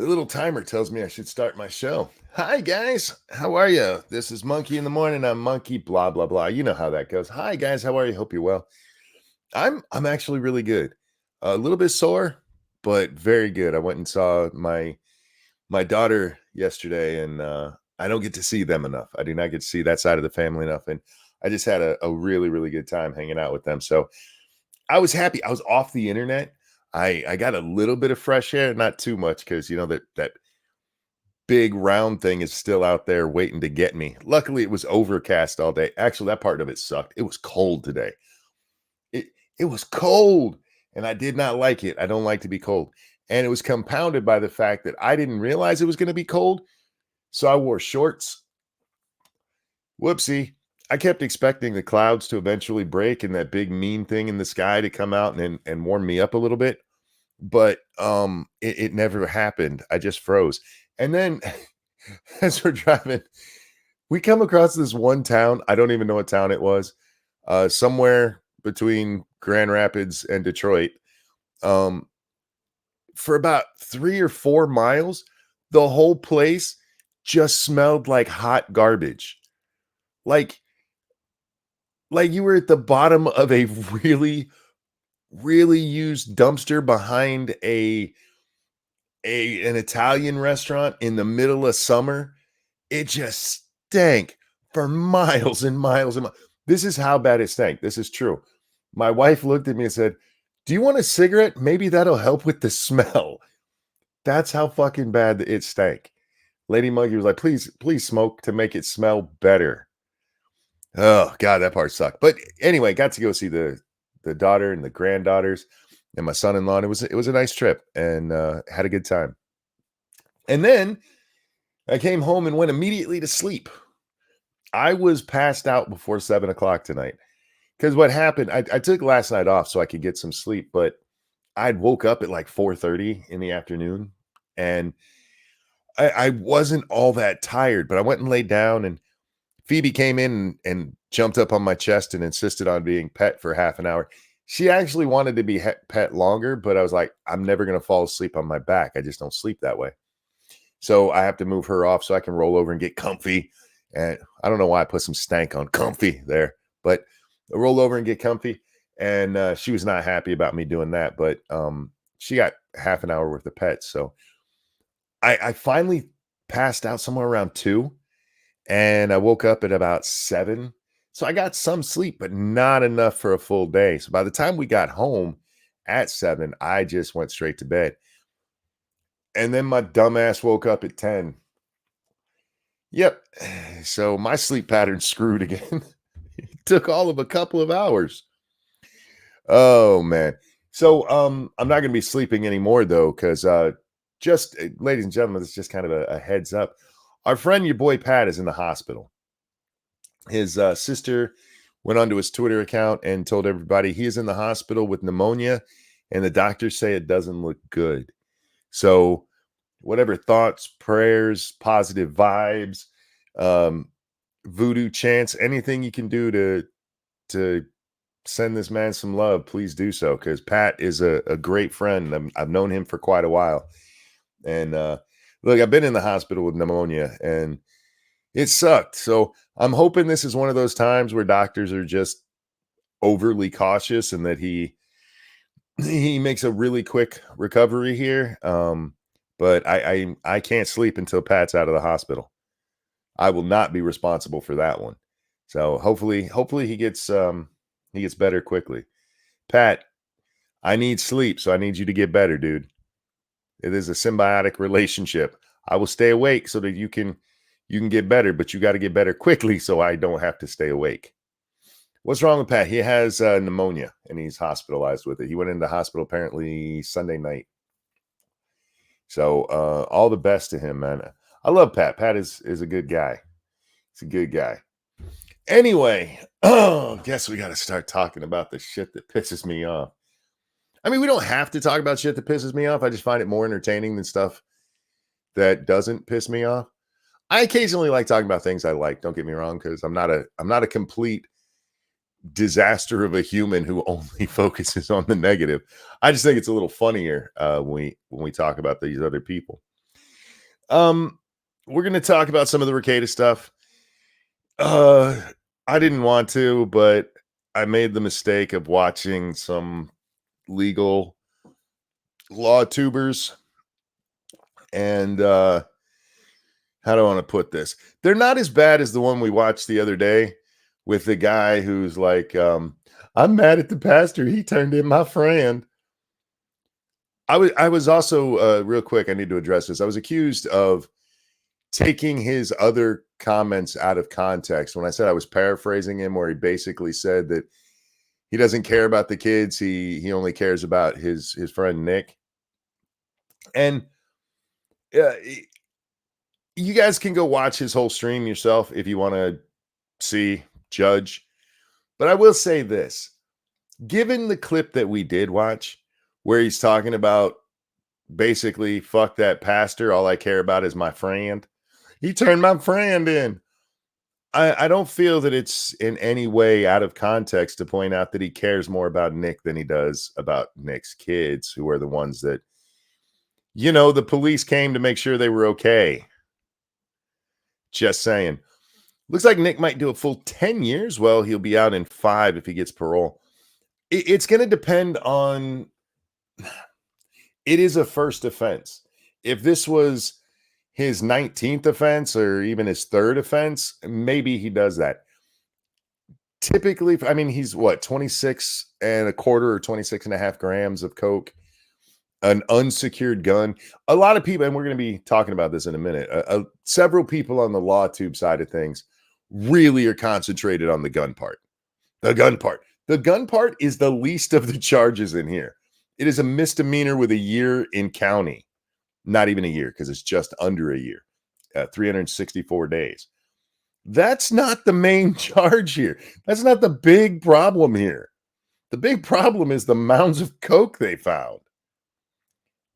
The little timer tells me I should start my show. Hi guys, how are you? This is Monkey in the Morning. I'm Monkey, blah blah blah. You know how that goes. Hi guys, how are you? Hope you're well. I'm actually really good. A little bit sore, but very good. I went and saw my daughter yesterday, and I don't get to see them enough. I do not get to see that side of the family enough, and I just had a really good time hanging out with them. So I was happy. I was off the internet. I got a little bit of fresh air, not too much, because you know that big round thing is still out there waiting to get me. Luckily, it was overcast all day. Actually, that part of it sucked. It was cold today. It it was cold, and I did not like it. I don't like to be cold. And it was compounded by the fact that I didn't realize it was going to be cold. So I wore shorts. Whoopsie. I kept expecting the clouds to eventually break and that big mean thing in the sky to come out and warm me up a little bit. But it never happened. I just froze. And then as we're driving, we come across this one town. I don't even know what town it was. Somewhere between Grand Rapids and Detroit. Um, for about 3 or 4 miles, the whole place just smelled like hot garbage. Like you were at the bottom of a really used dumpster behind an Italian restaurant in the middle of summer. It just stank for miles and miles and miles. This is how bad it stank. This is true. My wife looked at me and said, "Do you want a cigarette? Maybe that'll help with the smell." That's how fucking bad it stank. Lady Monkey was like, please smoke to make it smell better. Oh God, that part sucked. But anyway, got to go see the daughter and the granddaughters and my son-in-law. And it was a nice trip, and had a good time. And then I came home and went immediately to sleep. I was passed out before 7 o'clock tonight. Because what happened, I took last night off so I could get some sleep, but I'd woke up at like 4:30 in the afternoon, and I wasn't all that tired, but I went and laid down, and Phoebe came in and jumped up on my chest and insisted on being pet for half an hour. She actually wanted to be pet longer, but I was like, I'm never going to fall asleep on my back. I just don't sleep that way. So I have to move her off so I can roll over and get comfy. And I don't know why I put some stank on comfy there, but I roll over and get comfy. And she was not happy about me doing that, but she got half an hour worth of pets. So I finally passed out somewhere around 2, and I woke up at about 7. So I got some sleep, but not enough for a full day. So by the time we got home at 7, I just went straight to bed. And then my dumbass woke up at 10. Yep. So my sleep pattern's screwed again. It took all of a couple of hours. Oh man. So I'm not going to be sleeping anymore though, because just ladies and gentlemen, it's just kind of a heads up. Our friend, your boy Pat, is in the hospital. His sister went onto his Twitter account and told everybody he is in the hospital with pneumonia, and the doctors say it doesn't look good. So whatever thoughts, prayers, positive vibes, voodoo chants, anything you can do to send this man some love, please do so, because Pat is a great friend. I've known him for quite a while. And look, I've been in the hospital with pneumonia, and it sucked. So I'm hoping this is one of those times where doctors are just overly cautious, and that he makes a really quick recovery here. But I can't sleep until Pat's out of the hospital. I will not be responsible for that one. So hopefully he gets better quickly. Pat, I need sleep, so I need you to get better, dude. It is a symbiotic relationship. I will stay awake so that you can get better, but you got to get better quickly so I don't have to stay awake. What's wrong with Pat? He has pneumonia, and he's hospitalized with it. He went into hospital apparently Sunday night. So all the best to him, man. I love Pat. Pat is a good guy. He's a good guy. Anyway, guess we got to start talking about the shit that pisses me off. I mean, we don't have to talk about shit that pisses me off. I just find it more entertaining than stuff that doesn't piss me off. I occasionally like talking about things I like. Don't get me wrong, because I'm not a complete disaster of a human who only focuses on the negative. I just think it's a little funnier when we talk about these other people. We're gonna talk about some of the Rekieta stuff. I didn't want to, but I made the mistake of watching some legal law tubers, and how do I want to put this? They're not as bad as the one we watched the other day with the guy who's like, I'm mad at the pastor. He turned in my friend. I was also real quick, I need to address this. I was accused of taking his other comments out of context when I said I was paraphrasing him, where he basically said that he doesn't care about the kids. He only cares about his friend Nick. And uh, you guys can go watch his whole stream yourself if you want to see, judge. But I will say this, given the clip that we did watch, where he's talking about basically, fuck that pastor, all I care about is my friend. He turned my friend in. I don't feel that it's in any way out of context to point out that he cares more about Nick than he does about Nick's kids, who are the ones that, the police came to make sure they were okay. Just saying. Looks like Nick might do a full 10 years. Well, he'll be out in 5 if he gets parole. It's going to depend on, it is a first offense. If this was his 19th offense or even his 3rd offense, maybe he does that. Typically, I mean, he's what, 26 and a quarter or 26 and a half grams of coke, an unsecured gun. A lot of people, and we're going to be talking about this in a minute, several people on the Lawtube side of things really are concentrated on the gun part. The gun part. The gun part is the least of the charges in here. It is a misdemeanor with a year in county. Not even a year, because it's just under a year, 364 days. That's not the main charge here. That's not the big problem here. The big problem is the mounds of coke they found.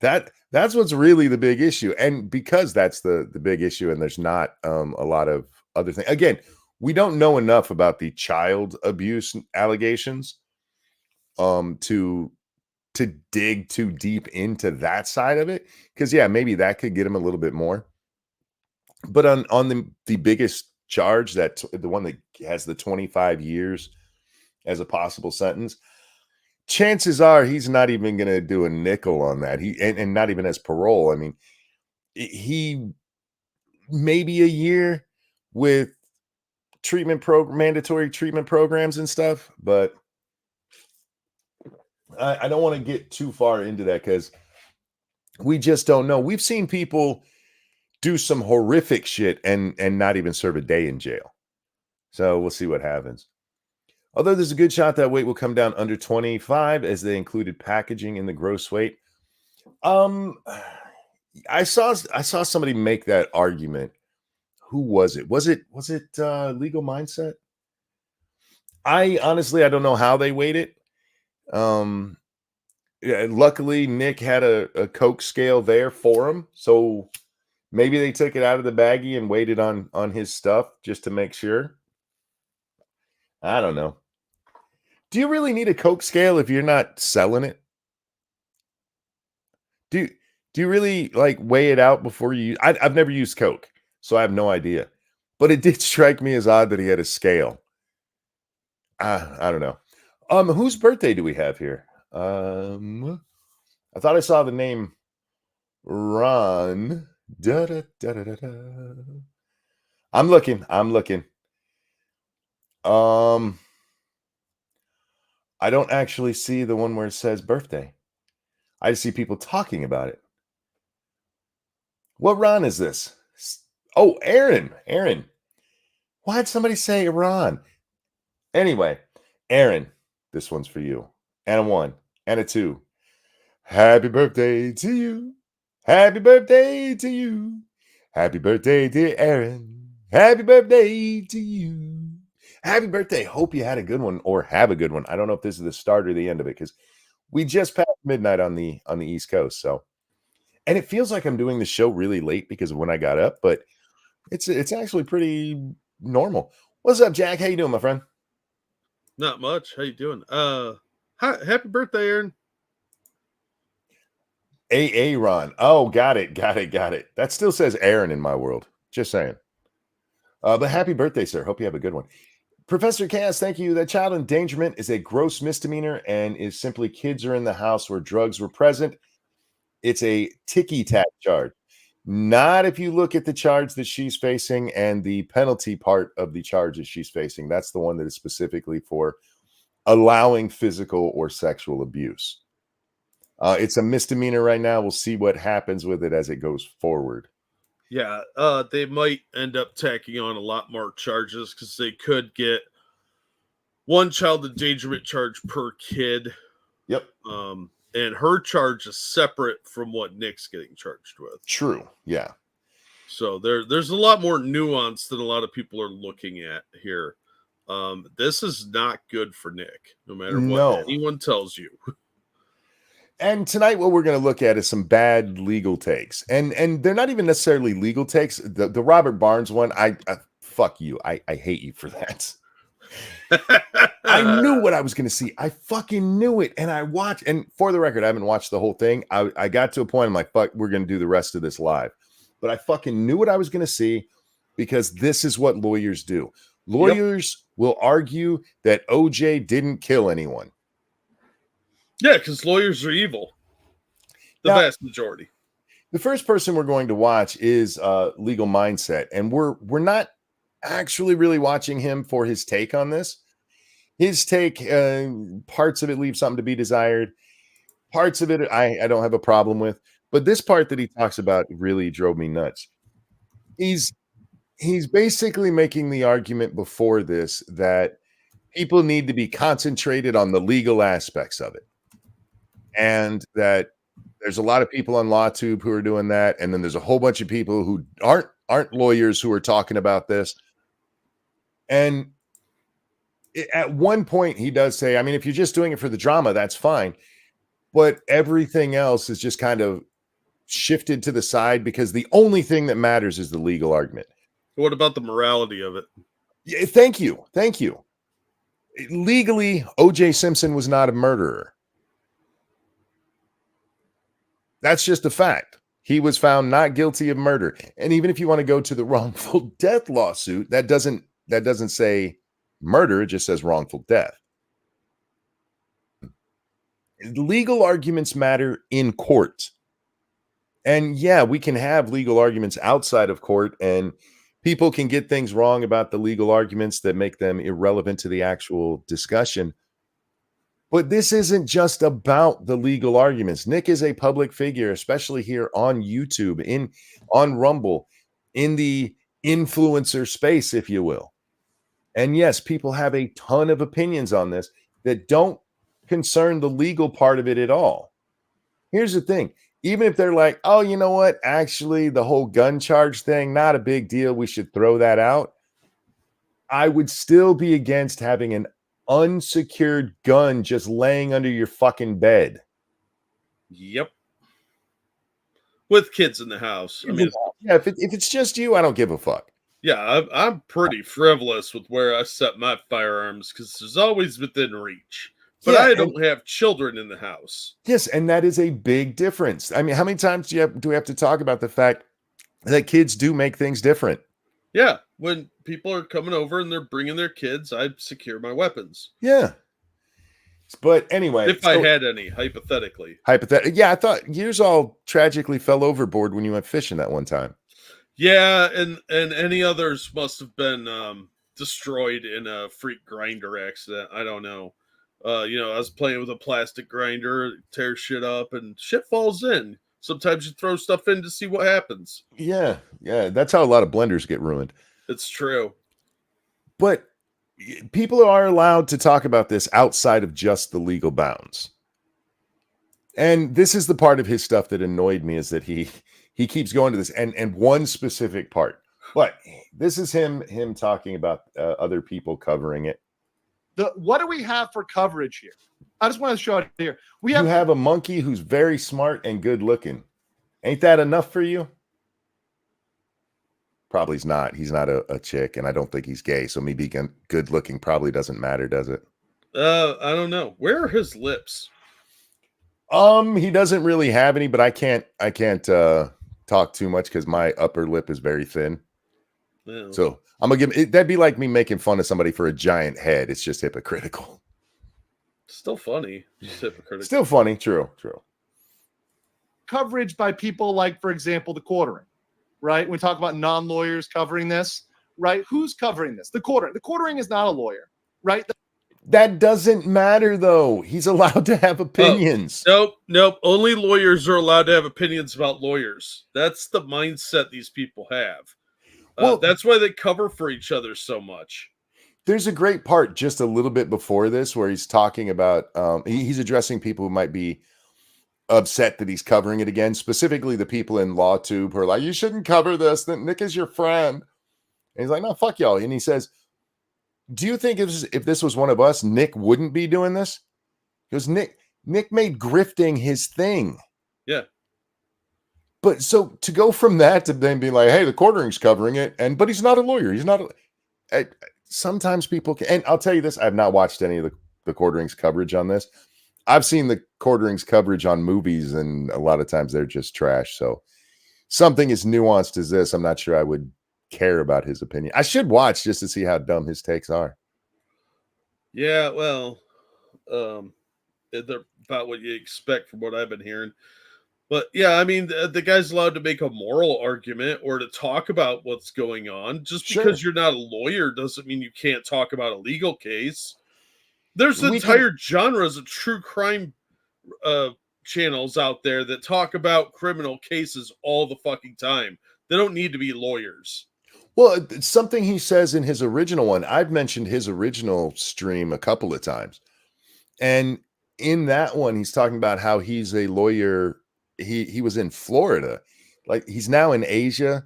That's what's really the big issue. And because that's the big issue, and there's not a lot of other things. Again, we don't know enough about the child abuse allegations to dig too deep into that side of it, because yeah, maybe that could get him a little bit more. But on the biggest charge, that the one that has the 25 years as a possible sentence, chances are he's not even going to do a nickel on that. And not even as parole. I mean, he maybe a year with mandatory treatment programs and stuff, but I don't want to get too far into that because we just don't know. We've seen people do some horrific shit and not even serve a day in jail. So we'll see what happens. Although there's a good shot that weight will come down under 25 as they included packaging in the gross weight. I saw somebody make that argument. Who was it? Was it Legal Mindset? I honestly don't know how they weighed it. Luckily Nick had a Coke scale there for him, so maybe they took it out of the baggie and weighed it on his stuff just to make sure. I don't know. Do you really need a Coke scale if you're not selling it? Do you really like weigh it out before you? I've never used Coke, so I have no idea. But it did strike me as odd that he had a scale. I don't know. Whose birthday do we have here? I thought I saw the name Ron. Da, da, da, da, da, da. I'm looking. I don't actually see the one where it says birthday. I just see people talking about it. What Ron is this? Oh, Aaron. Why'd somebody say Ron? Anyway, Aaron, this one's for you. And a 1 and a 2. Happy birthday to you. Happy birthday to you. Happy birthday, dear Aaron. Happy birthday to you. Happy birthday. Hope you had a good one or have a good one. I don't know if this is the start or the end of it because we just passed midnight on the East Coast. So, and it feels like I'm doing the show really late because of when I got up, but it's actually pretty normal. What's up, Jack? How you doing, my friend? Not much. How you doing? Happy birthday, Aaron. Aaron. Oh, got it. That still says Aaron in my world. Just saying. But happy birthday, sir. Hope you have a good one. Professor Cass, thank you. That child endangerment is a gross misdemeanor and is simply kids are in the house where drugs were present. It's a ticky-tack charge. Not if you look at the charge that she's facing and the penalty part of the charges she's facing. That's the one that is specifically for allowing physical or sexual abuse. It's a misdemeanor right now. We'll see what happens with it as it goes forward. Yeah, they might end up tacking on a lot more charges because they could get one child endangerment charge per kid. Yep. And her charge is separate from what Nick's getting charged with. True. Yeah. So there's a lot more nuance than a lot of people are looking at here. This is not good for Nick, no matter what anyone tells you. And tonight, what we're going to look at is some bad legal takes, and they're not even necessarily legal takes. The Robert Barnes one, I fuck you. I hate you for that. I knew what I was going to see. I fucking knew it, and I watched. And for the record, I haven't watched the whole thing. I got to a point. I'm like, fuck, we're going to do the rest of this live. But I fucking knew what I was going to see because this is what lawyers do. Lawyers will argue that OJ didn't kill anyone. Yeah, because lawyers are evil. The vast majority. The first person we're going to watch is Legal Mindset, and we're not actually really watching him for his take on this. His take, parts of it leave something to be desired. Parts of it I don't have a problem with, but this part that he talks about really drove me nuts. He's basically making the argument before this that people need to be concentrated on the legal aspects of it. And that there's a lot of people on Lawtube who are doing that. And then there's a whole bunch of people who aren't lawyers who are talking about this. And at one point he does say, I mean, if you're just doing it for the drama, that's fine. But everything else is just kind of shifted to the side because the only thing that matters is the legal argument. What about the morality of it? Yeah, thank you. Legally, O.J. Simpson was not a murderer. That's just a fact. He was found not guilty of murder. And even if you want to go to the wrongful death lawsuit, that doesn't say murder, it just says wrongful death. Legal arguments matter in court. And yeah, we can have legal arguments outside of court, and people can get things wrong about the legal arguments that make them irrelevant to the actual discussion. But this isn't just about the legal arguments. Nick is a public figure, especially here on YouTube, on Rumble, in the influencer space, if you will. And yes, people have a ton of opinions on this that don't concern the legal part of it at all. Here's the thing. Even if they're like, oh, you know what? Actually, the whole gun charge thing, not a big deal. We should throw that out. I would still be against having an unsecured gun just laying under your fucking bed. Yep. With kids in the house. I mean, yeah, if it's just you, I don't give a fuck. Yeah, I'm pretty frivolous with where I set my firearms because there's always within reach. But yeah, I don't have children in the house. Yes, and that is a big difference. I mean, how many times do we have to talk about the fact that kids do make things different? Yeah, when people are coming over and they're bringing their kids, I secure my weapons. Yeah. But anyway. If I had any, hypothetically. Yeah, I thought yours all tragically fell overboard when you went fishing that one time. Yeah, and any others must have been destroyed in a freak grinder accident. I don't know. I was playing with a plastic grinder, tears shit up, and shit falls in. Sometimes you throw stuff in to see what happens. Yeah. That's how a lot of blenders get ruined. It's true. But people are allowed to talk about this outside of just the legal bounds. And this is the part of his stuff that annoyed me, is that he keeps going to this and one specific part. But this is him talking about other people covering it. What do we have for coverage here? I just want to show it here. You have a monkey who's very smart and good looking. Ain't that enough for you? Probably he's not. He's not a chick, and I don't think he's gay. So me being good looking probably doesn't matter, does it? I don't know. Where are his lips? He doesn't really have any, but I can't talk too much because my upper lip is very thin. Yeah. So I'm gonna give it. That'd be like me making fun of somebody for a giant head. It's just hypocritical. Still funny, just hypocritical. Still funny. True. Coverage by people like, for example, the quartering, right? We talk about non-lawyers covering this, right? Who's covering this? The quartering. The quartering is not a lawyer, right? That doesn't matter though. He's allowed to have opinions. Nope. Only lawyers are allowed to have opinions about lawyers. That's the mindset these people have. Well, that's why they cover for each other so much. There's a great part just a little bit before this where he's talking about he's addressing people who might be upset that he's covering it again, specifically the people in Lawtube who are like, you shouldn't cover this, that Nick is your friend. And he's like, no, fuck y'all. And he says, do you think if this was one of us, Nick wouldn't be doing this? Because Nick made grifting his thing. Yeah. But so to go from that to then be like, hey, the quartering's covering it, but he's not a lawyer. He's not sometimes people can, and I'll tell you this, I've not watched any of the quartering's coverage on this. I've seen the quartering's coverage on movies, and a lot of times they're just trash. So something as nuanced as this, I'm not sure I would care about his opinion. I should watch just to see how dumb his takes are. Yeah, well, they're about what you expect from what I've been hearing. But yeah, I mean, the guy's allowed to make a moral argument or to talk about what's going on. Just because you're not a lawyer doesn't mean you can't talk about a legal case. There's entire genres of true crime channels out there that talk about criminal cases all the fucking time. They don't need to be lawyers. Well, it's something he says in his original one. I've mentioned his original stream a couple of times. And in that one, he's talking about how he's a lawyer. He was in Florida. Like, he's now in Asia.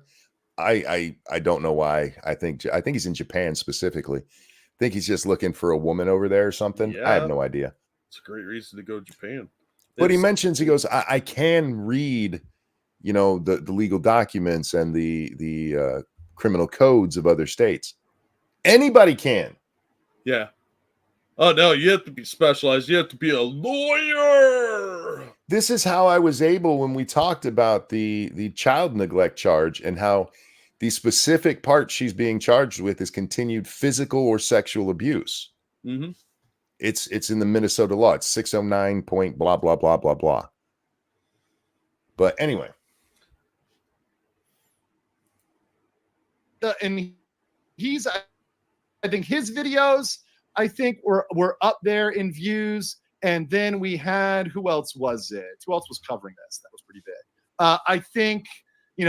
I don't know why. I think he's in Japan specifically. I think he's just looking for a woman over there or something. Yeah, I have no idea. It's a great reason to go to Japan. But he mentions, he goes, I can read, the legal documents and the criminal codes of other states. Anybody can. Yeah. Oh, no, you have to be specialized. You have to be a lawyer. This is how I was able, when we talked about the child neglect charge and how the specific part she's being charged with is continued physical or sexual abuse. Mm-hmm. It's in the Minnesota law. It's 609 point blah, blah, blah, blah, blah. But anyway. And I think his videos, I think were up there in views. And then we had, who else was it? Who else was covering this? That was pretty big. I think,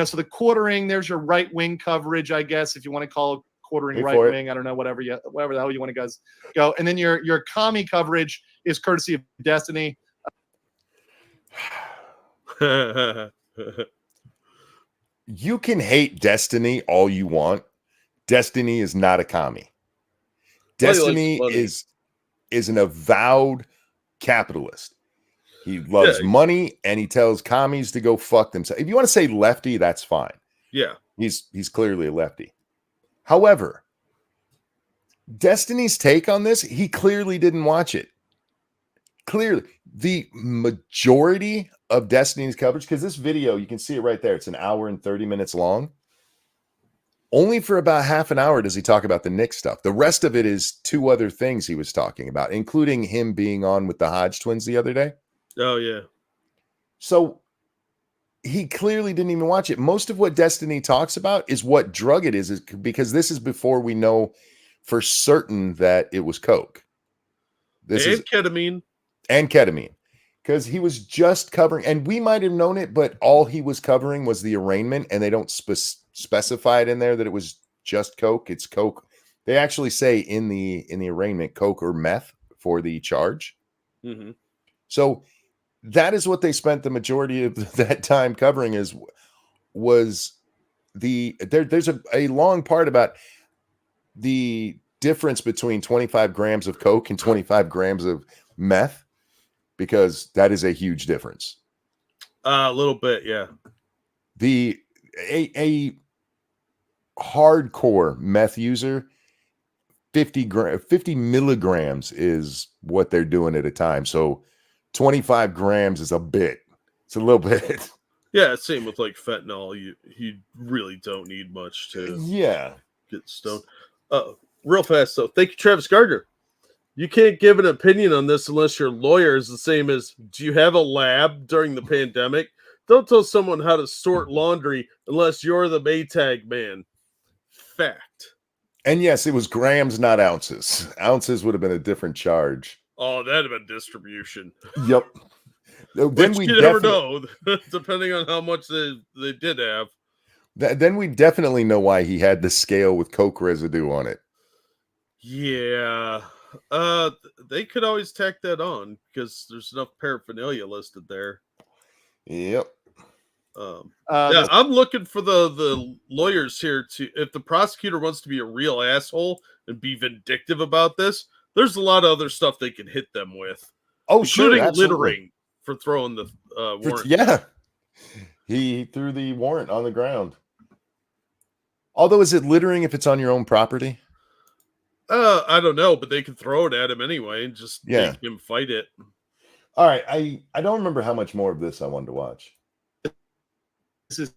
so the quartering, there's your right wing coverage, I guess, if you want to call it quartering right wing. I don't know, whatever the hell you want to go. And then your commie coverage is courtesy of Destiny. You can hate Destiny all you want. Destiny is not a commie. Destiny is an avowed capitalist. He loves money, and he tells commies to go fuck themselves. If you want to say lefty, that's fine. Yeah. He's clearly a lefty. However, Destiny's take on this, he clearly didn't watch it. Clearly, the majority of Destiny's coverage, because this video, you can see it right there. It's an hour and 30 minutes long. Only for about half an hour does he talk about the Nick stuff. The rest of it is two other things he was talking about, including him being on with the Hodge twins the other day. Oh, yeah. So he clearly didn't even watch it. Most of what Destiny talks about is what drug it is because this is before we know for certain that it was coke. Ketamine. And ketamine. Because he was just covering, and we might have known it, but all he was covering was the arraignment, and they don't specify it in there that it was just coke. It's coke. They actually say in the arraignment, coke or meth for the charge. Mm-hmm. So that is what they spent the majority of that time covering. There's a long part about the difference between 25 grams of coke and 25 grams of meth, because that is a huge difference. A little bit, yeah. A hardcore meth user, 50 milligrams is what they're doing at a time. So 25 grams is a bit. It's a little bit. Yeah, same with like fentanyl. You really don't need much to Yeah. get stoned. Real fast though. Thank you, Travis Gardner. You can't give an opinion on this unless your lawyer is the same as, do you have a lab during the pandemic? Don't tell someone how to sort laundry unless you're the Maytag man. Fact. And yes, it was grams, not ounces. Ounces would have been a different charge. Oh, that'd have been distribution. Yep. Then Which we you never know, depending on how much they did have. Then we definitely know why he had the scale with coke residue on it. Yeah. They could always tack that on because there's enough paraphernalia listed there. Yep. Yeah, I'm looking for the lawyers here to, if the prosecutor wants to be a real asshole and be vindictive about this, there's a lot of other stuff they can hit them with. Oh, sure, including absolutely. littering for throwing the warrant. Yeah. He threw the warrant on the ground. Although, is it littering if it's on your own property? I don't know, but they can throw it at him anyway and just make him fight it. All right. I don't remember how much more of this I wanted to watch. This is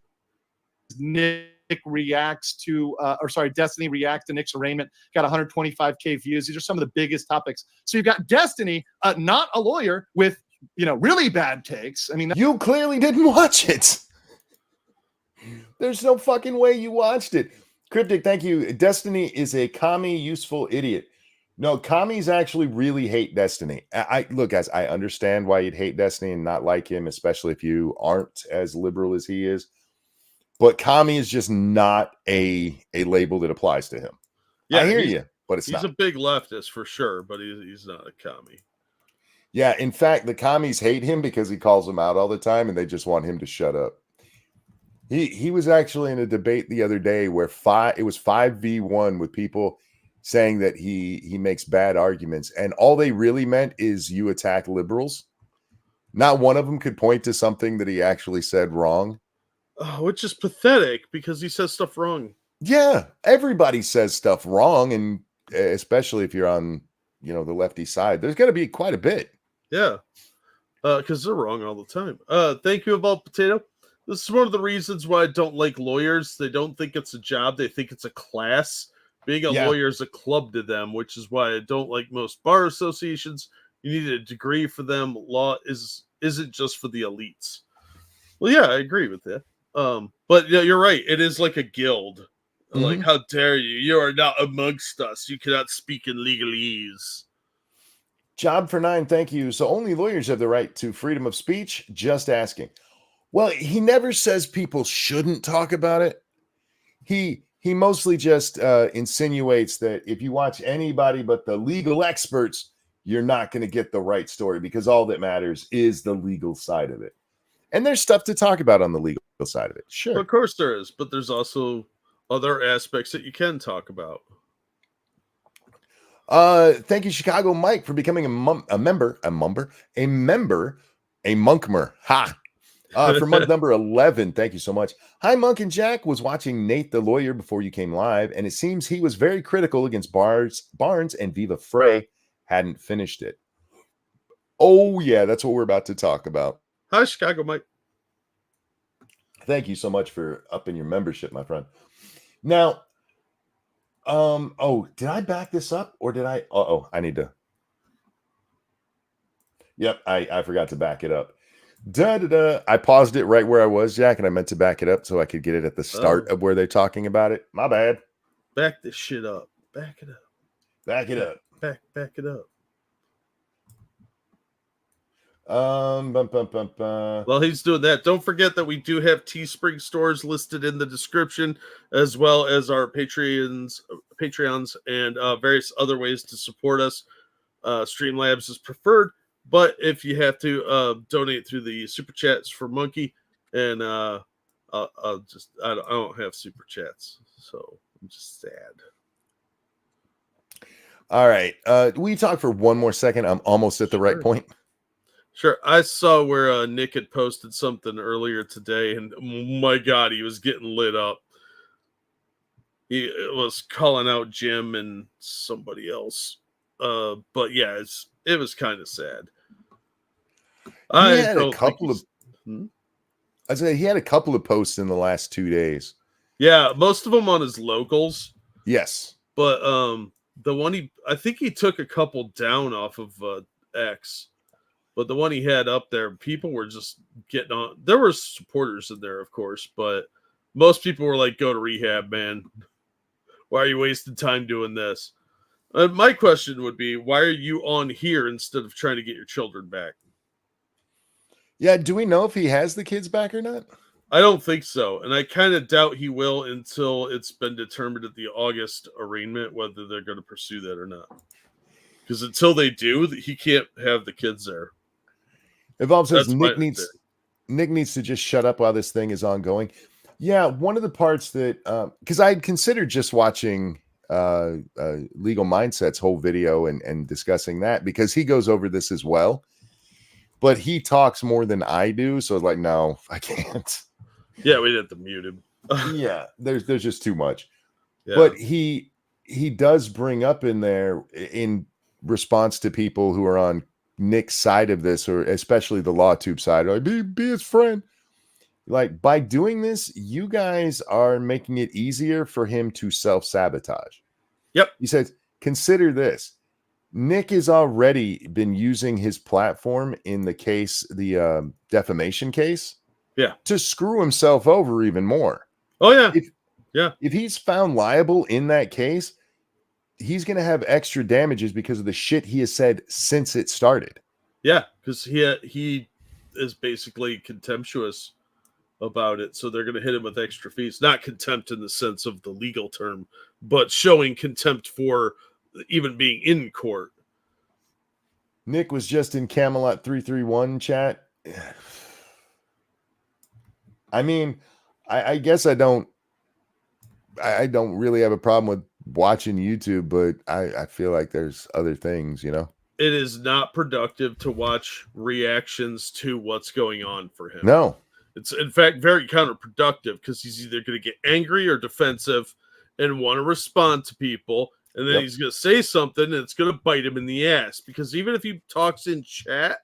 Nick reacts to, Destiny reacts to Nick's arraignment. Got 125K views. These are some of the biggest topics. So you've got Destiny, not a lawyer, with really bad takes. I mean, you clearly didn't watch it. There's no fucking way you watched it. Cryptic, thank you. Destiny is a commie, useful idiot. No, commies actually really hate Destiny. Look, guys, I understand why you'd hate Destiny and not like him, especially if you aren't as liberal as he is. But commie is just not a label that applies to him. Yeah, I hear you, but he's not. He's a big leftist for sure, but he's not a commie. Yeah, in fact, the commies hate him because he calls them out all the time, and they just want him to shut up. He was actually in a debate the other day where it was 5v1 with people saying that he makes bad arguments, and all they really meant is you attack liberals. Not one of them could point to something that he actually said wrong. Which is pathetic because he says stuff wrong. Yeah, everybody says stuff wrong, and especially if you're on the lefty side, there's going to be quite a bit. Yeah, because they're wrong all the time. Thank you, Evolved Potato. This is one of the reasons why I don't like lawyers. They don't think it's a job. They think it's a class. Being a lawyer is a club to them, which is why I don't like most bar associations. You need a degree for them. Law isn't just for the elites. Well, yeah, I agree with that. But yeah, you're right. It is like a guild. Mm-hmm. Like, how dare you? You are not amongst us. You cannot speak in legalese. Job for 9, thank you. So only lawyers have the right to freedom of speech? Just asking. Well, he never says people shouldn't talk about it. He mostly just insinuates that if you watch anybody but the legal experts, you're not going to get the right story because all that matters is the legal side of it. And there's stuff to talk about on the legal side of it. Sure. Of course there is, but there's also other aspects that you can talk about. Thank you, Chicago Mike, for becoming a member. Ha! For month number 11, thank you so much. Hi, Monk and Jack. Was watching Nate the Lawyer before you came live, and it seems he was very critical against Barnes and Viva Frey. Hadn't finished it. Oh, yeah, that's what we're about to talk about. Hi, Chicago Mike. Thank you so much for upping your membership, my friend. Now, did I back this up or did I? I need to. Yep, I forgot to back it up. I paused it right where I was, Jack, and I meant to back it up so I could get it at the start of where they're talking about it. My bad. Back this shit up. Back it up. Back it up. Back it up. While he's doing that, don't forget that we do have Teespring stores listed in the description, as well as our Patreons, and various other ways to support us. Streamlabs is preferred, but if you have to donate through the super chats for Monkey, and I don't have super chats, so I'm just sad. All right, we talk for one more second. I'm almost at the right point. Sure. I saw where Nick had posted something earlier today, and oh my God, he was getting lit up. He was calling out Jim and somebody else. But yeah, it was kind of sad. He I had a don't think couple of. he's. Hmm? I'd say he had a couple of posts in the last 2 days. Yeah, most of them on his locals, Yes. but the one I think he took a couple down off of X, but the one he had up there, people were just getting on. There were supporters in there, of course, but most people were like, "Go to rehab, man. Why are you wasting time doing this?" My question would be, why are you on here instead of trying to get your children back? Yeah. Do we know if he has the kids back or not? I don't think so, and I kind of doubt he will until it's been determined at the August arraignment whether they're going to pursue that or not. Because until they do, he can't have the kids there. Evolve says That's my Nick needs to just shut up while this thing is ongoing. Yeah, one of the parts that because I had considered just watching Legal Mindset's whole video and discussing that because he goes over this as well, but he talks more than I do, so like, no, I can't. Yeah, we did have to mute him. Yeah, there's just too much. Yeah. But he does bring up in there in response to people who are on Nick's side of this, or especially the Lawtube side, like be his friend. Like by doing this, you guys are making it easier for him to self-sabotage. Yep. He says, consider this. Nick has already been using his platform in the case, the defamation case. Yeah. To screw himself over even more. Oh, yeah. If he's found liable in that case, he's going to have extra damages because of the shit he has said since it started. Yeah, because he is basically contemptuous about it, so they're going to hit him with extra fees. Not contempt in the sense of the legal term, but showing contempt for even being in court. Nick was just in Camelot 331 chat. I mean, I guess I don't really have a problem with watching YouTube, but I feel like there's other things, you know? It is not productive to watch reactions to what's going on for him. No. It's, in fact, very counterproductive because he's either going to get angry or defensive and want to respond to people, and then he's going to say something and it's going to bite him in the ass, because even if he talks in chat,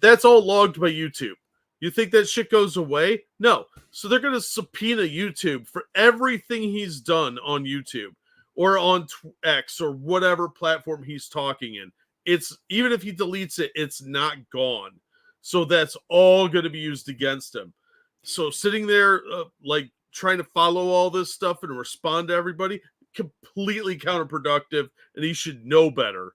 that's all logged by YouTube. You think that shit goes away? No. So they're going to subpoena YouTube for everything he's done on YouTube or on X or whatever platform he's talking in. It's even if he deletes it, it's not gone. So that's all going to be used against him. So sitting there like trying to follow all this stuff and respond to everybody, completely counterproductive, and he should know better.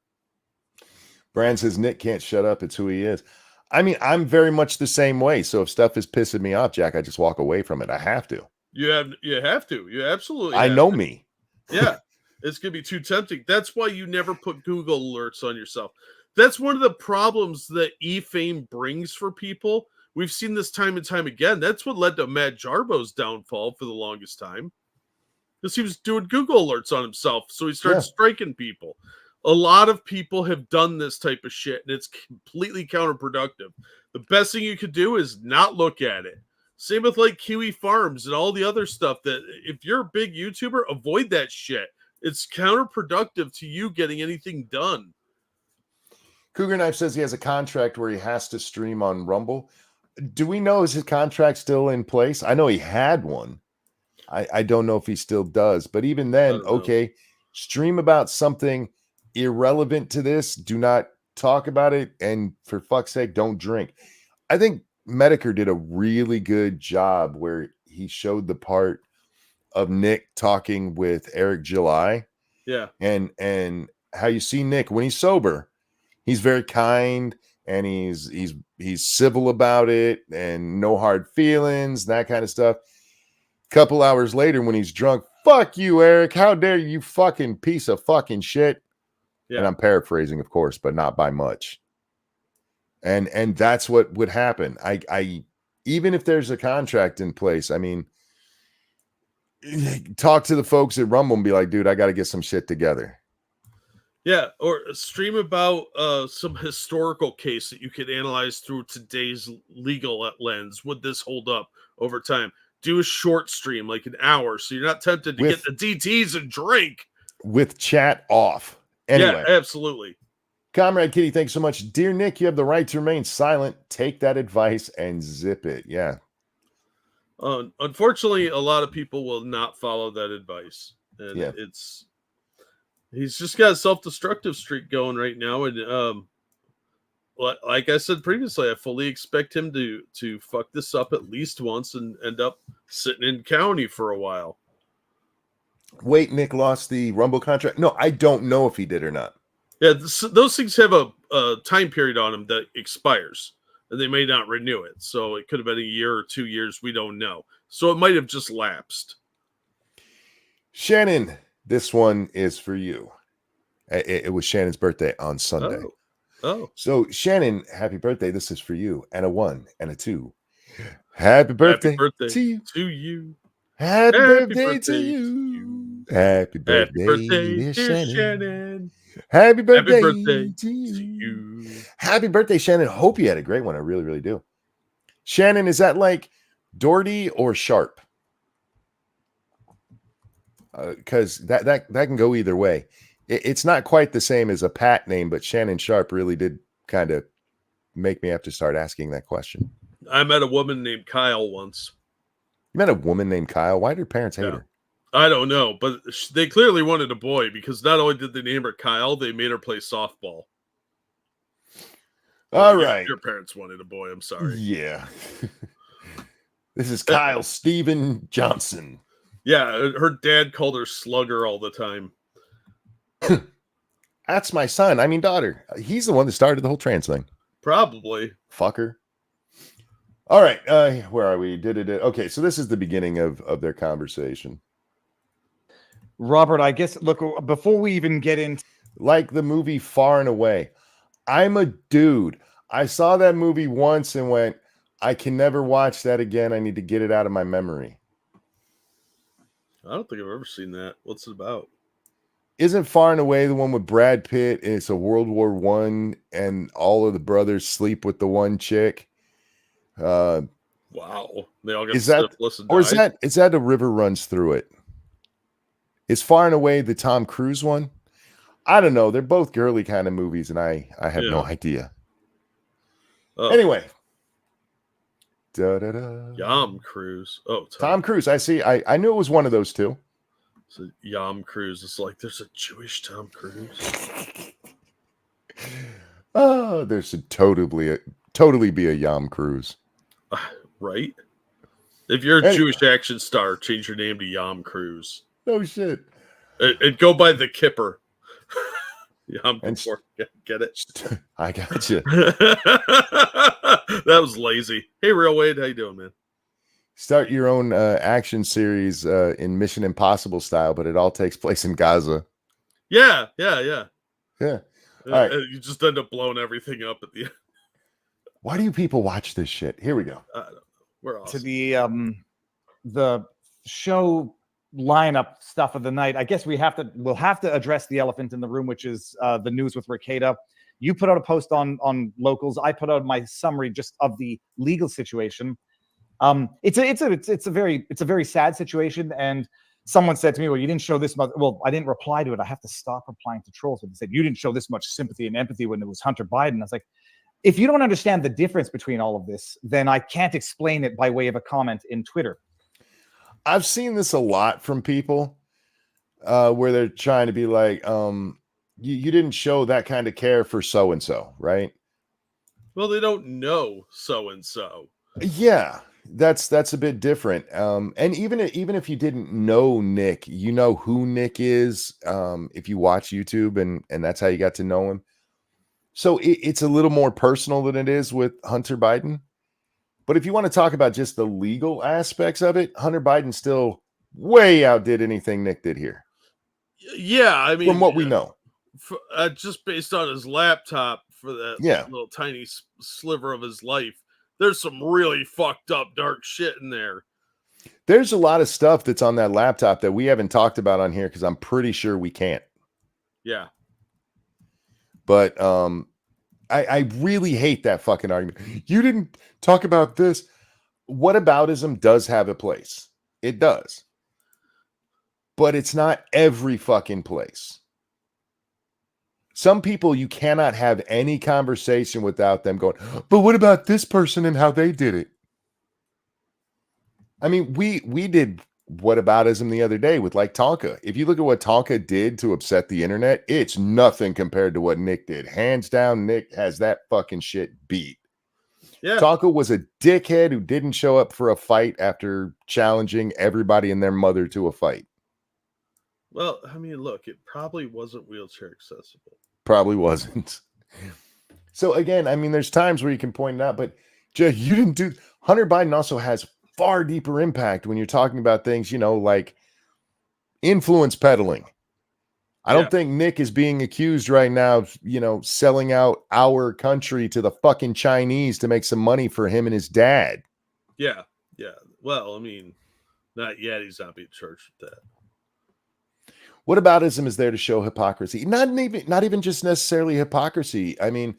Brand says Nick can't shut up. It's who he is. I mean, I'm very much the same way. So if stuff is pissing me off, Jack, I just walk away from it. I have to. You have to. You absolutely I have know to. me. Yeah. It's going to be too tempting. That's why you never put Google alerts on yourself. That's one of the problems that e-fame brings for people. We've seen this time and time again. That's what led to Matt Jarbo's downfall for the longest time. Because he was doing Google alerts on himself. So he started striking people. A lot of people have done this type of shit, and it's completely counterproductive. The best thing you could do is not look at it. Same with like Kiwi Farms and all the other stuff that if you're a big YouTuber, avoid that shit. It's counterproductive to you getting anything done. Cougar Knife says he has a contract where he has to stream on Rumble. Do we know, is his contract still in place? I know he had one. I don't know if he still does, but even then, okay, stream about something irrelevant to this. Do not talk about it, and for fuck's sake, don't drink. I think Medicare did a really good job where he showed the part of Nick talking with Eric July. Yeah. And how you see Nick when he's sober, he's very kind and he's civil about it and no hard feelings, that kind of stuff. Couple hours later when he's drunk, fuck you, Eric. How dare you, fucking piece of fucking shit. Yeah. And I'm paraphrasing, of course, but not by much. And that's what would happen. I even if there's a contract in place, I mean, talk to the folks at Rumble and be like, dude, I got to get some shit together. Yeah, or stream about some historical case that you could analyze through today's legal lens. Would this hold up over time? Do a short stream, like an hour, so you're not tempted to get the DTs and drink. With chat off. Anyway. Yeah, absolutely. Comrade Kitty, thanks so much. Dear Nick, you have the right to remain silent. Take that advice and zip it. Yeah. Unfortunately, a lot of people will not follow that advice, and Yeah. he's just got a self-destructive streak going right now, and like I said previously, I fully expect him to fuck this up at least once and end up sitting in county for a while. Wait, Nick lost the Rumble contract? No, I don't know if he did or not. Yeah, those things have a time period on them that expires, and they may not renew it. So it could have been a year or 2 years. We don't know. So it might have just lapsed. Shannon, this one is for you. It was Shannon's birthday on Sunday. Oh. So, Shannon, happy birthday. This is for you. And a 1 and a 2. Happy birthday, to you. Happy birthday to you. Happy birthday, dear Shannon. Happy birthday to you. Happy birthday, Shannon. Hope you had a great one. I really, really do. Shannon, is that like Doherty or Sharp? Because that can go either way. It's not quite the same as a Pat name, but Shannon Sharp really did kind of make me have to start asking that question. I met a woman named Kyle once. You met a woman named Kyle? Why did her parents hate her? I don't know, but they clearly wanted a boy because not only did they name her Kyle, they made her play softball. All right. Your parents wanted a boy. I'm sorry. Yeah. This is Kyle Steven Johnson. Yeah, her dad called her Slugger all the time. That's my son. I mean, daughter. He's the one that started the whole trans thing. Probably. Fucker. All right. Where are we? Okay, so this is the beginning of their conversation. Robert, I guess, look, before we even get into... Like the movie Far and Away. I'm a dude. I saw that movie once and went, I can never watch that again. I need to get it out of my memory. I don't think I've ever seen that. What's it about? Isn't Far and Away the one with Brad Pitt? And it's a World War I, and all of the brothers sleep with the one chick. Wow, they all get syphilis and or died? is that a river runs through it? Is Far and Away the Tom Cruise one? I don't know. They're both girly kind of movies, and I have no idea. Anyway. Yam Cruise. Oh, Tom Cruise. I see. I knew it was one of those two. So Yam Cruise. It's like there's a Jewish Tom Cruise. Oh, there should totally be a Yam Cruise. Right? If you're a Jewish action star, change your name to Yam Cruise. No shit. And go by the Kipper. Yam Kippur. Get it? I got you. That was lazy. Hey, Real Wade, how you doing, man? Start your own action series in Mission Impossible style, but it all takes place in Gaza. Yeah. All right. You just end up blowing everything up at the end. Why do you people watch this shit? Here we go. I don't know. We're awesome. To the show lineup stuff of the night, I guess we'll have to address the elephant in the room, which is the news with Rekieta. You put out a post on Locals. I put out my summary just of the legal situation. It's a very sad situation. And someone said to me, "Well, you didn't show this much." Well, I didn't reply to it. I have to stop replying to trolls. But they said you didn't show this much sympathy and empathy when it was Hunter Biden. I was like, if you don't understand the difference between all of this, then I can't explain it by way of a comment in Twitter. I've seen this a lot from people where they're trying to be like, you didn't show that kind of care for so-and-so, right? Well, they don't know so-and-so. Yeah, that's a bit different. And even if you didn't know Nick, you know who Nick is if you watch YouTube and that's how you got to know him. So it's a little more personal than it is with Hunter Biden. But if you want to talk about just the legal aspects of it, Hunter Biden still way outdid anything Nick did here. Yeah, I mean, from what we know, just based on his laptop for that little tiny sliver of his life, there's some really fucked up dark shit in there. There's a lot of stuff that's on that laptop that we haven't talked about on here because I'm pretty sure we can't. Yeah. But I really hate that fucking argument. You didn't talk about this. Whataboutism does have a place. It does. But it's not every fucking place. Some people, you cannot have any conversation without them going, but what about this person and how they did it? I mean, we did whataboutism the other day with like Tonka. If you look at what Tonka did to upset the internet, it's nothing compared to what Nick did. Hands down, Nick has that fucking shit beat. Yeah. Tonka was a dickhead who didn't show up for a fight after challenging everybody and their mother to a fight. Well, I mean, look, it probably wasn't wheelchair accessible. Probably wasn't. So again, I mean, there's times where you can point it out, but Jay, you didn't do. Hunter Biden also has far deeper impact when you're talking about things, you know, like influence peddling. I don't think Nick is being accused right now of, you know, selling out our country to the fucking Chinese to make some money for him and his dad. Yeah. Yeah. Well, I mean, not yet. He's not being charged with that. Whataboutism is there to show hypocrisy. Not even just necessarily hypocrisy. I mean,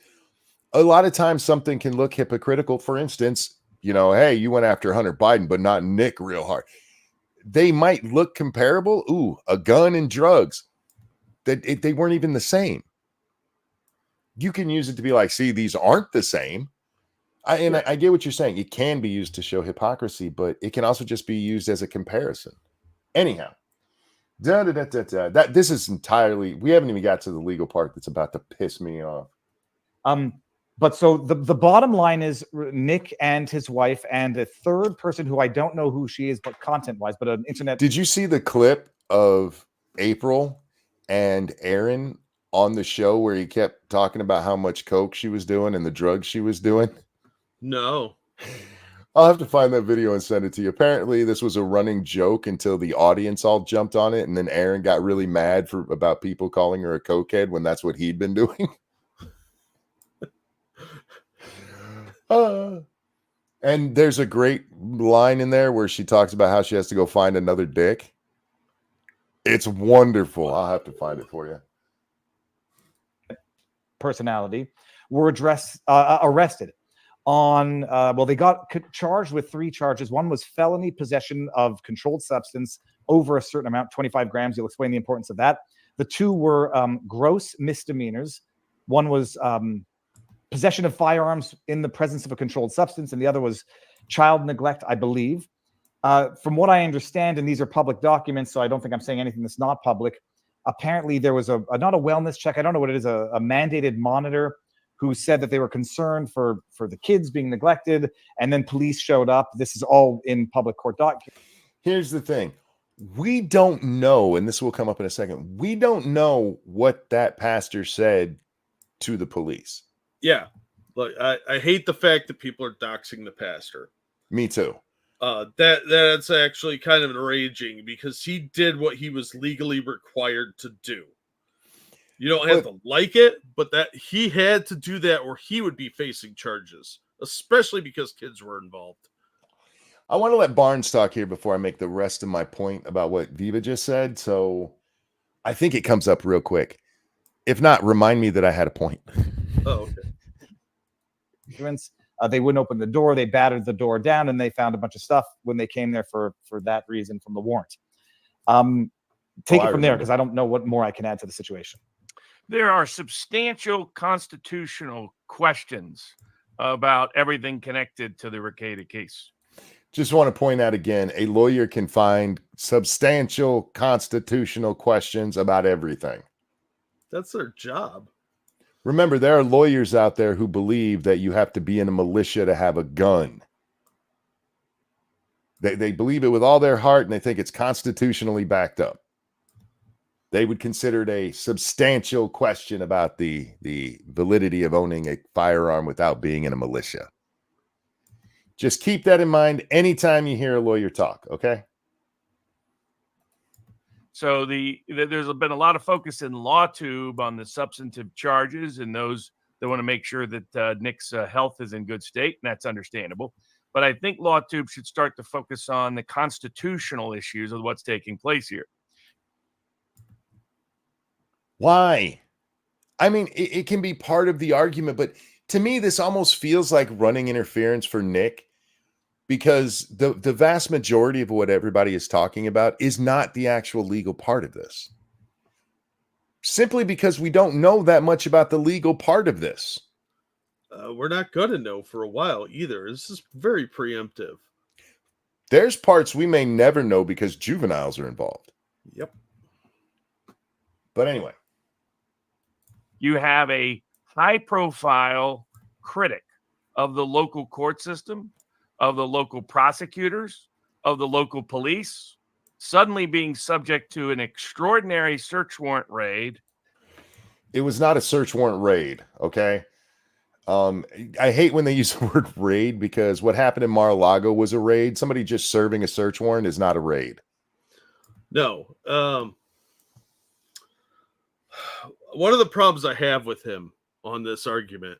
a lot of times something can look hypocritical. For instance, you know, hey, you went after Hunter Biden, but not Nick real hard. They might look comparable. Ooh, a gun and drugs. They weren't even the same. You can use it to be like, see, these aren't the same. I get what you're saying. It can be used to show hypocrisy, but it can also just be used as a comparison. Anyhow, this is entirely. We haven't even got to the legal part that's about to piss me off. But so the bottom line is Nick and his wife and a third person who I don't know who she is, but content-wise, but an internet. Did you see the clip of April and Aaron on the show where he kept talking about how much coke she was doing and the drugs she was doing? No. I'll have to find that video and send it to you. Apparently, this was a running joke until the audience all jumped on it, and then Aaron got really mad about people calling her a cokehead when that's what he'd been doing. And there's a great line in there where she talks about how she has to go find another dick. It's wonderful. I'll have to find it for you. Personality were arrested on they got charged with 3 charges. One was felony possession of controlled substance over a certain amount, 25 grams. You'll explain the importance of that. The 2 were gross misdemeanors. One was possession of firearms in the presence of a controlled substance, and the other was child neglect, I believe. From what I understand, and these are public documents, so I don't think I'm saying anything that's not public. Apparently, there was not a wellness check. I don't know what it is, a mandated monitor who said that they were concerned for the kids being neglected, and then police showed up. This is all in public court documents. Here's the thing. We don't know, and this will come up in a second. We don't know what that pastor said to the police. Yeah. Look, I hate the fact that people are doxing the pastor. Me too. That's actually kind of enraging because he did what he was legally required to do. You don't have to like it, but that he had to do that or he would be facing charges, especially because kids were involved. I want to let Barnes talk here before I make the rest of my point about what Viva just said. So I think it comes up real quick. If not, remind me that I had a point. Oh, okay. They wouldn't open the door. They battered the door down, and they found a bunch of stuff when they came there for that reason from the warrant. Take it from there, because I don't know what more I can add to the situation. There are substantial constitutional questions about everything connected to the Rekieta case. Just want to point out again, a lawyer can find substantial constitutional questions about everything. That's their job. Remember, there are lawyers out there who believe that you have to be in a militia to have a gun. They believe it with all their heart, and they think it's constitutionally backed up. They would consider it a substantial question about the validity of owning a firearm without being in a militia. Just keep that in mind anytime you hear a lawyer talk, okay? So there's been a lot of focus in Lawtube on the substantive charges and those that want to make sure that Nick's health is in good state, and that's understandable. But I think Lawtube should start to focus on the constitutional issues of what's taking place here. Why? I mean, it can be part of the argument, but to me, this almost feels like running interference for Nick, because the vast majority of what everybody is talking about is not the actual legal part of this. simply because we don't know that much about the legal part of this. We're not going to know for a while either. This is very preemptive. There's parts we may never know because juveniles are involved. Yep. But anyway. You have a high-profile critic of the local court system, of the local prosecutors, of the local police, suddenly being subject to an extraordinary search warrant raid. It was not a search warrant raid, okay? I hate when they use the word raid because what happened in Mar-a-Lago was a raid. Somebody just serving a search warrant is not a raid. No. One of the problems I have with him on this argument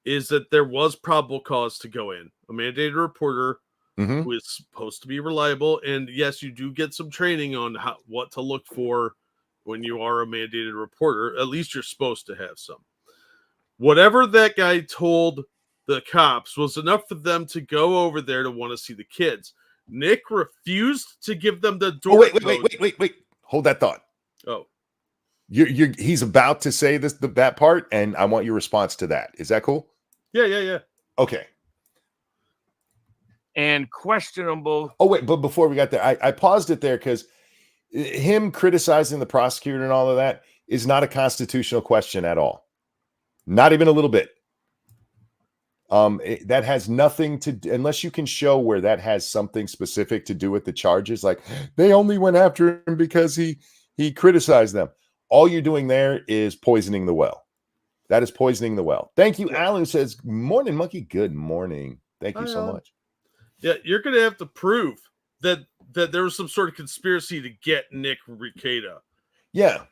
is that there was probable cause to go in. A mandated reporter who is supposed to be reliable. And yes, you do get some training on what to look for when you are a mandated reporter. At least you're supposed to have some. Whatever that guy told the cops was enough for them to go over there to want to see the kids. Nick refused to give them the door. Wait. Hold that thought. Oh. He's about to say that part, and I want your response to that. Is that cool? Yeah. Okay. And questionable. Oh, wait, but before we got there, I paused it there because him criticizing the prosecutor and all of that is not a constitutional question at all. Not even a little bit. That has nothing to do, unless you can show where that has something specific to do with the charges. Like they only went after him because he criticized them. All you're doing there is poisoning the well. That is poisoning the well. Thank you. Alan says, morning, monkey. Good morning. Thank you so much. Yeah, you're going to have to prove that there was some sort of conspiracy to get Nick Rekieta. Yeah.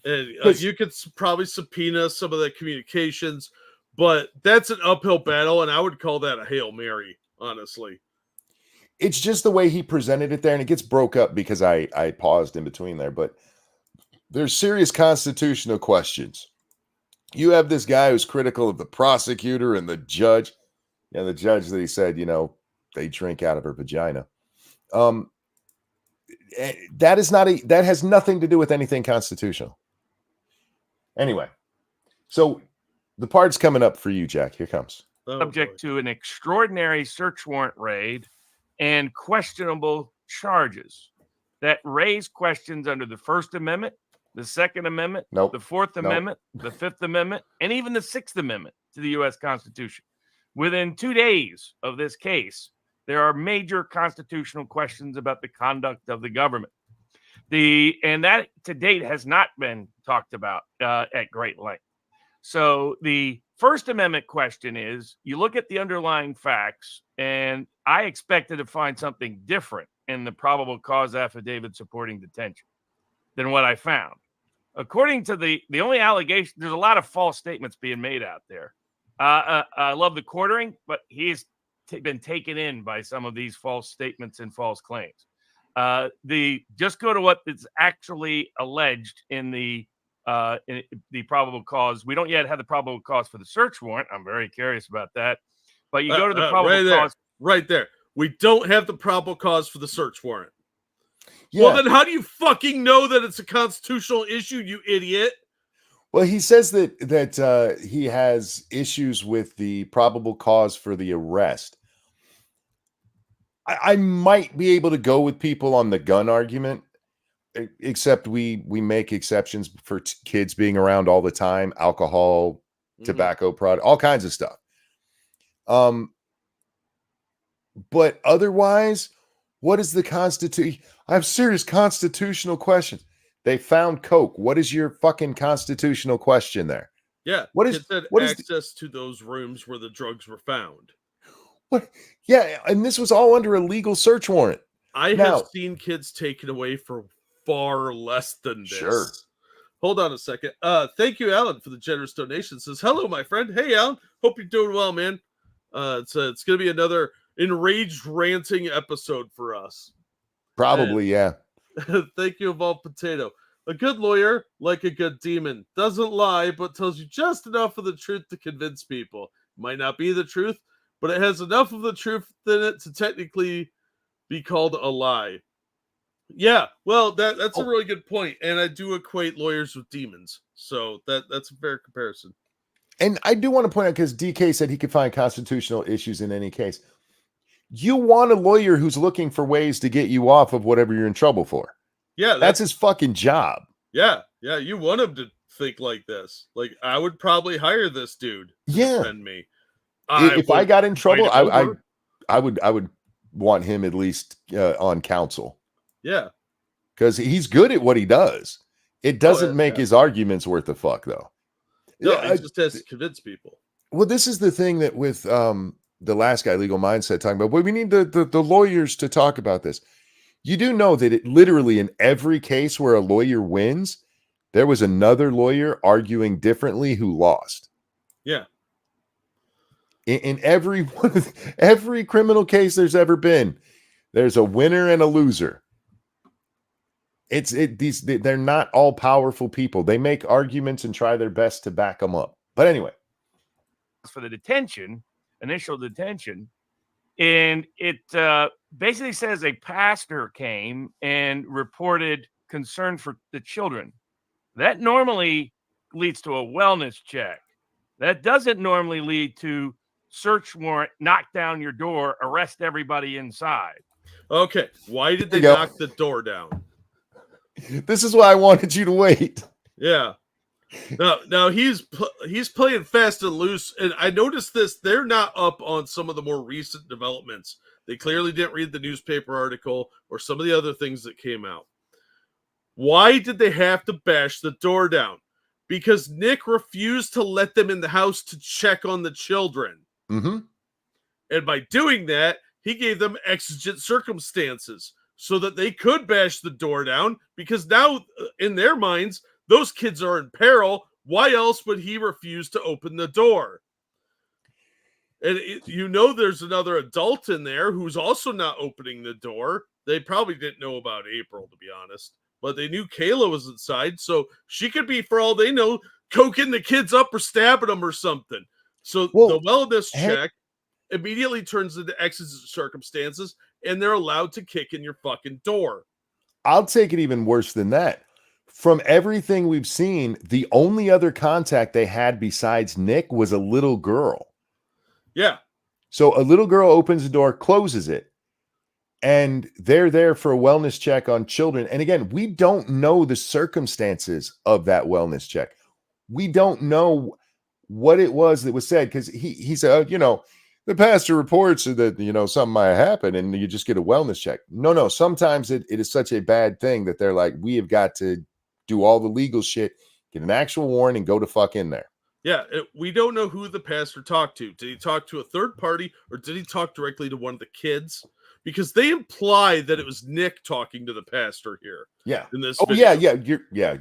And you could probably subpoena some of the communications, but that's an uphill battle, and I would call that a Hail Mary, honestly. It's just the way he presented it there, and it gets broke up because I paused in between there, but there's serious constitutional questions. You have this guy who's critical of the prosecutor and the judge. Yeah, the judge that he said, they drink out of her vagina. That has nothing to do with anything constitutional. Anyway, so the part's coming up for you, Jack. Here comes. Subject to an extraordinary search warrant raid and questionable charges that raise questions under the First Amendment, the Second Amendment, the Fourth Amendment, the Fifth Amendment, and even the Sixth Amendment to the U.S. Constitution. Within 2 days of this case, there are major constitutional questions about the conduct of the government. And that to date has not been talked about at great length. So the First Amendment question is, you look at the underlying facts, and I expected to find something different in the probable cause affidavit supporting detention than what I found. According to the only allegation, there's a lot of false statements being made out there. I love the quartering, but he's been taken in by some of these false statements and false claims. Just go to what is actually alleged in the probable cause. We don't yet have the probable cause for the search warrant. I'm very curious about that. But you go to the probable cause. Right there. We don't have the probable cause for the search warrant. Yeah. Well, then how do you fucking know that it's a constitutional issue, you idiot? Well, he says that he has issues with the probable cause for the arrest. I might be able to go with people on the gun argument, except we make exceptions for kids being around all the time, alcohol, tobacco product, all kinds of stuff. But otherwise, what is the Constitution? I have serious constitutional questions. They found coke. What is your fucking constitutional question there? Yeah. What is access to those rooms where the drugs were found? What? Yeah, and this was all under a legal search warrant. I have seen kids taken away for far less than this. Sure. Hold on a second. Thank you, Alan, for the generous donation. Says, hello, my friend. Hey, Alan. Hope you're doing well, man. It's going to be another enraged ranting episode for us. Probably, yeah. Thank you, Evolved Potato. A good lawyer, like a good demon, doesn't lie, but tells you just enough of the truth to convince people. Might not be the truth, but it has enough of the truth in it to technically be called a lie. Yeah, well, that's a Oh. really good point, and I do equate lawyers with demons, so that's a fair comparison. And I do want to point out, because DK said he could find constitutional issues in any case. You want a lawyer who's looking for ways to get you off of whatever you're in trouble for. Yeah, That's his fucking job. yeah. You want him to think like this. Like, I would probably hire this dude to Yeah. defend me. If I would got in trouble, invite him over. I would want him at least on counsel, Yeah, because he's good at what he does. It doesn't make yeah. his arguments worth a fuck, though. No, Yeah, he just has to convince people. well, this is the thing that with the last guy, Legal Mindset, talking about, well, we need the lawyers to talk about this. You do know that it literally in every case where a lawyer wins, there was another lawyer arguing differently who lost. Yeah. In every one of every criminal case there's ever been, there's a winner and a loser. They're not all powerful people. They make arguments and try their best to back them up. But anyway, For the initial detention, and it basically says a pastor came and reported concern for the children. That normally leads to a wellness check. That doesn't normally lead to search warrant, knock down your door, arrest everybody inside. Okay, why did they There you go. knock the door down? this is why I wanted you to wait. Yeah. Now he's playing fast and loose, and I noticed this. They're not up on some of the more recent developments. They clearly didn't read the newspaper article or some of the other things that came out. Why did they have to bash the door down? Because Nick refused to let them in the house to check on the children. Mm-hmm. And by doing that, he gave them exigent circumstances so that they could bash the door down, because now, in their minds, those kids are in peril. Why else would he refuse to open the door? And there's another adult in there who's also not opening the door. They probably didn't know about April, to be honest. But they knew Kayla was inside, so she could be, for all they know, coking the kids up or stabbing them or something. So the wellness check immediately turns into exigent circumstances, and they're allowed to kick in your fucking door. I'll take it even worse than that. From everything we've seen, the only other contact they had besides Nick was a little girl. Yeah. So a little girl opens the door, closes it, and they're there for a wellness check on children. And again, we don't know the circumstances of that wellness check. We don't know what it was that was said, because he said, the pastor reports that, something might happen and you just get a wellness check. No. Sometimes it is such a bad thing that they're like, we have got to do all the legal shit, get an actual warrant, and go to fuck in there. Yeah, we don't know who the pastor talked to. Did he talk to a third party, or did he talk directly to one of the kids? Because they imply that it was Nick talking to the pastor here. Yeah. In this. Oh, video. yeah.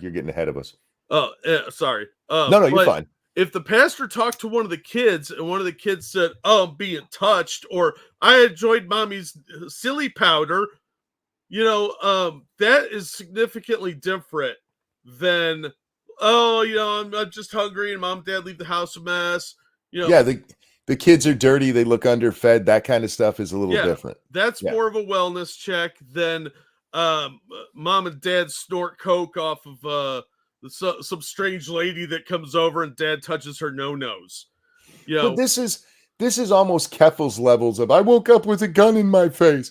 You're getting ahead of us. Oh, sorry. No, you're fine. If the pastor talked to one of the kids and one of the kids said, "Oh, I'm being touched," or "I enjoyed mommy's silly powder," that is significantly different than, I'm just hungry and mom and dad leave the house a mess. Yeah, the kids are dirty, they look underfed, that kind of stuff is a little different. That's more of a wellness check than mom and dad snort coke off of some strange lady that comes over and dad touches her no-nos. But this is almost Keffel's levels of, I woke up with a gun in my face.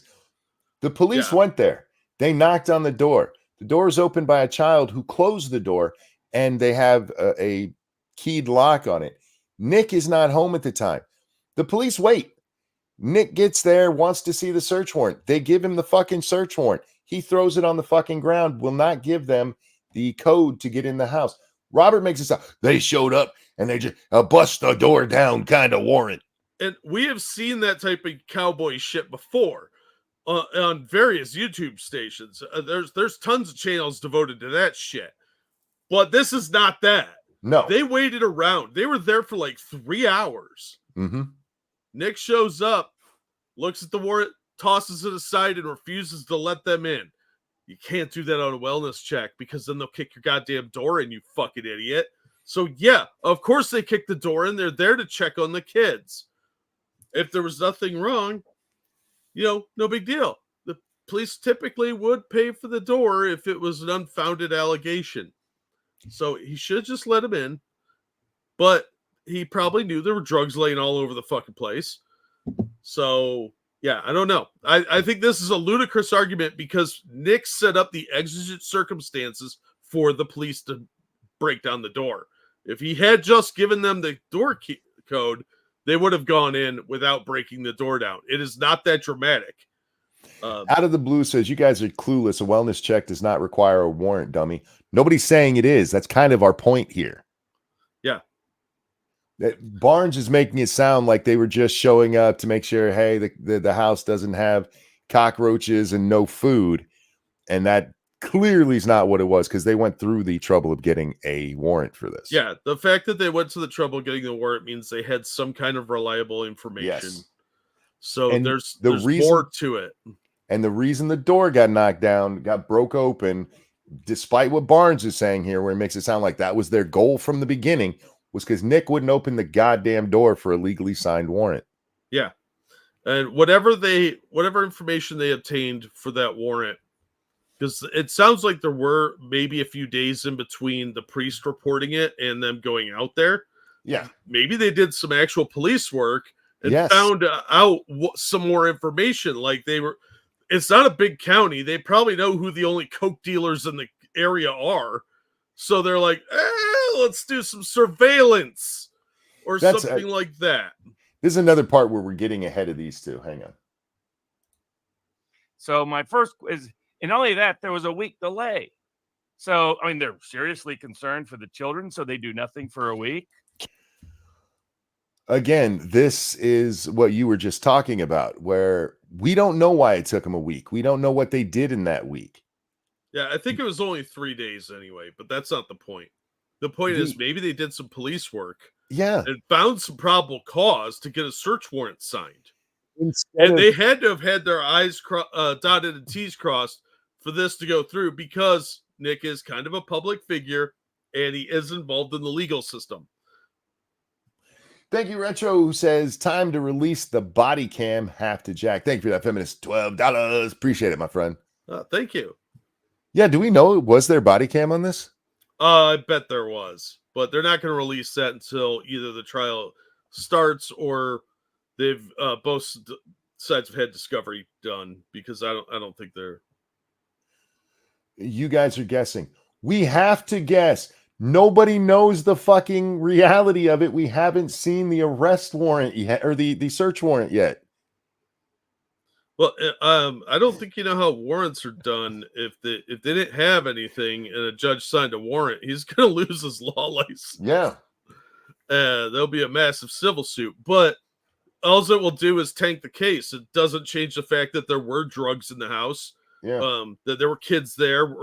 The police went there. They knocked on the door. The door is opened by a child who closed the door, and they have a keyed lock on it. Nick is not home at the time. The police wait. Nick gets there, wants to see the search warrant. They give him the fucking search warrant. He throws it on the fucking ground, will not give them the code to get in the house. Robert makes it sound, they showed up and they just bust the door down kind of warrant. And we have seen that type of cowboy shit before on various YouTube stations. There's tons of channels devoted to that shit. But this is not that. No. They waited around. They were there for like 3 hours. Mm-hmm. Nick shows up, looks at the warrant, tosses it aside, and refuses to let them in. You can't do that on a wellness check, because then they'll kick your goddamn door in, you fucking idiot. So yeah, of course they kick the door in. They're there to check on the kids. If there was nothing wrong, no big deal. police typically would pay for the door if it was an unfounded allegation. So he should just let him in. But he probably knew there were drugs laying all over the fucking place. So, yeah, I don't know. I think this is a ludicrous argument because Nick set up the exigent circumstances for the police to break down the door. If he had just given them the door key code, they would have gone in without breaking the door down. It is not that dramatic. Out of the Blue says, you guys are clueless. A wellness check does not require a warrant, dummy. Nobody's saying it is. That's kind of our point here. Yeah. That Barnes is making it sound like they were just showing up to make sure, hey, the house doesn't have cockroaches and no food. And that clearly is not what it was, because they went through the trouble of getting a warrant for this. Yeah, the fact that they went to the trouble of getting the warrant means they had some kind of reliable information. Yes. So And there's reason, more to it. And the reason the door got knocked down, got broke open, despite what Barnes is saying here, where it makes it sound like that was their goal from the beginning, was because Nick wouldn't open the goddamn door for a legally signed warrant. Yeah. And whatever information they obtained for that warrant, because it sounds like there were maybe a few days in between the priest reporting it and them going out there. Yeah. Maybe they did some actual police work and Yes. found out some more information. Like it's not a big county. They probably know who the only coke dealers in the area are. So they're like, let's do some surveillance or something like that. This is another part where we're getting ahead of these two. Hang on. So my first is, and only that, there was a week delay. So, I mean, they're seriously concerned for the children, so they do nothing for a week. Again, this is what you were just talking about, where we don't know why it took them a week. We don't know what they did in that week. Yeah, I think it was only 3 days anyway, but that's not the point. The point is maybe they did some police work. Yeah. And found some probable cause to get a search warrant signed. And they had to have had their I's dotted and T's crossed for this to go through, because Nick is kind of a public figure and he is involved in the legal system. Thank you, Retro, who says, time to release the body cam. Have to Jack. Thank you for that, feminist. $12. Appreciate it, my friend. Thank you. Yeah, do we know, was there body cam on this? I bet there was, but they're not going to release that until either the trial starts or they've both sides have had discovery done, because I don't think they're. You guys are guessing. We have to guess. Nobody knows the fucking reality of it. We haven't seen the arrest warrant yet, or the search warrant yet. Well, I don't think you know how warrants are done. If they didn't have anything and a judge signed a warrant, he's going to lose his law license. Yeah. There'll be a massive civil suit, but all it will do is tank the case. It doesn't change the fact that there were drugs in the house. Yeah. That there were kids there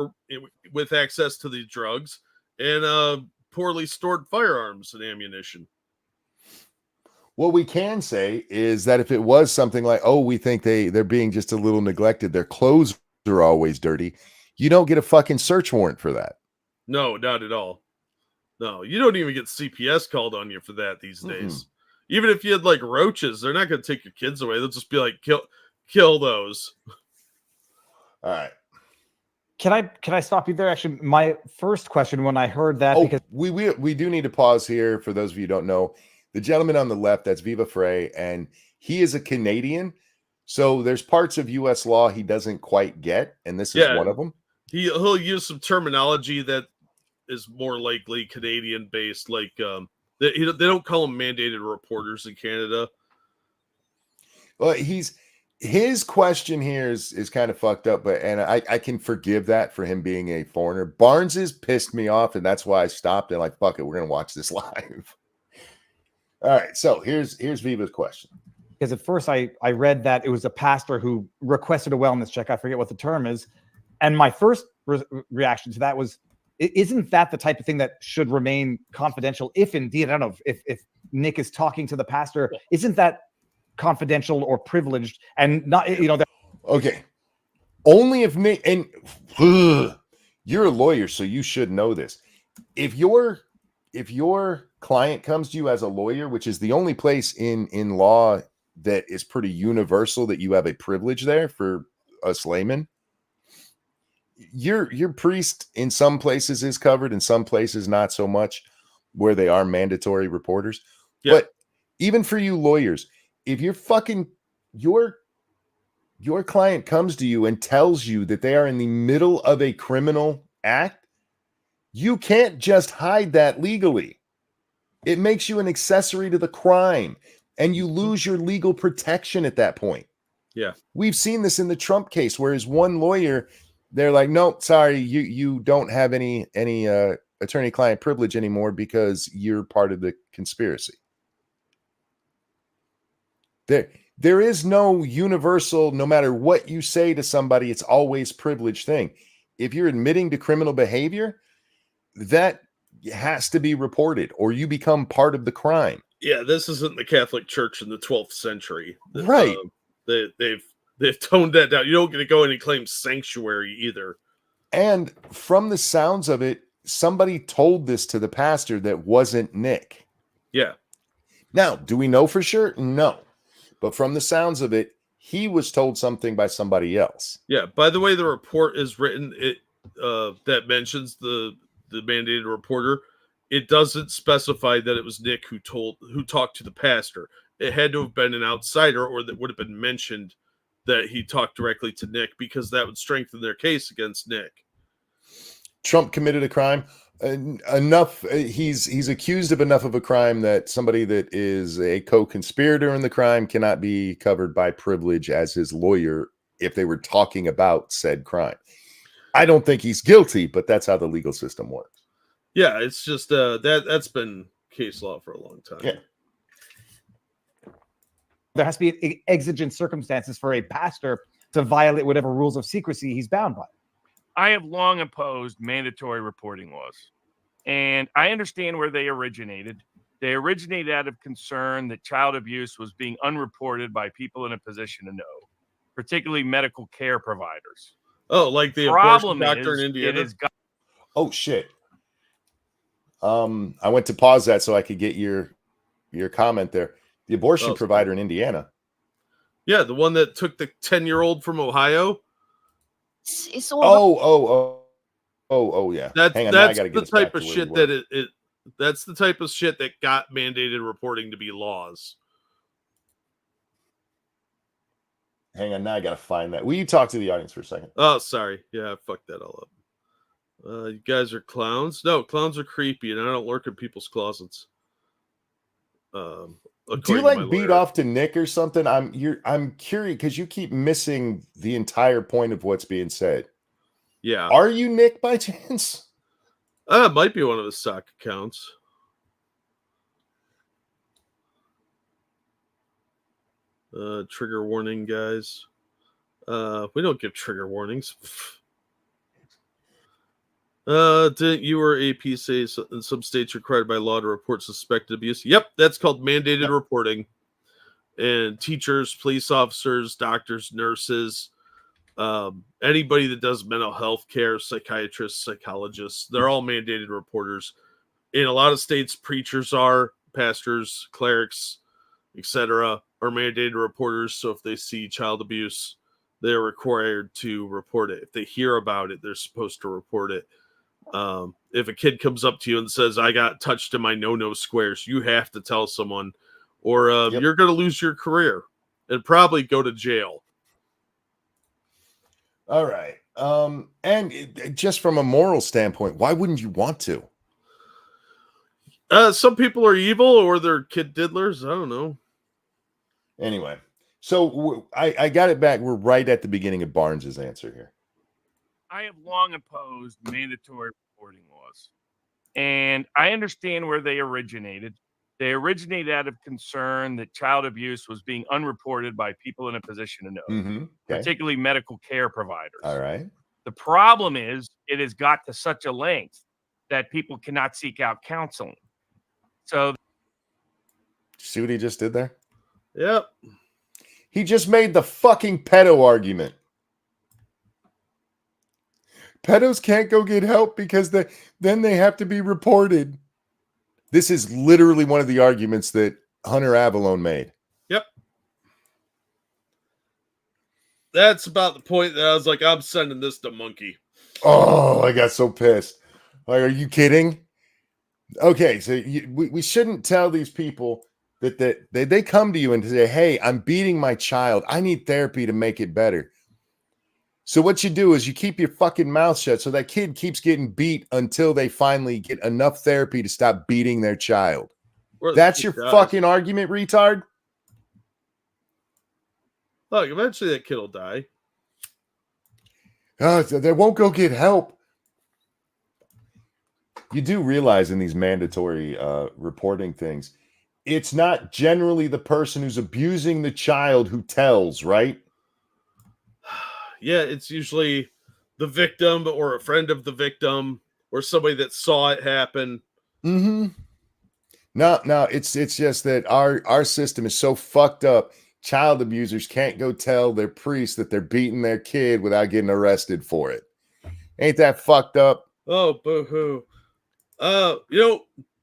with access to the drugs, and poorly stored firearms and ammunition. What we can say is that if it was something like, oh, we think they're being just a little neglected, their clothes are always dirty, you don't get a fucking search warrant for that. No, not at all. No, you don't even get CPS called on you for that these days. Even if you had like roaches, they're not going to take your kids away. They'll just be like, kill those. All right. Can I stop you there? Actually, my first question when I heard that, because we do need to pause here for those of you who don't know. The gentleman on the left, that's Viva Frey, and he is a Canadian. So there's parts of U.S. law he doesn't quite get, and this is one of them. He'll use some terminology that is more likely Canadian based, like they don't call them mandated reporters in Canada. Well, his question here is kind of fucked up, but I can forgive that for him being a foreigner. Barnes's pissed me off, and that's why I stopped and like, fuck it, we're gonna watch this live. All right, so here's Viva's question. Because at first I read that it was a pastor who requested a wellness check. I forget what the term is. And my first reaction to that was, isn't that the type of thing that should remain confidential? If indeed, I don't know if Nick is talking to the pastor, isn't that confidential or privileged and not, that. Okay. Only if Nick, and you're a lawyer, so you should know this. If your client comes to you as a lawyer, which is the only place in law that is pretty universal that you have a privilege there for us laymen. Your priest in some places is covered, in some places not so much, where they are mandatory reporters. Yeah. But even for you lawyers, if you're fucking your client comes to you and tells you that they are in the middle of a criminal act, you can't just hide that legally. It makes you an accessory to the crime, and you lose your legal protection at that point. Yeah. We've seen this in the Trump case, where his one lawyer, they're like, no, sorry, you don't have any attorney-client privilege anymore because you're part of the conspiracy. There is no universal, no matter what you say to somebody, it's always privileged thing. If you're admitting to criminal behavior, that has to be reported, or you become part of the crime. Yeah, this isn't the Catholic Church in the 12th century. Right. They've toned that down. You don't get to go in and claim sanctuary either. And from the sounds of it, somebody told this to the pastor that wasn't Nick. Yeah. Now, do we know for sure? No. But from the sounds of it, he was told something by somebody else. Yeah. By the way, the report is written that mentions the mandated reporter. It doesn't specify that it was Nick who talked to the pastor. It had to have been an outsider, or that would have been mentioned that he talked directly to Nick, because that would strengthen their case against Nick. Trump committed a crime. Enough. He's accused of enough of a crime that somebody that is a co-conspirator in the crime cannot be covered by privilege as his lawyer if they were talking about said crime. I don't think he's guilty, but that's how the legal system works. Yeah, it's just that's been case law for a long time. Yeah. There has to be exigent circumstances for a pastor to violate whatever rules of secrecy he's bound by. I have long opposed mandatory reporting laws, and I understand where they originated. They originated out of concern that child abuse was being unreported by people in a position to know, particularly medical care providers. Oh, like the abortion doctor in Indiana? Oh, shit. I went to pause that so I could get your comment there. The abortion provider in Indiana. Yeah, the one that took the 10-year-old from Ohio. It's all Yeah. That's I gotta get the type of shit that that's the type of shit that got mandated reporting to be laws. Hang on, now I gotta find that. Will you talk to the audience for a second? Oh, sorry. Yeah, I fucked that all up. You guys are clowns. No, clowns are creepy, and I don't lurk in people's closets. Do you like beat off to Nick or something? I'm curious because you keep missing the entire point of what's being said. Yeah. Are you Nick by chance? It might be one of his stock accounts. Trigger warning, guys. We don't give trigger warnings. Didn't you or AP say in some states required by law to report suspected abuse? Yep, that's called mandated reporting. And teachers, police officers, doctors, nurses, anybody that does mental health care, psychiatrists, psychologists, they're all mandated reporters. In a lot of states, preachers are, pastors, clerics, etc., are mandated reporters. So if they see child abuse, they're required to report it. If they hear about it, they're supposed to report it. If a kid comes up to you and says, I got touched in my no squares, you have to tell someone, or you're going to lose your career and probably go to jail. All right. And just from a moral standpoint, why wouldn't you want to? Some people are evil, or they're kid diddlers. I don't know. Anyway, so I got it back. We're right at the beginning of Barnes's answer here. I have long opposed mandatory reporting laws, and I understand where they originated. They originated out of concern that child abuse was being unreported by people in a position to know, particularly medical care providers. All right. The problem is it has got to such a length that people cannot seek out counseling. So, see what he just did there? Yep. He just made the fucking pedo argument. Pedos can't go get help because then they have to be reported. This is literally one of the arguments that Hunter Avallone made. Yep. that's about the point that I was like, I'm sending this to Monkey. Oh, I got so pissed. Like, are you kidding? Okay, so we shouldn't tell these people that they come to you and say, hey, I'm beating my child. I need therapy to make it better. So what you do is you keep your fucking mouth shut so that kid keeps getting beat until they finally get enough therapy to stop beating their child. That's your fucking argument, retard? Look, eventually that kid will die. Oh, they won't go get help. You do realize in these mandatory reporting things, it's not generally the person who's abusing the child who tells, right? Yeah, it's usually the victim or a friend of the victim or somebody that saw it happen. Mm-hmm. No, it's just that our system is so fucked up. Child abusers can't go tell their priest that they're beating their kid without getting arrested for it. Ain't that fucked up? Oh, boo-hoo.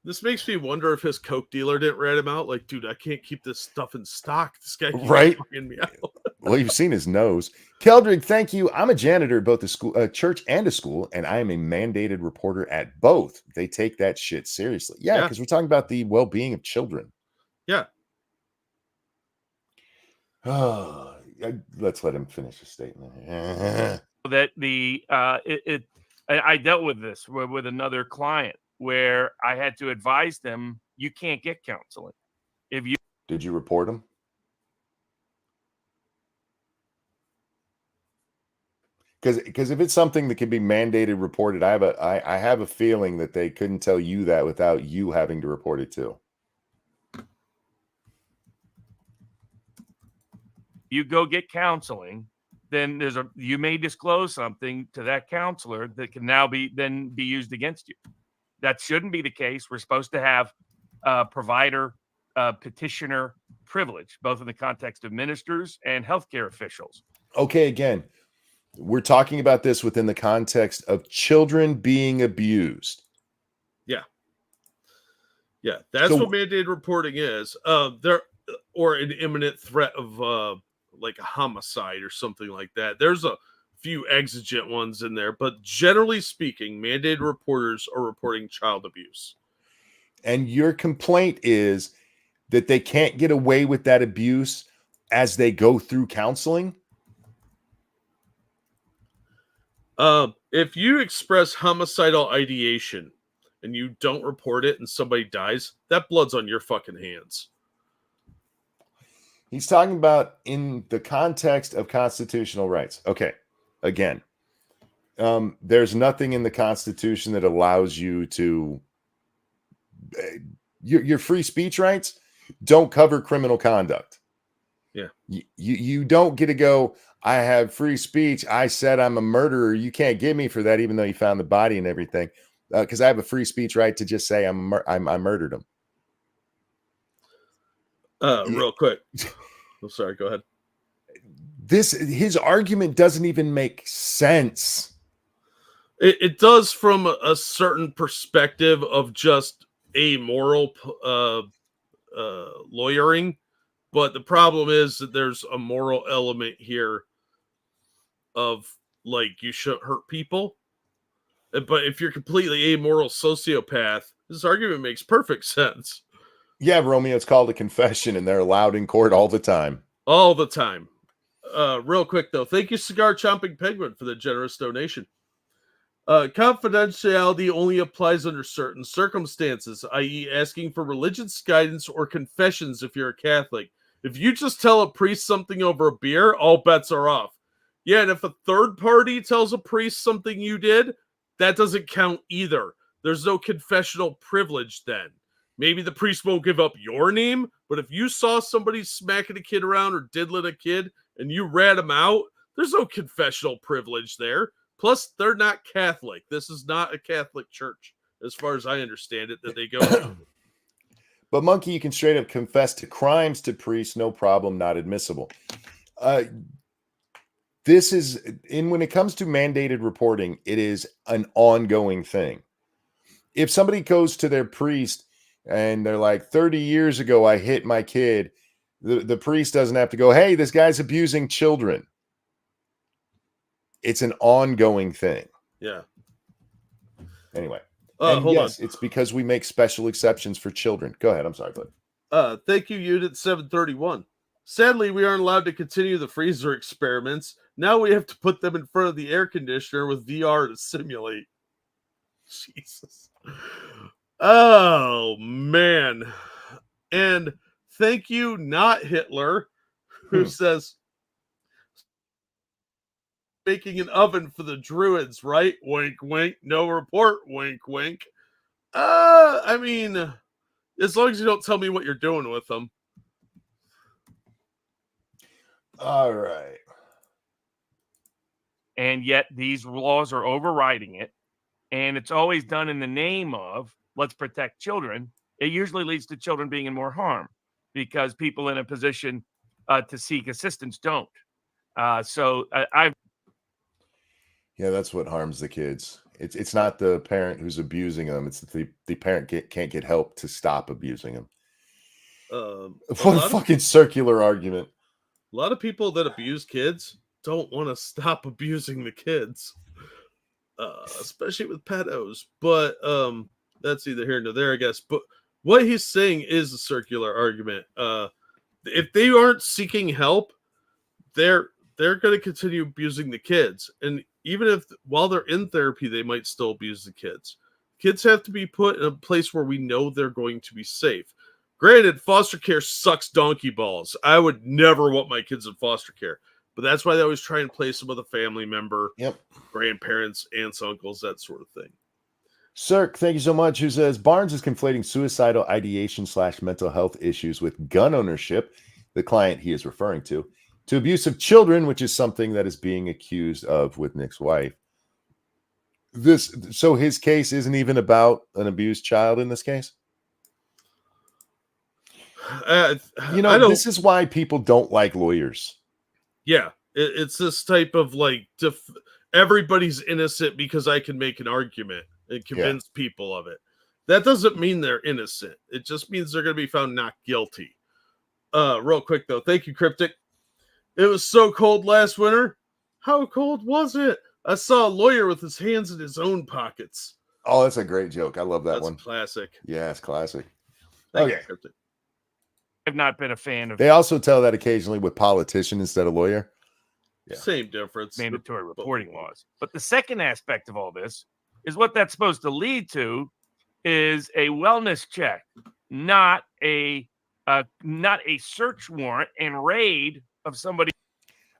This makes me wonder if his coke dealer didn't rat him out. Like, dude, I can't keep this stuff in stock. This guy keeps Right? fucking me out. Well, you've seen his nose. Keldrick, thank you. I'm a janitor at both a school, a church and a school, and I am a mandated reporter at both. They take that shit seriously. Yeah, because we're talking about the well-being of children. Yeah. Oh, let's let him finish his statement. That I dealt with this with another client where I had to advise them you can't get counseling if you. Did you report him? Because if it's something that can be mandated reported, I have a feeling that they couldn't tell you that without you having to report it too. You go get counseling, then you may disclose something to that counselor that can now be used against you. That shouldn't be the case. We're supposed to have provider petitioner privilege, both in the context of ministers and healthcare officials. Okay, again, we're talking about this within the context of children being abused. Yeah, that's what mandated reporting is. There or an imminent threat of like a homicide or something like that. There's a few exigent ones in there, but generally speaking, mandated reporters are reporting child abuse. And your complaint is that they can't get away with that abuse as they go through counseling? If you express homicidal ideation and you don't report it and somebody dies, that blood's on your fucking hands. He's talking about in the context of constitutional rights. Okay, again, there's nothing in the Constitution that allows you to your free speech rights don't cover criminal conduct. Yeah, you don't get to go, I have free speech, I said I'm a murderer, you can't get me for that even though you found the body and everything, because I have a free speech right to just say I murdered him. Real quick. I'm sorry, go ahead. His argument doesn't even make sense. It does from a certain perspective of just amoral lawyering, but the problem is that there's a moral element here of like you shouldn't hurt people. But if you're completely amoral sociopath, this argument makes perfect sense. Yeah, Romeo, it's called a confession, and they're allowed in court all the time. All the time. Real quick, though. Thank you, Cigar Chomping Penguin, for the generous donation. Confidentiality only applies under certain circumstances, i.e. asking for religious guidance or confessions if you're a Catholic. If you just tell a priest something over a beer, all bets are off. Yeah, and if a third party tells a priest something you did, that doesn't count either. There's no confessional privilege then. Maybe the priest won't give up your name, but if you saw somebody smacking a kid around or diddling a kid and you rat them out, there's no confessional privilege there. Plus, they're not Catholic. This is not a Catholic church, as far as I understand it, that they go to. But Monkey, you can straight up confess to crimes to priests, no problem, not admissible. This is, when it comes to mandated reporting, it is an ongoing thing. If somebody goes to their priest and they're like, 30 years ago, I hit my kid, the priest doesn't have to go, hey, this guy's abusing children. It's an ongoing thing. Yeah. Anyway. And Hold yes, on. it's because we make special exceptions for children. Go ahead. I'm sorry, bud. Thank you, Unit 731. Sadly, we aren't allowed to continue the freezer experiments. Now we have to put them in front of the air conditioner with VR to simulate. Jesus. Oh, man. And thank you, not Hitler, who says, making an oven for the druids, right? Wink, wink. No report. Wink, wink. I mean, as long as you don't tell me what you're doing with them. All right. And yet these laws are overriding it. And it's always done in the name of let's protect children. It usually leads to children being in more harm because people in a position to seek assistance don't. I've Yeah, that's what harms the kids. It's not the parent who's abusing them. It's the parent can't get help to stop abusing them. What a fucking circular argument. A lot of people that abuse kids don't want to stop abusing the kids, especially with pedos. But that's either here nor there, I guess. But what he's saying is a circular argument. If they aren't seeking help, they're going to continue abusing the kids. And even if while they're in therapy, they might still abuse the kids. Kids have to be put in a place where we know they're going to be safe. Granted, foster care sucks donkey balls. I would never want my kids in foster care. But that's why they always try and place them with a family member, grandparents, aunts, uncles, that sort of thing. Cirque, thank you so much. Who says Barnes is conflating suicidal ideation / mental health issues with gun ownership, the client he is referring to abuse of children, which is something that is being accused of with Nick's wife. So his case isn't even about an abused child in this case? This is why people don't like lawyers. Yeah, it's this type of like everybody's innocent because I can make an argument and convince people of it. That doesn't mean they're innocent. It just means they're going to be found not guilty. Real quick though, thank you, Cryptic. It was so cold last winter. How cold was it? I saw a lawyer with his hands in his own pockets. Oh, that's a great joke. I love that one. Classic. Yeah, it's classic. Thank you, Cryptic. I've not been a fan of. They also tell that occasionally with politician instead of lawyer. Yeah. Same difference. Mandatory reporting laws. But the second aspect of all this is what that's supposed to lead to is a wellness check, not a search warrant and raid of somebody.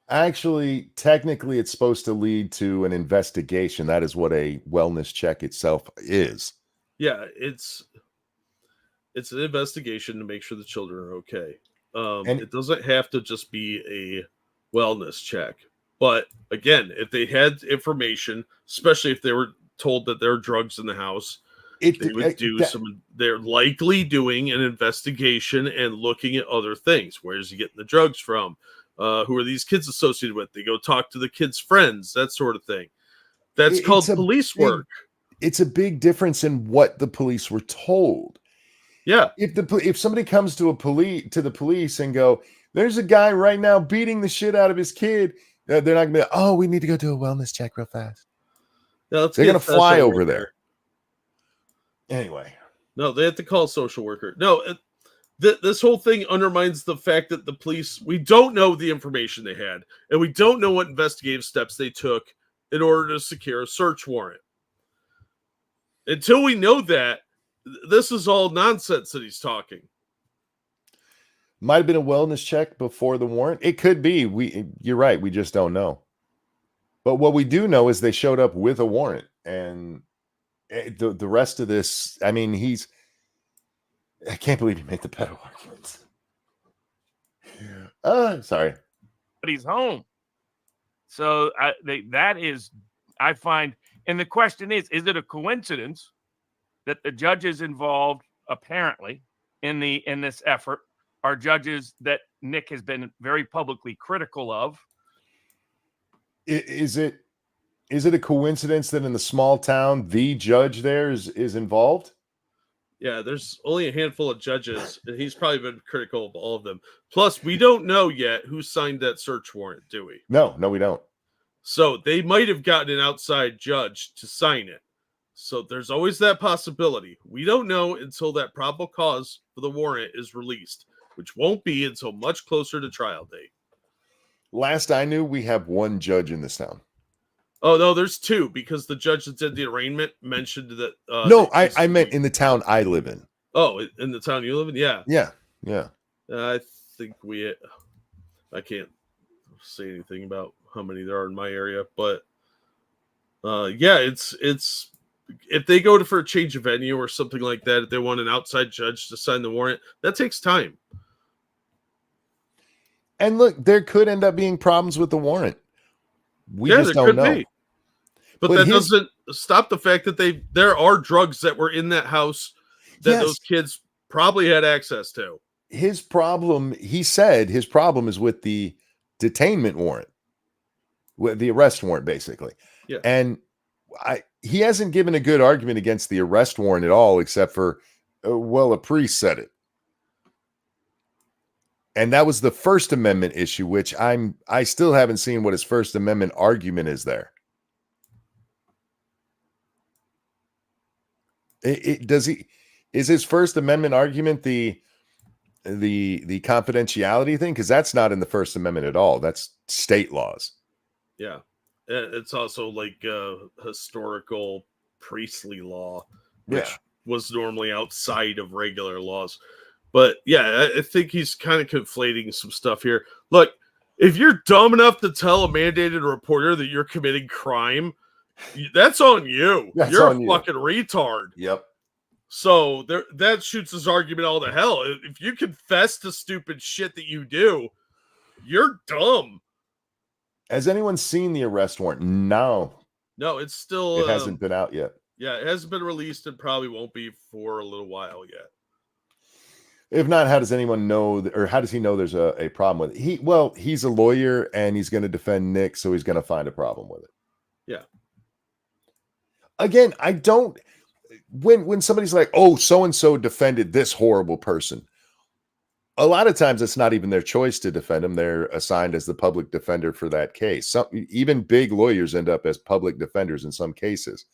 Actually, technically, it's supposed to lead to an investigation. That is what a wellness check itself is. Yeah, it's an investigation to make sure the children are okay. And it doesn't have to just be a wellness check. But again, if they had information, especially if they were told that there are drugs in the house, they're likely doing an investigation and looking at other things. Where's he getting the drugs from? Who are these kids associated with? They go talk to the kids' friends, that sort of thing. That's called police work. It's a big difference in what the police were told. Yeah. If somebody comes to the police and go, there's a guy right now beating the shit out of his kid, they're not gonna be like, oh, we need to go do a wellness check real fast. Yeah, they're gonna fly over there. Anyway. No, they have to call a social worker. No, this whole thing undermines the fact that the police, we don't know the information they had, and we don't know what investigative steps they took in order to secure a search warrant. Until we know that, this is all nonsense that he's talking. Might have been a wellness check before the warrant. It could be. You're right. We just don't know. But what we do know is they showed up with a warrant, and the rest of this, I mean, I can't believe he made the pedo arguments. Sorry. But he's home. So that is, I find, and the question is it a coincidence that the judges involved apparently in this effort are judges that Nick has been very publicly critical of? Is it a coincidence that in the small town, the judge there is involved? Yeah, there's only a handful of judges, and he's probably been critical of all of them. Plus, we don't know yet who signed that search warrant, do we? No, we don't. So they might have gotten an outside judge to sign it. So there's always that possibility. We don't know until that probable cause for the warrant is released, which won't be until much closer to trial date. Last I knew, we have one judge in this town. Oh, no, there's two, because the judge that did the arraignment mentioned that... no, I meant in the town I live in. Oh, in the town you live in? Yeah. Yeah. I think I can't say anything about how many there are in my area, but yeah, it's if they go for a change of venue or something like that, if they want an outside judge to sign the warrant, that takes time. And look, there could end up being problems with the warrant. We just don't know. Be. But that doesn't stop the fact that there are drugs that were in that house that those kids probably had access to. His problem, he said, his problem is with the detainment warrant, with the arrest warrant, basically. Yeah. And he hasn't given a good argument against the arrest warrant at all, except for, a priest said it. And that was the First Amendment issue, which I still haven't seen what his First Amendment argument is there. Is his First Amendment argument the confidentiality thing? Because that's not in the First Amendment at all. That's state laws. Yeah. It's also like historical priestly law, which was normally outside of regular laws. But yeah, I think he's kind of conflating some stuff here. Look, if you're dumb enough to tell a mandated reporter that you're committing crime, that's on you. You're a fucking retard. Yep. So that shoots his argument all to hell. If you confess to stupid shit that you do, you're dumb. Has anyone seen the arrest warrant? No, it's still... It hasn't been out yet. Yeah, it hasn't been released and probably won't be for a little while yet. If not, how does anyone know, or how does he know there's a problem with it? He's a lawyer and he's going to defend Nick, so he's going to find a problem with it. Yeah. Again, I don't... When somebody's like, oh, so-and-so defended this horrible person, a lot of times it's not even their choice to defend them. They're assigned as the public defender for that case. Even big lawyers end up as public defenders in some cases.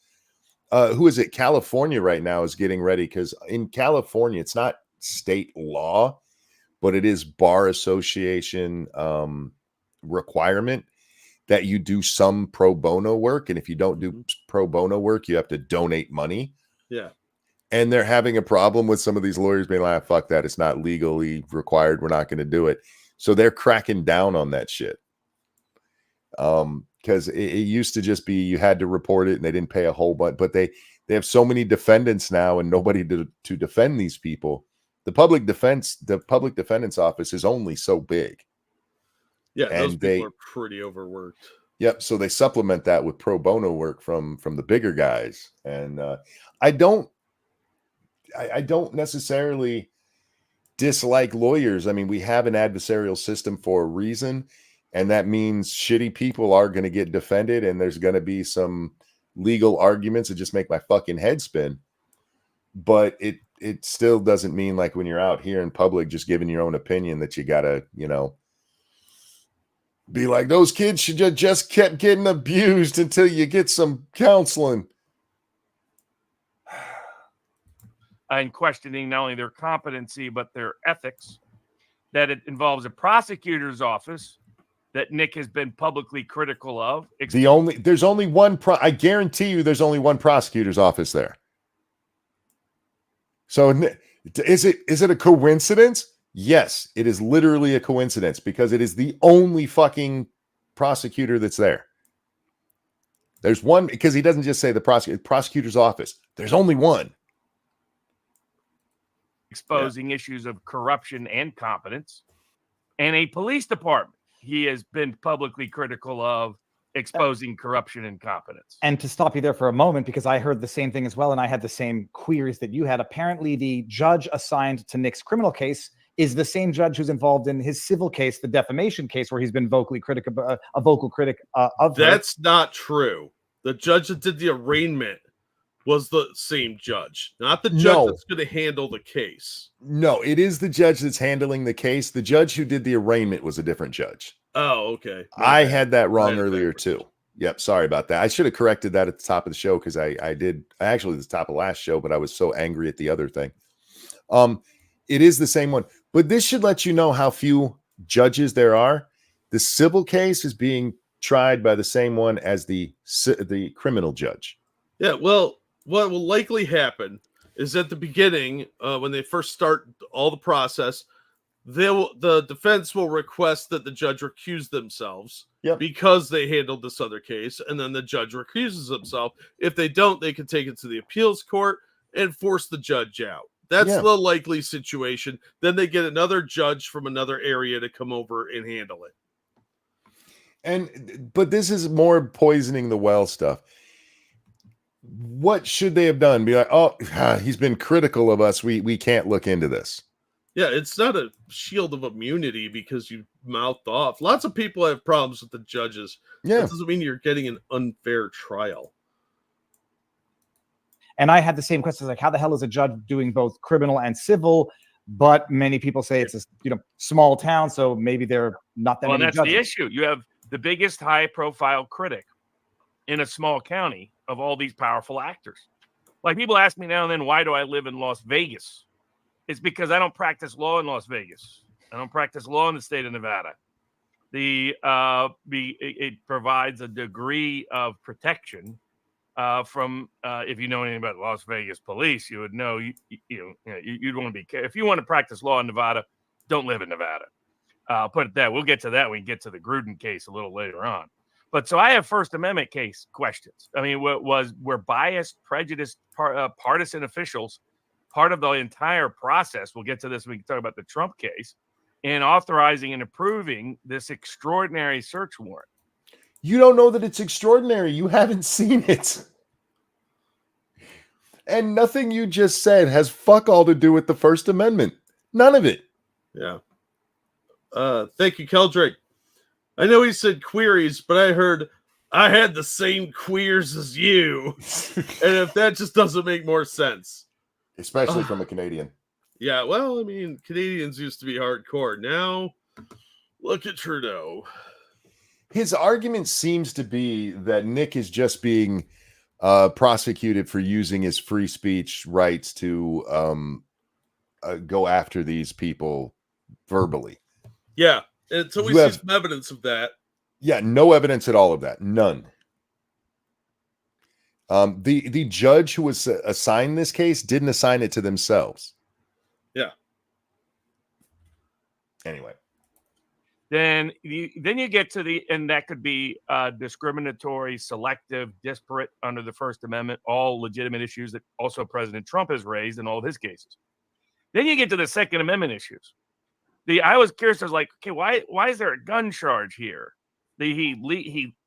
Who is it? California right now is getting ready, because in California, it's not state law, but it is bar association requirement that you do some pro bono work. And if you don't do pro bono work, you have to donate money. Yeah. And they're having a problem with some of these lawyers being like, fuck that. It's not legally required. We're not going to do it. So they're cracking down on that shit. Because it used to just be you had to report it and they didn't pay a whole bunch. But they have so many defendants now and nobody to defend these people. The public defendant's office is only so big. Yeah, and those people are pretty overworked. Yep. So they supplement that with pro bono work from the bigger guys. And I don't necessarily dislike lawyers. I mean, we have an adversarial system for a reason, and that means shitty people are going to get defended, and there's going to be some legal arguments that just make my fucking head spin. But it still doesn't mean, like, when you're out here in public just giving your own opinion, that you gotta, be like, those kids should just kept getting abused until you get some counseling. And questioning not only their competency, but their ethics, that it involves a prosecutor's office that Nick has been publicly critical of. There's only one, I guarantee you there's only one prosecutor's office there. So is it a coincidence? Yes, it is literally a coincidence, because it is the only fucking prosecutor that's there. There's one, because he doesn't just say the prosecutor's office. There's only one. Exposing issues of corruption and competence, and a police department he has been publicly critical of exposing corruption and competence. And to stop you there for a moment, because I heard the same thing as well, and I had the same queries that you had. Apparently, the judge assigned to Nick's criminal case is the same judge who's involved in his civil case, the defamation case, where he's been a vocal critic of. That's not true. The judge that did the arraignment was the same judge, not the judge that's going to handle the case. No, it is the judge that's handling the case. The judge who did the arraignment was a different judge. Oh, okay. I had that wrong earlier too. Yep. Sorry about that. I should have corrected that at the top of the show because I actually at the top of the last show, but I was so angry at the other thing. It is the same one, but this should let you know how few judges there are. The civil case is being tried by the same one as the criminal judge. Yeah, well, what will likely happen is at the beginning, when they first start all the process, the defense will request that the judge recuse themselves because they handled this other case, and then the judge recuses himself. If they don't, they can take it to the appeals court and force the judge out. That's the likely situation. Then they get another judge from another area to come over and handle it. But this is more poisoning the well stuff. What should they have done? Be like, oh, he's been critical of us. We can't look into this. Yeah, it's not a shield of immunity because you mouthed off. Lots of people have problems with the judges. Yeah. That doesn't mean you're getting an unfair trial. And I had the same questions, like, how the hell is a judge doing both criminal and civil? But many people say it's a small town, so maybe they're not that many that's judges. the issue. You have the biggest high-profile critic in a small county of all these powerful actors. Like, people ask me now and then, why do I live in Las Vegas? It's because I don't practice law in Las Vegas. I don't practice law in the state of Nevada. It provides a degree of protection from if you know anything about Las Vegas police, you would know you'd want to be careful. If you want to practice law in Nevada, don't live in Nevada. I'll put it that. We'll get to that when we get to the Gruden case a little later on. But so I have First Amendment case questions. I mean, were biased, prejudiced, partisan officials part of the entire process? We'll get to this when we can talk about the Trump case, in authorizing and approving this extraordinary search warrant. You don't know that it's extraordinary. You haven't seen it. And nothing you just said has fuck all to do with the First Amendment. None of it. Yeah. Thank you, Keldrick. I know he said queries, but I heard I had the same queers as you. And if that just doesn't make more sense. Especially from a Canadian. Yeah, well, I mean, Canadians used to be hardcore. Now, look at Trudeau. His argument seems to be that Nick is just being prosecuted for using his free speech rights to go after these people verbally. Yeah, until we see some evidence of that. Yeah, no evidence at all of that. None. The judge who was assigned this case didn't assign it to themselves. Yeah. Anyway. Then you get to and that could be discriminatory, selective, disparate under the First Amendment, all legitimate issues that also President Trump has raised in all of his cases. Then you get to the Second Amendment issues. I was curious, I was like, okay, why is there a gun charge here? He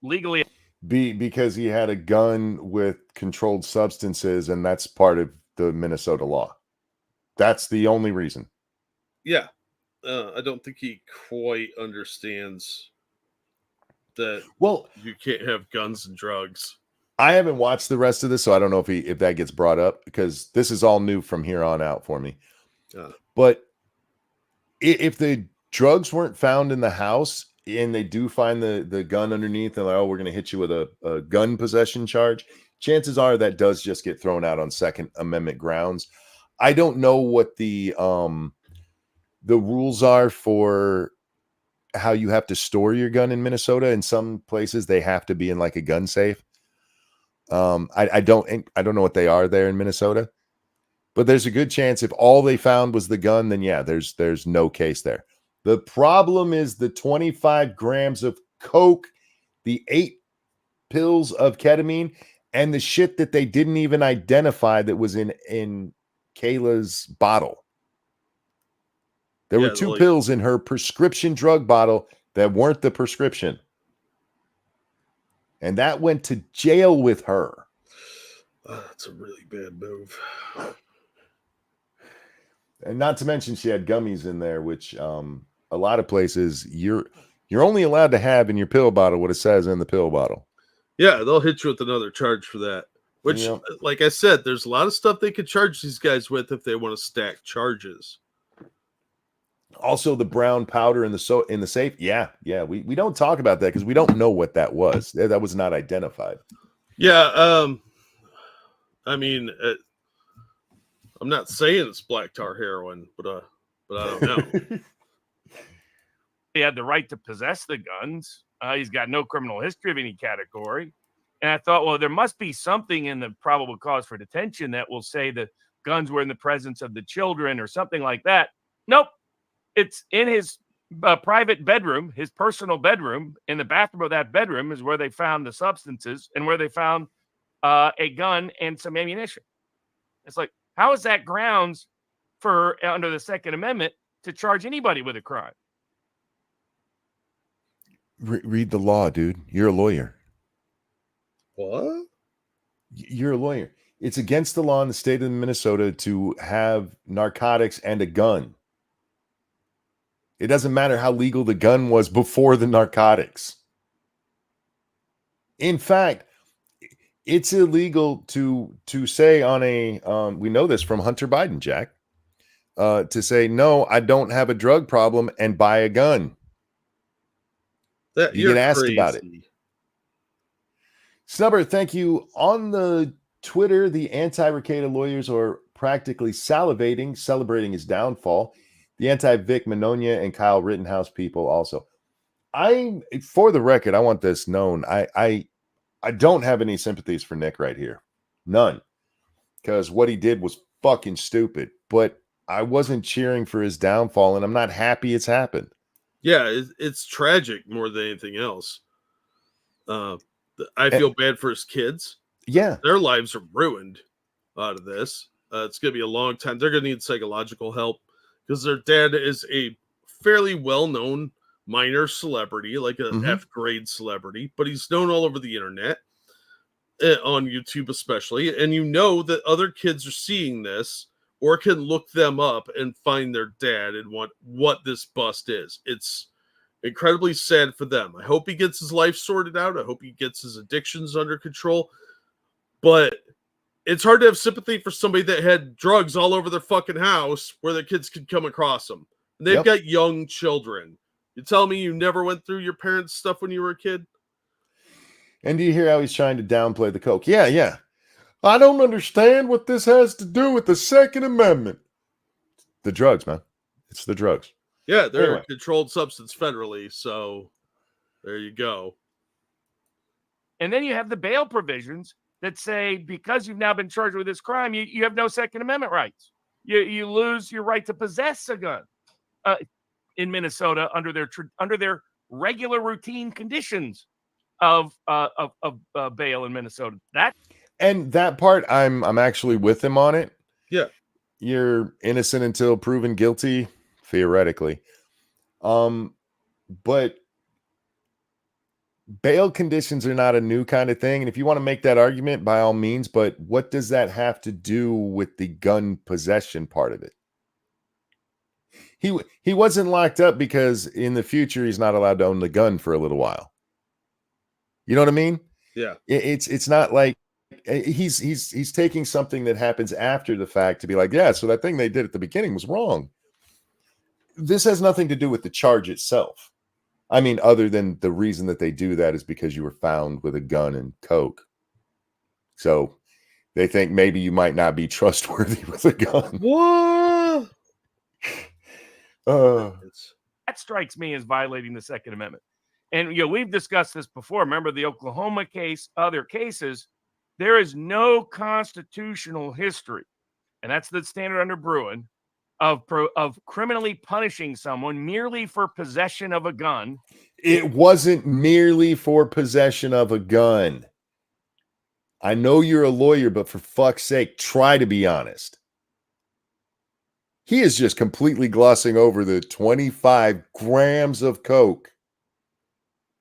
legally because he had a gun with controlled substances, and that's part of the Minnesota law. That's the only reason. Yeah. I don't think he quite understands that. Well, you can't have guns and drugs. I haven't watched the rest of this, so I don't know if that gets brought up, because this is all new from here on out for me. But if the drugs weren't found in the house and they do find the gun underneath, and like, oh, we're going to hit you with a gun possession charge, chances are that does just get thrown out on Second Amendment grounds. I don't know what the rules are for how you have to store your gun in Minnesota. In some places, they have to be in like a gun safe. I don't know what they are there in Minnesota, but there's a good chance if all they found was the gun, then yeah, there's no case there. The problem is the 25 grams of coke, the 8 pills of ketamine, and the shit that they didn't even identify that was in Kayla's bottle. There were 2 pills in her prescription drug bottle that weren't the prescription. And that went to jail with her. That's a really bad move. And not to mention she had gummies in there, which a lot of places you're only allowed to have in your pill bottle what it says in the pill bottle. Yeah, they'll hit you with another charge for that. Which, like I said, there's a lot of stuff they could charge these guys with if they want to stack charges. Also, the brown powder in the safe. Yeah, we don't talk about that because we don't know what that was. That was not identified. Yeah, I mean, I'm not saying it's black tar heroin, but I don't know. He had the right to possess the guns. He's got no criminal history of any category. And I thought, well, there must be something in the probable cause for detention that will say the guns were in the presence of the children or something like that. Nope. It's in his private bedroom, his personal bedroom. In the bathroom of that bedroom is where they found the substances and where they found a gun and some ammunition. It's like, how is that grounds for under the Second Amendment to charge anybody with a crime? Read the law, dude. You're a lawyer. What? You're a lawyer. It's against the law in the state of Minnesota to have narcotics and a gun. It doesn't matter how legal the gun was before the narcotics. In fact, it's illegal to say on a we know this from Hunter Biden, Jack, to say, no, I don't have a drug problem and buy a gun. You get asked about it. Snubber, thank you. On the Twitter, the anti-Rekieta lawyers are practically salivating, celebrating his downfall. The anti-Vic Manonia and Kyle Rittenhouse people also. For the record, I want this known. I don't have any sympathies for Nick right here. None. Because what he did was fucking stupid. But I wasn't cheering for his downfall, and I'm not happy it's happened. Yeah, it's tragic more than anything else. I feel bad for his kids. Yeah. Their lives are ruined out of this. It's going to be a long time. They're going to need psychological help because their dad is a fairly well-known minor celebrity, like an F-grade celebrity, but he's known all over the internet, on YouTube especially, and you know that other kids are seeing this or can look them up and find their dad and what this bust is. It's incredibly sad for them. I hope he gets his life sorted out. I hope he gets his addictions under control. But it's hard to have sympathy for somebody that had drugs all over their fucking house where their kids could come across them. And they've got young children. You tell me you never went through your parents' stuff when you were a kid? And do you hear how he's trying to downplay the coke? Yeah. I don't understand what this has to do with the Second Amendment. The drugs, man. It's the drugs. Yeah, they're a controlled substance federally, so there you go. And then you have the bail provisions that say because you've now been charged with this crime, you have no Second Amendment rights. You lose your right to possess a gun in Minnesota under their regular routine conditions of bail in Minnesota. That part, I'm actually with him on it. Yeah, you're innocent until proven guilty, theoretically. But bail conditions are not a new kind of thing. And if you want to make that argument, by all means, but what does that have to do with the gun possession part of it? He wasn't locked up because in the future he's not allowed to own the gun for a little while. You know what I mean? Yeah. It's not like he's taking something that happens after the fact to be like, yeah, so that thing they did at the beginning was wrong. This has nothing to do with the charge itself. I mean, other than the reason that they do that is because you were found with a gun and coke. So they think maybe you might not be trustworthy with a gun. What? That strikes me as violating the Second Amendment. And we've discussed this before. Remember the Oklahoma case, other cases. There is no constitutional history, and that's the standard under Bruin, of criminally punishing someone merely for possession of a gun. It wasn't merely for possession of a gun. I know you're a lawyer, but for fuck's sake, try to be honest. He is just completely glossing over the 25 grams of coke.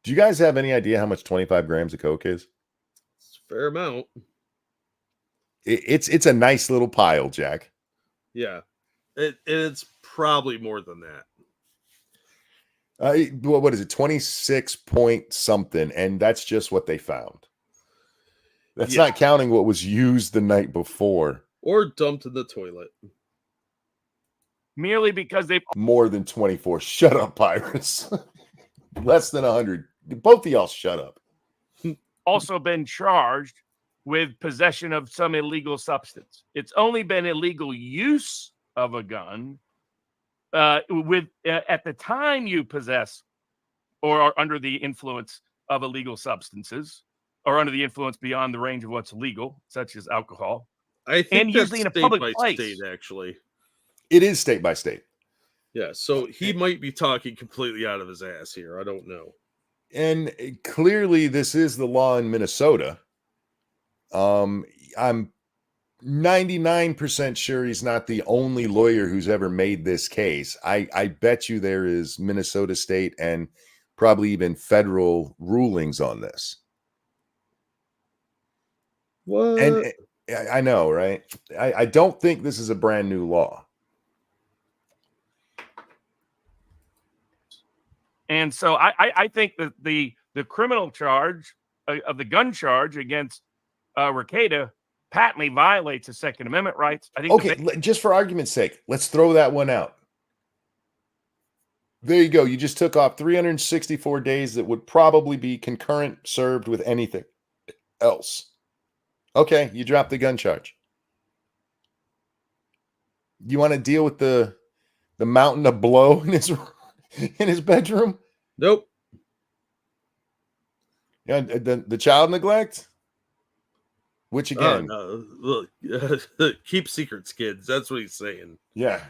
Do you guys have any idea how much 25 grams of coke is? It's a fair amount. It's a nice little pile, Jack. Yeah. It's probably more than that. What is it? 26 point something. And that's just what they found. That's not counting what was used the night before. Or dumped in the toilet. merely because they've More than 24. Shut up, Pyrus. Less than 100. Both of y'all shut up. also been charged with possession of some illegal substance. It's only been illegal use of a gun at the time you possess or are under the influence of illegal substances or under the influence beyond the range of what's legal, such as alcohol. I think And that's usually in a state public by place. state, actually. It is state by state. Yeah, so he might be talking completely out of his ass here. I don't know. And clearly this is the law in Minnesota. I'm 99% sure he's not the only lawyer who's ever made this case. I bet you there is Minnesota state and probably even federal rulings on this. What? And I know, right? I don't think this is a brand new law. And so I think that the criminal charge of the gun charge against Rekieta patently violates the Second Amendment rights. I think. Okay, just for argument's sake, let's throw that one out. There you go. You just took off 364 days that would probably be concurrent served with anything else. Okay, you dropped the gun charge. You want to deal with the mountain of blow in his bedroom? Nope. Yeah, the child neglect? Which again? No. Look, keep secrets, kids. That's what he's saying. Yeah.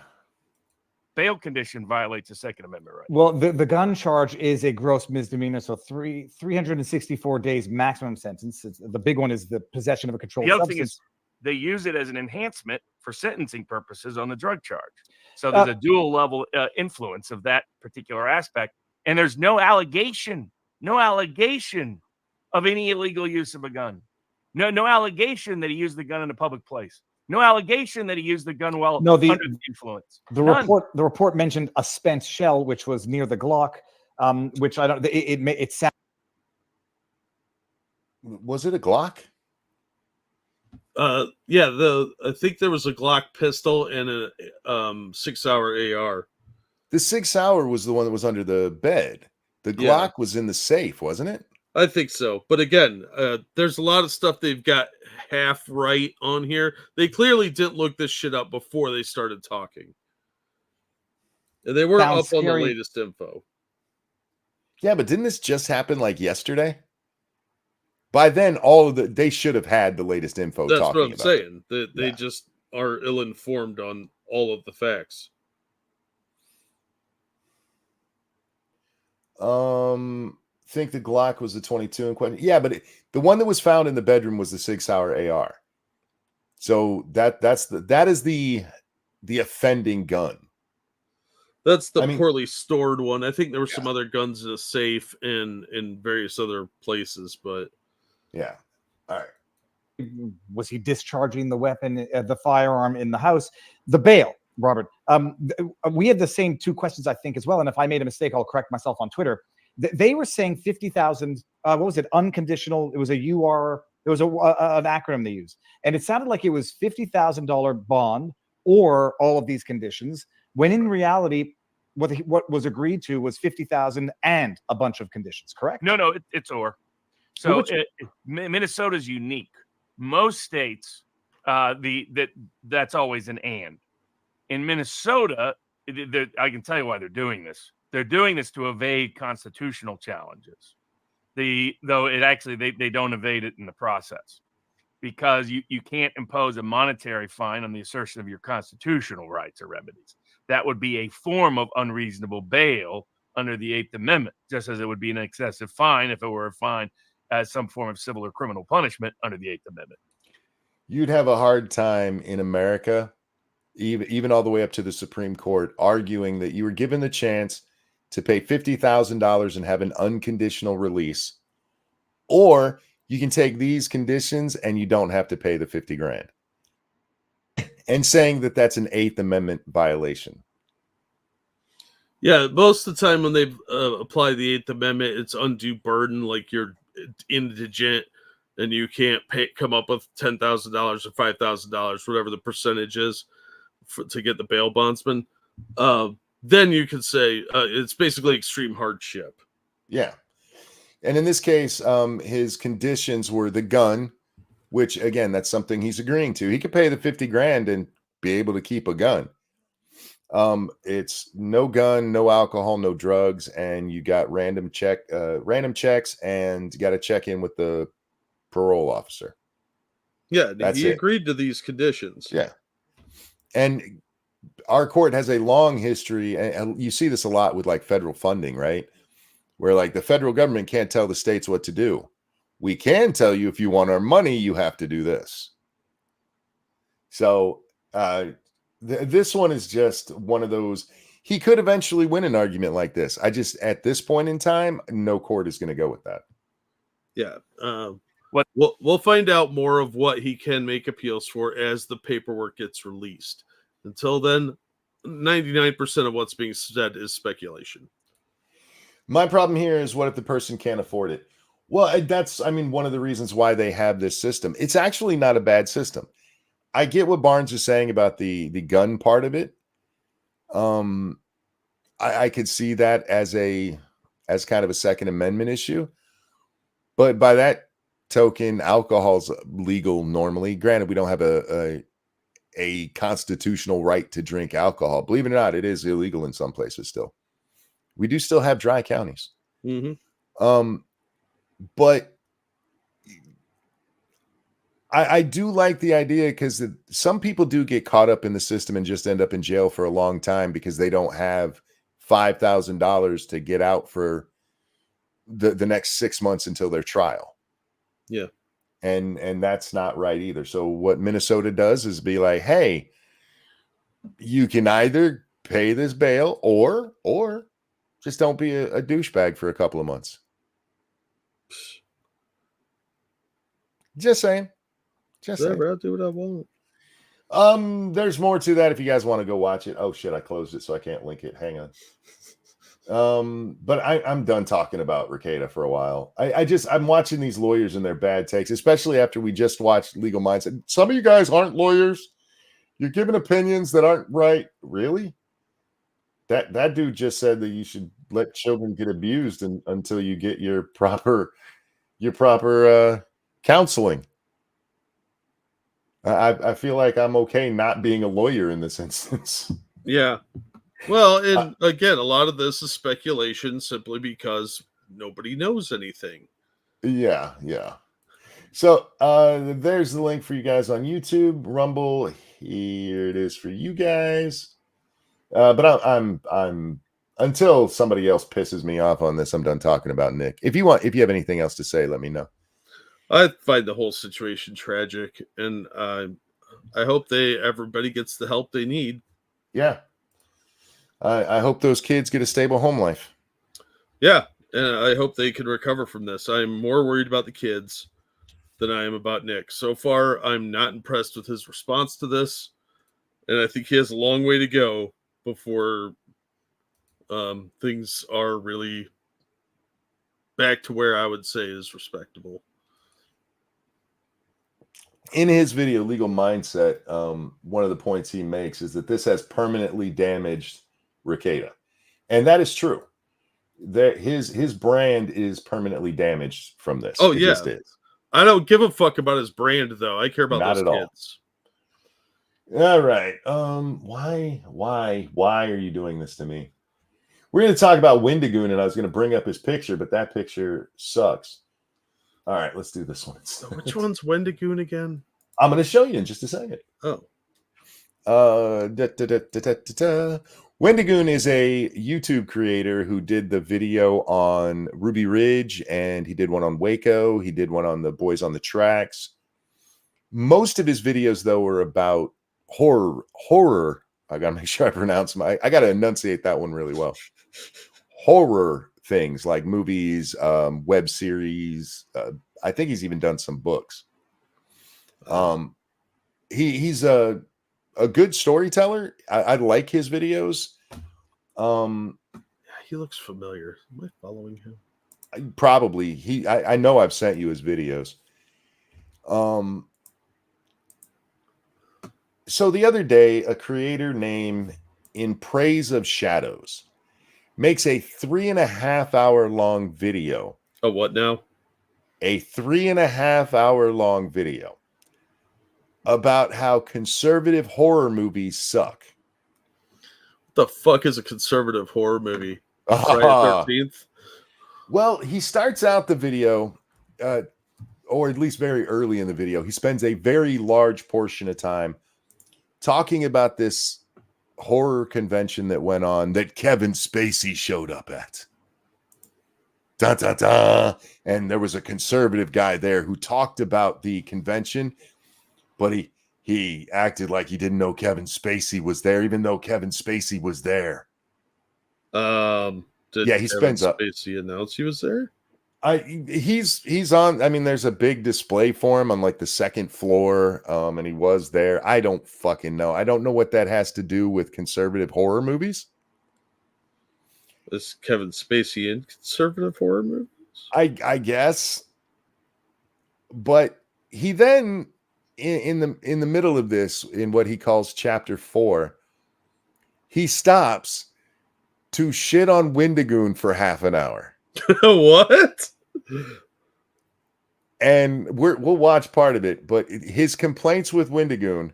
Bail condition violates the Second Amendment right. Well, the gun charge is a gross misdemeanor, so 364 days maximum sentence. The big one is the possession of a controlled The other substance. thing is they use it as an enhancement for sentencing purposes on the drug charge. So there's a dual level influence of that particular aspect. And there's no allegation of any illegal use of a gun. No allegation that he used the gun in a public place. No allegation that he used the gun while under the influence. The report mentioned a spent shell, which was near the Glock, which I don't. It sounds. Was it a Glock? Yeah. I think there was a Glock pistol and a 6-hour AR. The 6-hour was the one that was under the bed. The Glock was in the safe, wasn't it? I think so. But again, there's a lot of stuff they've got half right on here. They clearly didn't look this shit up before they started talking. And they were up on the latest info. Yeah, but didn't this just happen like yesterday? By then, they should have had the latest info. That's what I'm saying. They just are ill-informed on all of the facts. Think the Glock was the 22 in question. Yeah, but the one that was found in the bedroom was the 6-hour AR. So that is the offending gun. That's the poorly stored one. I think there were some other guns in a safe and in various other places, but yeah. All right. Was he discharging the weapon, the firearm in the house? The bail, Robert. We had the same two questions, I think, as well. And if I made a mistake, I'll correct myself on Twitter. They were saying 50,000. What was it? Unconditional. It was a UR. It was an acronym they used, and it sounded like it was $50,000 bond or all of these conditions. When in reality, what was agreed to was 50,000 and a bunch of conditions. Correct? No, it's or. So Minnesota's unique. Most states, that's always an and. In Minnesota, I can tell you why they're doing this. They're doing this to evade constitutional challenges. Though they don't evade it in the process, because you can't impose a monetary fine on the assertion of your constitutional rights or remedies. That would be a form of unreasonable bail under the Eighth Amendment, just as it would be an excessive fine if it were a fine as some form of civil or criminal punishment under the Eighth Amendment. You'd have a hard time in America, even all the way up to the Supreme Court, arguing that you were given the chance to pay $50,000 and have an unconditional release, or you can take these conditions and you don't have to pay the 50 grand. And saying that that's an Eighth Amendment violation. Yeah, most of the time when they apply the Eighth Amendment, it's undue burden, like you're indigent and you can't come up with $10,000 or $5,000, whatever the percentage is, to get the bail bondsman. then you could say it's basically extreme hardship. Yeah. And in this case, his conditions were the gun, which again, that's something he's agreeing to. He could pay the 50 grand and be able to keep a gun. It's no gun, no alcohol, no drugs, and you got random checks, and you got to check in with the parole officer. Yeah, That's he it. agreed to these conditions. Yeah. And our court has a long history, and you see this a lot with like federal funding, right? Where like the federal government can't tell the states what to do. We can tell you if you want our money, you have to do this. So this one is just one of those. He could eventually win an argument like this. I just, at this point in time, no court is going to go with that. Yeah. We'll find out more of what he can make appeals for as the paperwork gets released. Until then, 99% of what's being said is speculation. My problem here is, what if the person can't afford it? Well, that's, I mean, one of the reasons why they have this system. It's actually not a bad system. I get what Barnes is saying about the gun part of it. I could see that as kind of a Second Amendment issue. But by that token, alcohol's legal normally. Granted, we don't have a constitutional right to drink alcohol. Believe it or not, it is illegal in some places still. We do still have dry counties. Mm-hmm. But I do like the idea, because some people do get caught up in the system and just end up in jail for a long time because they don't have $5,000 to get out for the next 6 months until their trial. Yeah. And that's not right either. So what Minnesota does is be like, hey, you can either pay this bail or just don't be a douchebag for a couple of months. Just saying. Just saying. I'll do what I want. There's more to that if you guys want to go watch it. Oh shit, I closed it so I can't link it. Hang on. But I'm done talking about Rekieta for a while. I'm watching these lawyers and their bad takes, especially after we just watched Legal Mindset. Some of you guys aren't lawyers. You're giving opinions that aren't right. Really? That dude just said that you should let children get abused until you get your proper counseling. I feel like I'm okay not being a lawyer in this instance. Yeah. Well, and again, a lot of this is speculation simply because nobody knows anything. Yeah. So there's the link for you guys on YouTube, Rumble. Here it is for you guys. But I'm until somebody else pisses me off on this, I'm done talking about Nick. If you have anything else to say, let me know. I find the whole situation tragic, and I hope everybody gets the help they need. Yeah. I hope those kids get a stable home life. Yeah, and I hope they can recover from this. I'm more worried about the kids than I am about Nick. So far, I'm not impressed with his response to this, and I think he has a long way to go before things are really back to where I would say is respectable. In his video, Legal Mindset, one of the points he makes is that this has permanently damaged Rekieta. And that is true. His brand is permanently damaged from this. Oh, it yeah. Just is. I don't give a fuck about his brand, though. I care about Not those at kids. All right. Why are you doing this to me? We're going to talk about Wendigoon, and I was going to bring up his picture, but that picture sucks. All right, let's do this one. Which one's Wendigoon again? I'm going to show you in just a second. Oh. Wendigoon is a YouTube creator who did the video on Ruby Ridge, and he did one on Waco. He did one on the Boys on the Tracks. Most of his videos, though, are about horror. I got to make sure I pronounce I got to enunciate that one really well. Horror things like movies, web series. I think he's even done some books. He's a good storyteller. I like his videos. He looks familiar. Am I following him? Probably. I know I've sent you his videos. So the other day, a creator named in praise of shadows, makes a 3.5 hour long video. Oh, what now? A 3.5 hour long video about how conservative horror movies suck. What the fuck is a conservative horror movie? Friday Ah. the 13th? Well, he starts out the video, or at least very early in the video, he spends a very large portion of time talking about this horror convention that went on that Kevin Spacey showed up at. Dun, dun, dun. And there was a conservative guy there who talked about the convention, but he acted like he didn't know Kevin Spacey was there, even though Kevin Spacey was there. Did Yeah, he Kevin spends up. Spacey announce he was there? He's on. I mean, there's a big display for him on like the second floor, and he was there. I don't fucking know. I don't know what that has to do with conservative horror movies. Is Kevin Spacey in conservative horror movies? I guess, but he then in the middle of this, in what he calls chapter 4, he stops to shit on Wendigoon for half an hour. What? And we'll watch part of it, but his complaints with Wendigoon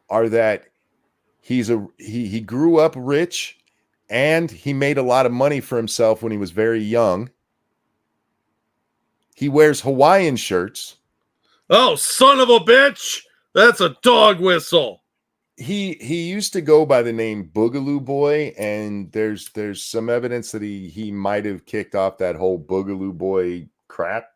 are that he grew up rich and he made a lot of money for himself when he was very young. He wears Hawaiian shirts. Oh, son of a bitch! That's a dog whistle. He used to go by the name Boogaloo Boy, and there's some evidence that he might have kicked off that whole Boogaloo Boy crap.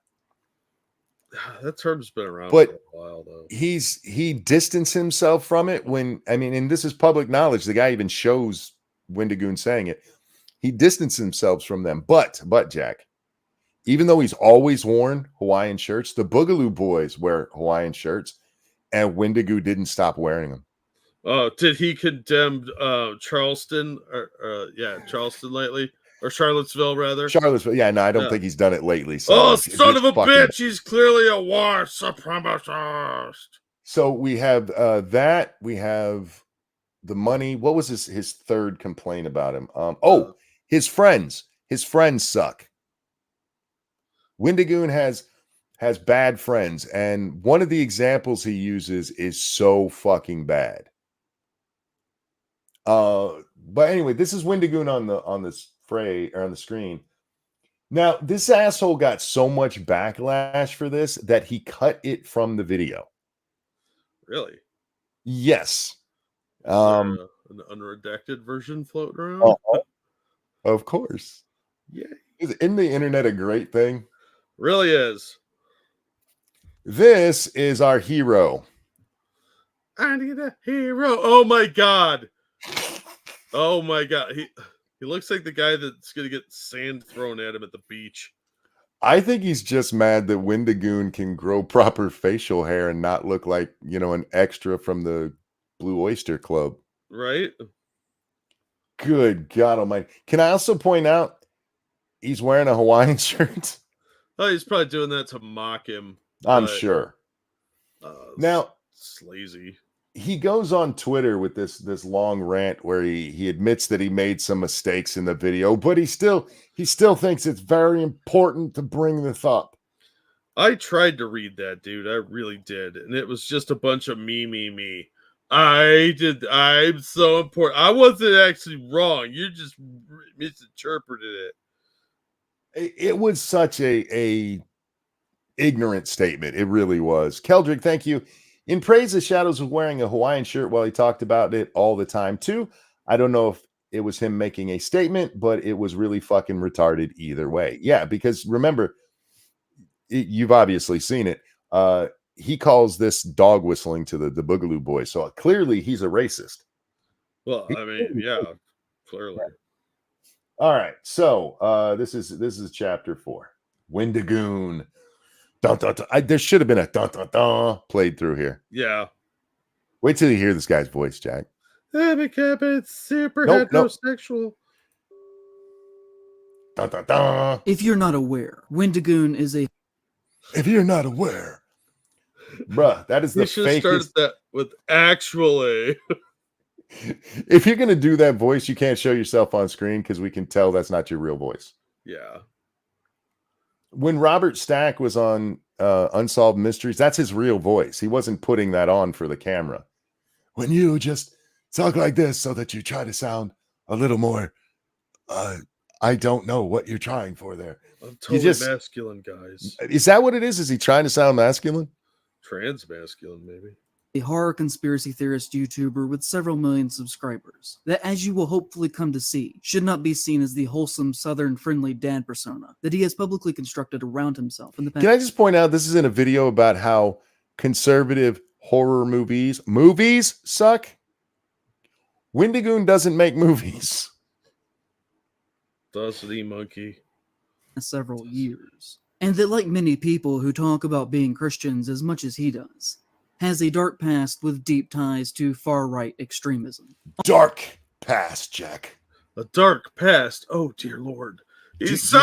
That term's been around But for a while, though. he distanced himself from it when, I mean, and this is public knowledge. The guy even shows Wendigoon saying it. He distanced himself from them. But Jack, even though he's always worn Hawaiian shirts, the Boogaloo Boys wear Hawaiian shirts, and Wendigo didn't stop wearing them. Oh, did he condemn Charleston? Charleston lately, or Charlottesville rather? Charlottesville, yeah, no, I don't Yeah. think he's done it lately. So Oh, it's son of a fucking- bitch! He's clearly a war supremacist. So we have that. We have the money. What was his third complaint about him? His friends. His friends suck. Wendigoon has bad friends, and one of the examples he uses is so fucking bad. But anyway, this is Wendigoon on this fray or on the screen. Now, this asshole got so much backlash for this that he cut it from the video. Really? Yes. Is there an unredacted version floating around? Of course. Yeah. Isn't the internet a great thing? Really is. This is our hero. I need a hero. Oh my god. Oh my god. He looks like the guy that's gonna get sand thrown at him at the beach. I think he's just mad that Wendigoon can grow proper facial hair and not look like, an extra from the Blue Oyster Club. Right? Good God Almighty. Can I also point out he's wearing a Hawaiian shirt? Oh, he's probably doing that to mock him. I'm but, sure. Now, it's lazy. he goes on Twitter with this long rant where he admits that he made some mistakes in the video, but he still thinks it's very important to bring this up. I tried to read that, dude. I really did. And it was just a bunch of me. I'm so important. I wasn't actually wrong. You just misinterpreted it. It was such a ignorant statement. It really was. Keldrick, thank you. In praise of Shadows was wearing a Hawaiian shirt while he talked about it all the time too. I don't know if it was him making a statement, but it was really fucking retarded either way. Yeah, because remember, you've obviously seen it. He calls this dog whistling to the Boogaloo Boy. So clearly he's a racist. Well, I mean, yeah, clearly. All right. So this is chapter 4. Wendigoon. Dun, dun, dun. There should have been a dun, dun, dun played through here. Yeah. Wait till you hear this guy's voice, Jack. It's super Nope. heterosexual. Dun, dun, dun. If you're not aware, Wendigoon is a If you're not aware, bruh, that is the We should have started fakest. that with actually. If you're gonna do that voice, you can't show yourself on screen because we can tell that's not your real voice. Yeah. When Robert Stack was on Unsolved Mysteries, that's his real voice. He wasn't putting that on for the camera. When you just talk like this so that you try to sound a little more, I don't know what you're trying for there. I'm totally masculine, guys. Is that what it is? Is he trying to sound masculine? Trans masculine, maybe. A horror conspiracy theorist YouTuber with several million subscribers that, as you will hopefully come to see, should not be seen as the wholesome, southern, friendly dad persona that he has publicly constructed around himself in the past. Can I just point out this is in a video about how conservative horror movies suck? Wendigoon doesn't make movies. Does the monkey. Several years. And that, like many people who talk about being Christians as much as he does, has a dark past with deep ties to far-right extremism. Dark past, Jack. A dark past. Oh, dear Lord. He's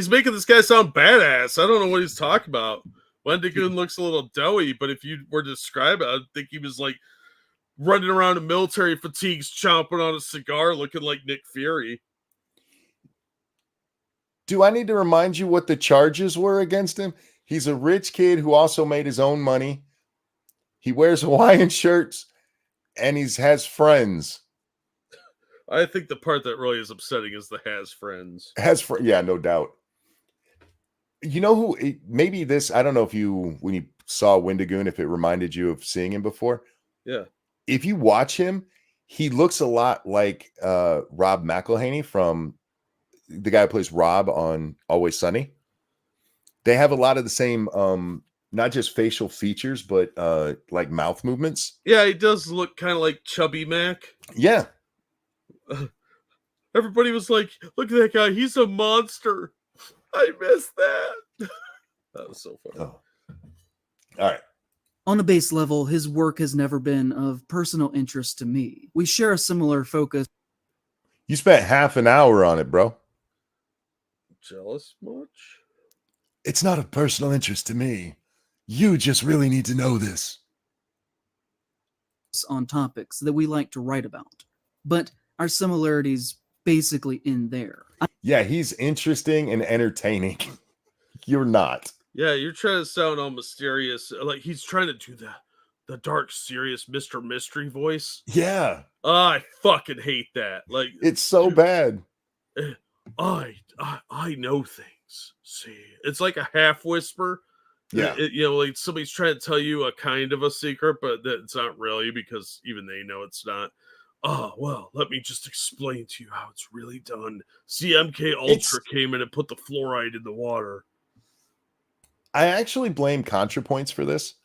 making this guy sound badass. I don't know what he's talking about. Wendigoon looks a little doughy, but if you were to describe it, I'd think he was like running around in military fatigues, chomping on a cigar, looking like Nick Fury. Do I need to remind you what the charges were against him? He's a rich kid who also made his own money. He wears Hawaiian shirts and he has friends. I think the part that really is upsetting is the has friends. Yeah, no doubt. You know who, maybe this, I don't know if when you saw Wendigoon, if it reminded you of seeing him before. Yeah. If you watch him, he looks a lot like Rob McElhaney from the guy who plays Rob on Always Sunny. They have a lot of the same, not just facial features, but like mouth movements. Yeah, he does look kind of like Chubby Mac. Yeah. Everybody was like, look at that guy. He's a monster. I missed that. That was so funny. Oh. All right. On a base level, his work has never been of personal interest to me. We share a similar focus. You spent half an hour on it, bro. Jealous much? It's not of personal interest to me. You just really need to know this. On topics that we like to write about, but our similarities basically in there. Yeah, he's interesting and entertaining. You're not. Yeah, you're trying to sound all mysterious. Like he's trying to do the dark, serious Mr. Mystery voice. Yeah. I fucking hate that. Like it's so bad. I know things. See, it's like a half whisper. Yeah. Like somebody's trying to tell you a kind of a secret, but it's not really because even they know it's not. Oh, well, let me just explain to you how it's really done. CMK Ultra came in and put the fluoride in the water. I actually blame ContraPoints for this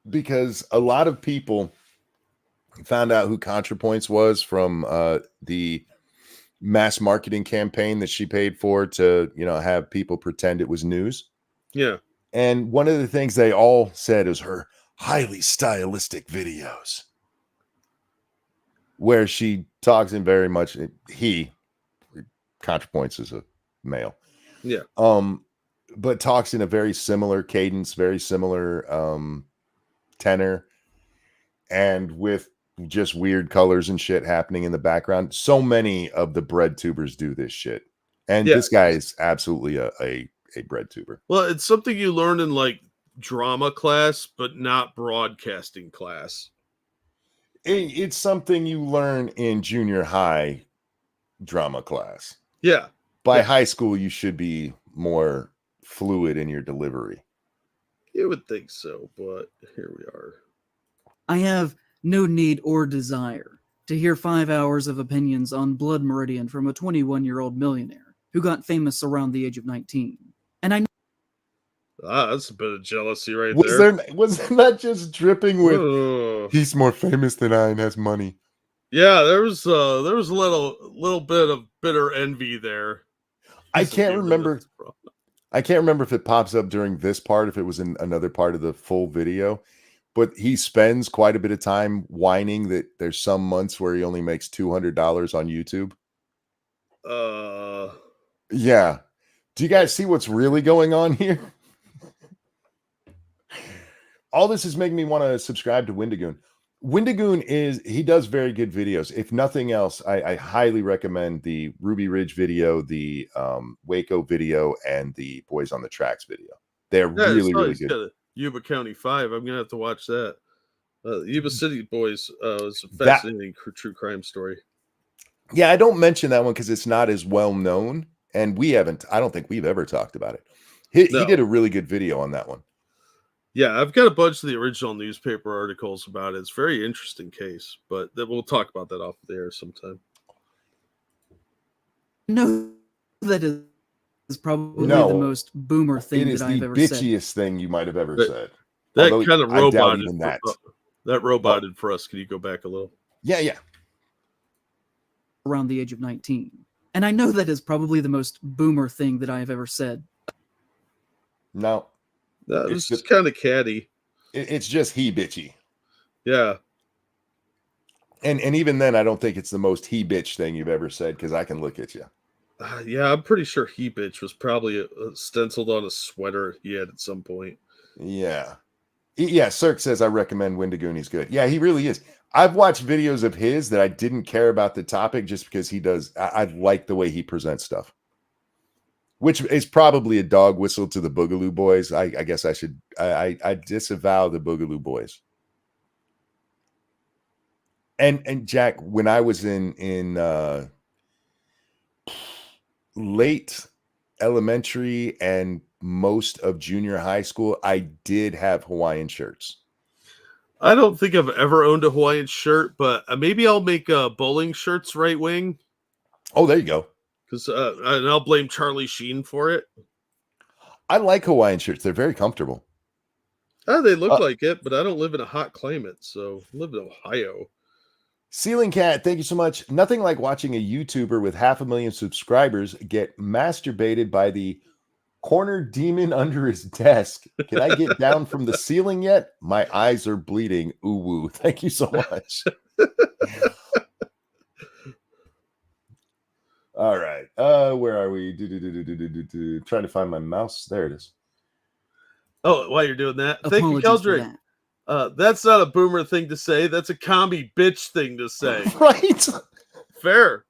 because a lot of people found out who ContraPoints was from the mass marketing campaign that she paid for to, have people pretend it was news. Yeah. And one of the things they all said is her highly stylistic videos where she talks in very much ContraPoints is a male. Yeah. But talks in a very similar cadence, very similar tenor, and with just weird colors and shit happening in the background. So many of the bread tubers do this shit. And this guy is absolutely a bread tuber. Well, it's something you learn in like drama class, but not broadcasting class. It's something you learn in junior high drama class. Yeah. By high school, you should be more fluid in your delivery. You would think so, but here we are. I have no need or desire to hear 5 hours of opinions on Blood Meridian from a 21-year-old millionaire who got famous around the age of 19. And I that's a bit of jealousy right there. Was there not just dripping with he's more famous than I and has money? Yeah, there was a little bit of bitter envy there. I can't remember if it pops up during this part, if it was in another part of the full video, but he spends quite a bit of time whining that there's some months where he only makes $200 on YouTube. Yeah. Do you guys see what's really going on here? All this is making me want to subscribe to Wendigoon. Wendigoon he does very good videos. If nothing else, I highly recommend the Ruby Ridge video, the Waco video, and the Boys on the Tracks video. They're Yeah, really, so really he's good. got a Yuba County 5. I'm gonna have to watch that. Yuba City Boys is a That- fascinating true crime story. Yeah, I don't mention that one because it's not as well known, and I don't think we've ever talked about it. He No. did a really good video on that one. Yeah, I've got a bunch of the original newspaper articles about it. It's a very interesting case, but we'll talk about that off the air sometime. No, that is probably No, the most boomer thing It is that I've the ever said. bitchiest thing you might have ever That- said. That Although kind of I doubt roboted. even that. That roboted for us. Can you go back a little? Yeah. Around the age of 19. And I know that is probably the most boomer thing that I have ever said. No, That It's was just- just kind of catty. it's just he bitchy. Yeah. And even then, I don't think it's the most he bitch thing you've ever said because I can look at you. Yeah, I'm pretty sure he bitch was probably stenciled on a sweater he had at some point. Yeah. Yeah, Cirque says I recommend Wendigoon. He's good. Yeah, he really is. I've watched videos of his that I didn't care about the topic just because he does. I like the way he presents stuff, which is probably a dog whistle to the Boogaloo Boys. I guess I should. I disavow the Boogaloo Boys. And Jack, when I was in late elementary and most of junior high school, I did have Hawaiian shirts. I don't think I've ever owned a Hawaiian shirt, but maybe I'll make bowling shirts right wing. Oh, there you go. Because and I'll blame Charlie Sheen for it. I like Hawaiian shirts. They're very comfortable. They look like it, but I don't live in a hot climate, so I live in Ohio. Ceiling Cat, thank you so much. Nothing like watching a YouTuber with 500,000 subscribers get masturbated by the corner demon under his desk. Can I get down from the ceiling yet? My eyes are bleeding. Ooh, woo. Thank you so much. All right. Where are we? Trying to find my mouse. There it is. Oh, while you're doing that, thank you, Apologies for Keldrick. that. That's not a boomer thing to say. That's a commie bitch thing to say. Right. Fair.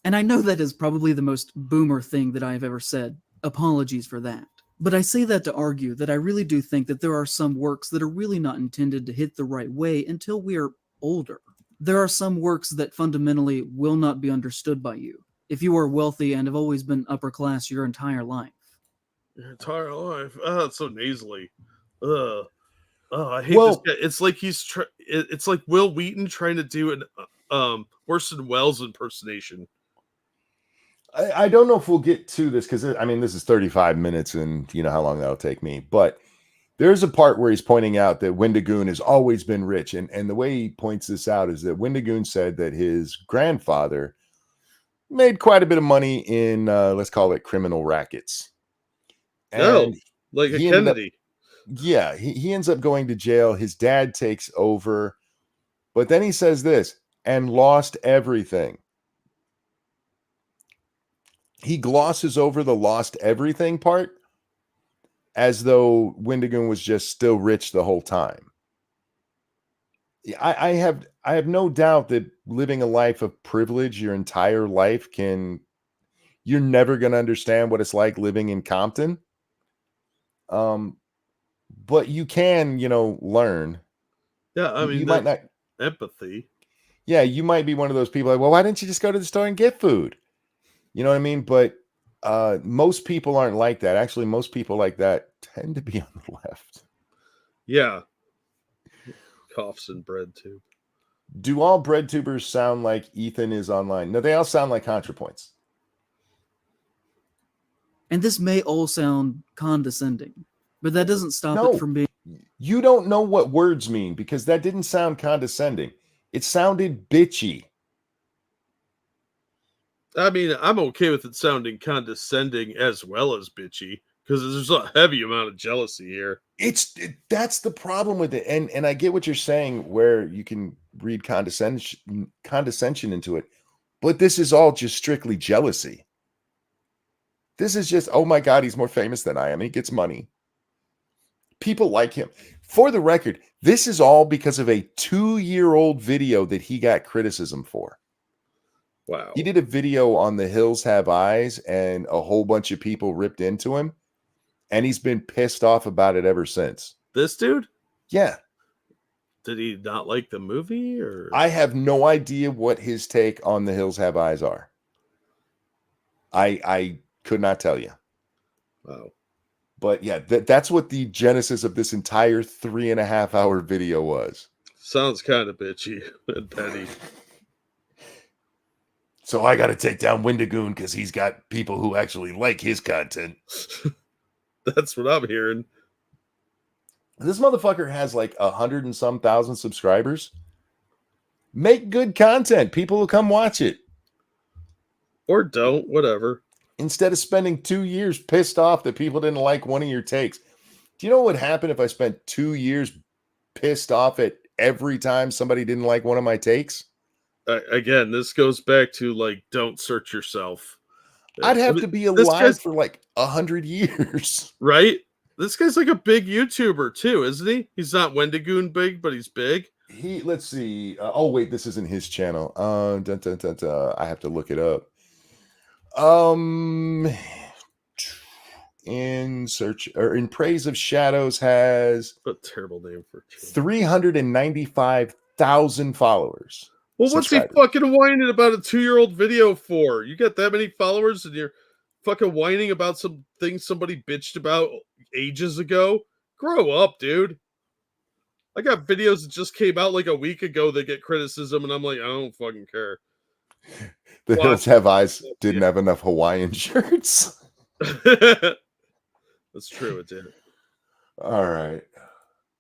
And I know that is probably the most boomer thing that I have ever said. Apologies for that. But I say that to argue that I really do think that there are some works that are really not intended to hit the right way until we are older. There are some works that fundamentally will not be understood by you if you are wealthy and have always been upper class your entire life. Your entire life. Oh, it's so nasally. Ugh. Oh, I hate Well- this guy. It's like it's like Will Wheaton trying to do an Orson Welles impersonation. I don't know if we'll get to this because I mean this is 35 minutes and you know how long that'll take me. But there's a part where he's pointing out that Wendigoon has always been rich, and the way he points this out is that Wendigoon said that his grandfather made quite a bit of money in let's call it criminal rackets. No, like a he ended up- Kennedy. Yeah, he ends up going to jail. His dad takes over, but then he says this and lost everything. He glosses over the lost everything part as though Wendigoon was just still rich the whole time. I have no doubt that living a life of privilege your entire life you're never going to understand what it's like living in Compton. But you can, learn. Yeah, I mean, you might not. empathy. Yeah, you might be one of those people like, well, why didn't you just go to the store and get food? You know what I mean? But most people aren't like that. Actually, most people like that tend to be on the left. Yeah. Coughs and bread tube. Do all bread tubers sound like Ethan is online? No, they all sound like ContraPoints. And this may all sound condescending, but that doesn't stop No. it from being. You don't know what words mean because that didn't sound condescending. It sounded bitchy. I mean, I'm okay with it sounding condescending as well as bitchy because there's a heavy amount of jealousy here. That's the problem with it. And I get what you're saying where you can read condescension into it. But this is all just strictly jealousy. This is just, oh my God, he's more famous than I am. He gets money. People like him. For the record, this is all because of a 2-year-old video that he got criticism for. Wow. He did a video on The Hills Have Eyes, and a whole bunch of people ripped into him, and he's been pissed off about it ever since. This dude? Yeah. Did he not like the movie, or? I have no idea what his take on The Hills Have Eyes are. I could not tell you. Wow. But yeah, that's what the genesis of this entire 3.5-hour video was. Sounds kind of bitchy and petty. So I got to take down Wendigoon because he's got people who actually like his content. That's what I'm hearing. This motherfucker has like 100 and some thousand subscribers. Make good content. People will come watch it. Or don't, whatever. Instead of spending 2 years pissed off that people didn't like one of your takes. Do you know what would happen if I spent 2 years pissed off at every time somebody didn't like one of my takes? Again, this goes back to like, don't search yourself. I'd have to be alive for like 100 years. Right? This guy's like a big YouTuber too, isn't he? He's not Wendigoon big, but he's big. Let's see. Oh, wait, this isn't his channel. I have to look it up. In search or in praise of shadows has a terrible name for 395,000 followers. Well, what's he fucking whining about a 2-year-old video for? You got that many followers and you're fucking whining about some things somebody bitched about ages ago? Grow up, dude. I got videos that just came out like a week ago that get criticism, and I'm like, I don't fucking care. The Hills Have Eyes didn't have enough Hawaiian shirts. That's true, it did. All right.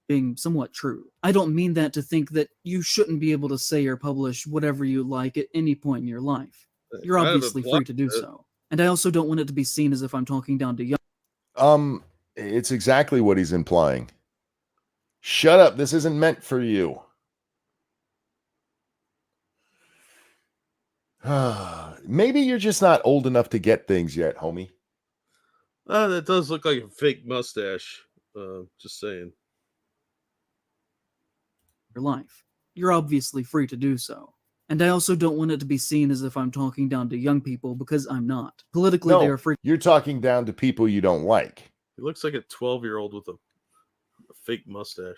Being somewhat true. I don't mean that to think that you shouldn't be able to say or publish whatever you like at any point in your life. You're obviously free to do so. And I also don't want it to be seen as if I'm talking down to young. It's exactly what he's implying. Shut up. This isn't meant for you. Maybe you're just not old enough to get things yet, homie. That does look like a fake mustache. Just saying. Your life. You're obviously free to do so. And I also don't want it to be seen as if I'm talking down to young people, because I'm not. Politically, they are free. You're talking down to people you don't like. He looks like a 12-year-old with a fake mustache.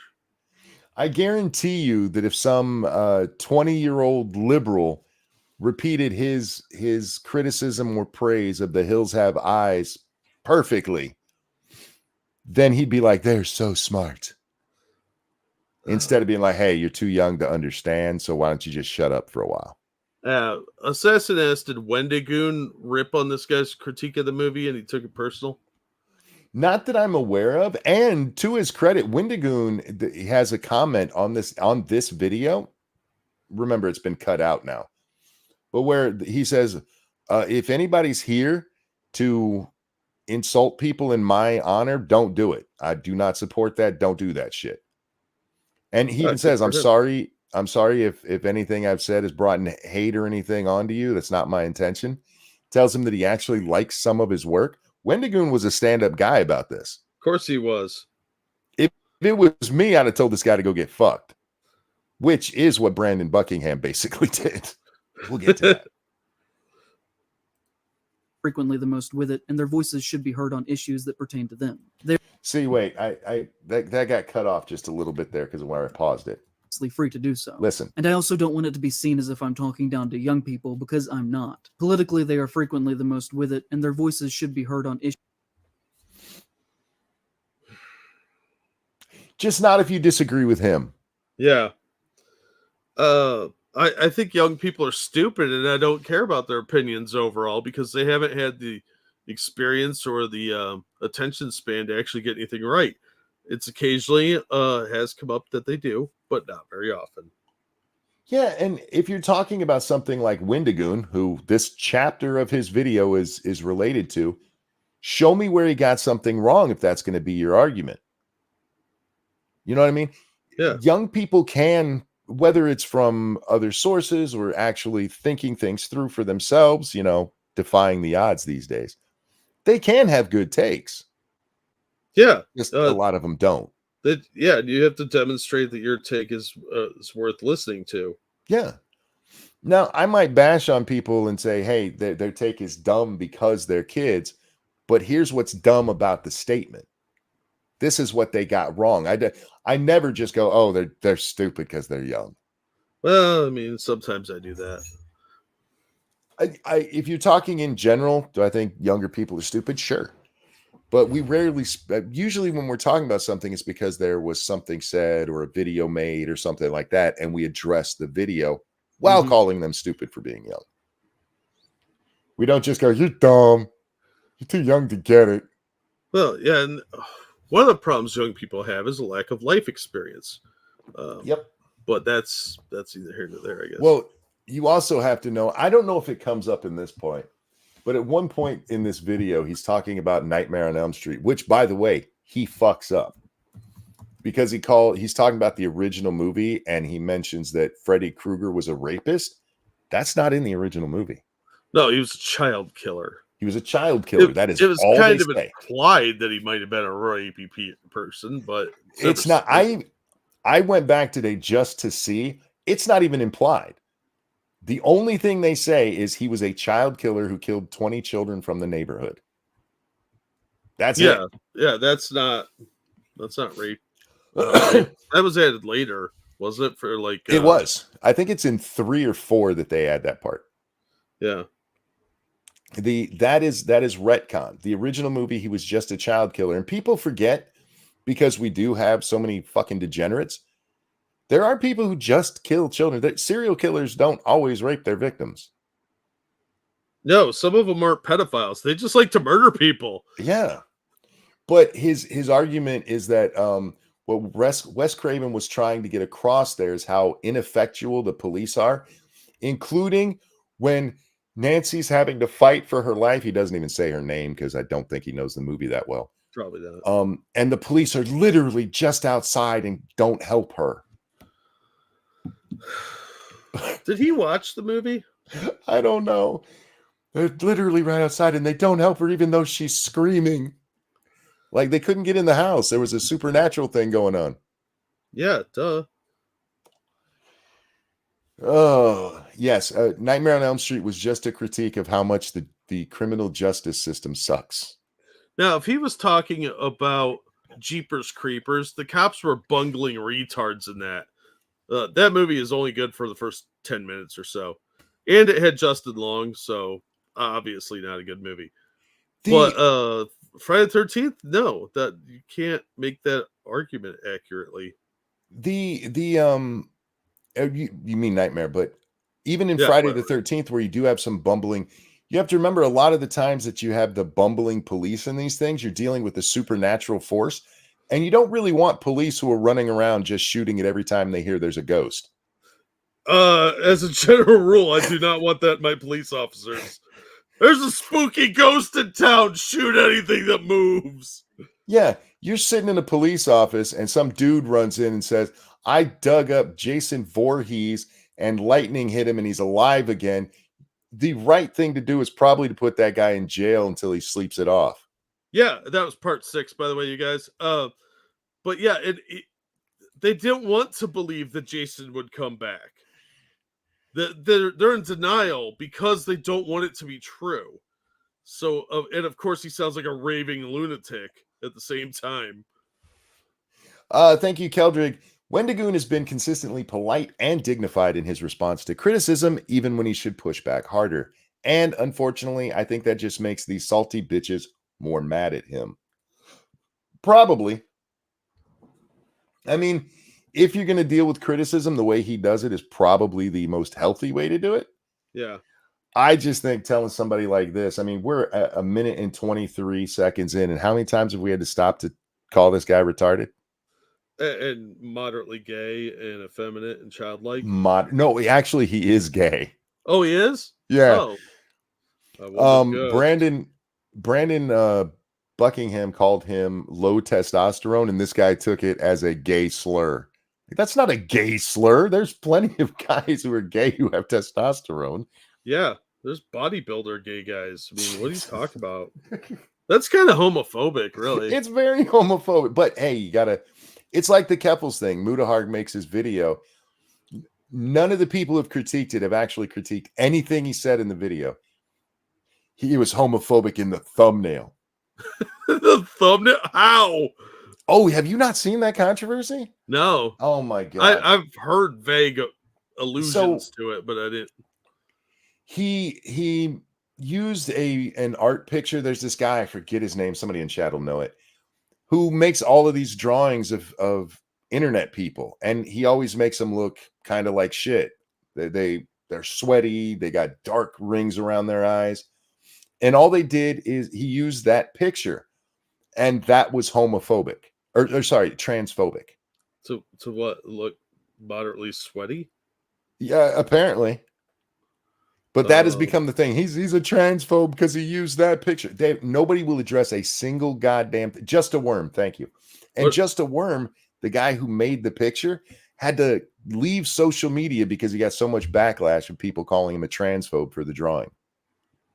I guarantee you that if some 20-year-old liberal repeated his criticism or praise of The Hills Have Eyes perfectly, then he'd be like, they're so smart. Instead of being like, hey, you're too young to understand, so why don't you just shut up for a while? Assassin asked, did Wendigoon rip on this guy's critique of the movie and he took it personal? Not that I'm aware of. And to his credit, Wendigoon he has a comment on this video. Remember, it's been cut out now. But where he says, if anybody's here to insult people in my honor, don't do it. I do not support that. Don't do that shit. And he even says, I'm sorry if anything I've said has brought hate or anything onto you. That's not my intention. Tells him that he actually likes some of his work. Wendigoon was a stand-up guy about this. Of course he was. If it was me, I'd have told this guy to go get fucked. Which is what Brandon Buckingham basically did. We'll get to that. Frequently the most with it, and their voices should be heard on issues that pertain to them. They're See, wait, that got cut off just a little bit there because of where I paused it. free to do so. Listen. And I also don't want it to be seen as if I'm talking down to young people, because I'm not. Politically, they are frequently the most with it, and their voices should be heard on issues. Just not if you disagree with him. Yeah. I think young people are stupid, and I don't care about their opinions overall because they haven't had the experience or the attention span to actually get anything right. It's occasionally has come up that they do, but not very often. Yeah, and if you're talking about something like Wendigoon, who this chapter of his video is related to, show me where he got something wrong if that's going to be your argument. You know what I mean? Yeah. Young people can, whether it's from other sources or actually thinking things through for themselves, defying the odds these days, they can have good takes. Yeah. Just a lot of them don't. That you have to demonstrate that your take is worth listening to. Yeah. Now, I might bash on people and say, hey, their take is dumb because they're kids, but here's what's dumb about the statement. This is what they got wrong. I never just go, oh, they're stupid because they're young. Well, I mean, sometimes I do that. If you're talking in general, do I think younger people are stupid? Sure. But we rarely, usually when we're talking about something, it's because there was something said or a video made or something like that, and we address the video while calling them stupid for being young. We don't just go, you're dumb. You're too young to get it. Well, yeah, and one of the problems young people have is a lack of life experience. Yep. But that's either here or there, I guess. Well, you also have to know, I don't know if it comes up in this point, but at one point in this video, he's talking about Nightmare on Elm Street, which, by the way, he fucks up. Because he's talking about the original movie, and he mentions that Freddy Krueger was a rapist. That's not in the original movie. No, he was a child killer. He was a child killer. That is all they say. It was kind of implied that he might have been a rapey person, but it's not. I went back today just to see. It's not even implied. The only thing they say is he was a child killer who killed 20 children from the neighborhood. That's it. Yeah, that's not rape. That was added later, was it? For like it was. I think it's in 3 or 4 that they add that part. Yeah. That is retcon. The original movie, he was just a child killer, and people forget because we do have so many fucking degenerates. There are people who just kill children. Serial killers don't always rape their victims. No, some of them aren't pedophiles. They just like to murder people. Yeah. But his argument is that what Wes Craven was trying to get across there is how ineffectual the police are, including when Nancy's having to fight for her life. He doesn't even say her name because I don't think he knows the movie that well. Probably not. And the police are literally just outside and don't help her. Did he watch the movie? I don't know. They're literally right outside and they don't help her even though she's screaming. Like they couldn't get in the house. There was a supernatural thing going on. Yeah, duh. Oh, yes. Nightmare on Elm Street was just a critique of how much the criminal justice system sucks. Now, if he was talking about Jeepers Creepers, the cops were bungling retards in that. That movie is only good for the first 10 minutes or so. And it had Justin Long, so obviously not a good movie. But Friday the 13th, no, that you can't make that argument accurately. You mean Nightmare, but even in Friday the 13th, where you do have some bumbling, you have to remember a lot of the times that you have the bumbling police in these things, you're dealing with a supernatural force, and you don't really want police who are running around just shooting it every time they hear there's a ghost. As a general rule, I do not want that in my police officers. There's a spooky ghost in town. Shoot anything that moves. Yeah, you're sitting in a police office and some dude runs in and says, I dug up Jason Voorhees and lightning hit him and he's alive again. The right thing to do is probably to put that guy in jail until he sleeps it off. Yeah, that was part 6, by the way, you guys. But yeah, they didn't want to believe that Jason would come back. They're in denial because they don't want it to be true. So, and of course, he sounds like a raving lunatic at the same time. Thank you, Keldrig. Wendigoon has been consistently polite and dignified in his response to criticism, even when he should push back harder. And unfortunately, I think that just makes these salty bitches more mad at him. Probably. I mean, if you're going to deal with criticism, the way he does it is probably the most healthy way to do it. Yeah. I just think telling somebody like this, I mean, we're a minute and 23 seconds in, and how many times have we had to stop to call this guy retarded? And moderately gay and effeminate and childlike. No, actually, he is gay. Oh, he is? Yeah. Oh. Brandon Buckingham called him low testosterone, and this guy took it as a gay slur. That's not a gay slur. There's plenty of guys who are gay who have testosterone. Yeah, there's bodybuilder gay guys. I mean, what are you talking about? That's kind of homophobic, really. It's very homophobic, but hey, you gotta. It's like the Keppels thing. Mutahar makes his video. None of the people who've critiqued it have actually critiqued anything he said in the video. He was homophobic in the thumbnail. The thumbnail? How? Oh, have you not seen that controversy? No. Oh my god. I've heard vague allusions to it, but I didn't. He used an art picture. There's this guy, I forget his name, somebody in chat will know it, who makes all of these drawings of internet people, and he always makes them look kind of like shit. They're sweaty, they got dark rings around their eyes, and all they did is he used that picture, and that was homophobic, or sorry, transphobic. To what? Look moderately sweaty? Yeah, apparently. But that has become the thing. He's a transphobe because he used that picture. Dave, nobody will address a single goddamn Just a Worm, thank you. And Just a Worm, the guy who made the picture, had to leave social media because he got so much backlash of people calling him a transphobe for the drawing.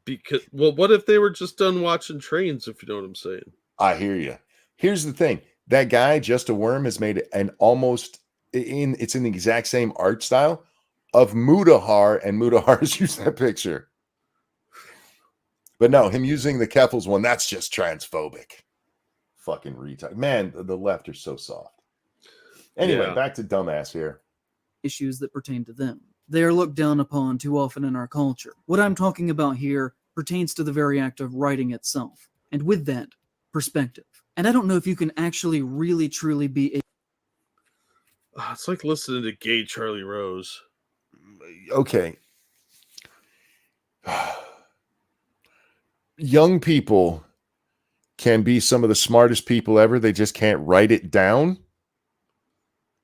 Because, well, what if they were just done watching trains, if you know what I'm saying? I hear you. Here's the thing. That guy, Just a Worm, has made an almost it's in the exact same art style of Mutahar, and Mutahar has used that picture. But no, him using the Keppels one, that's just transphobic. Fucking retard. Man, the left are so soft. Anyway, back to dumbass here. Issues that pertain to them. They are looked down upon too often in our culture. What I'm talking about here pertains to the very act of writing itself. And with that, perspective. And I don't know if you can actually really truly be a... It's like listening to gay Charlie Rose. Okay. Young people can be some of the smartest people ever. They just can't write it down.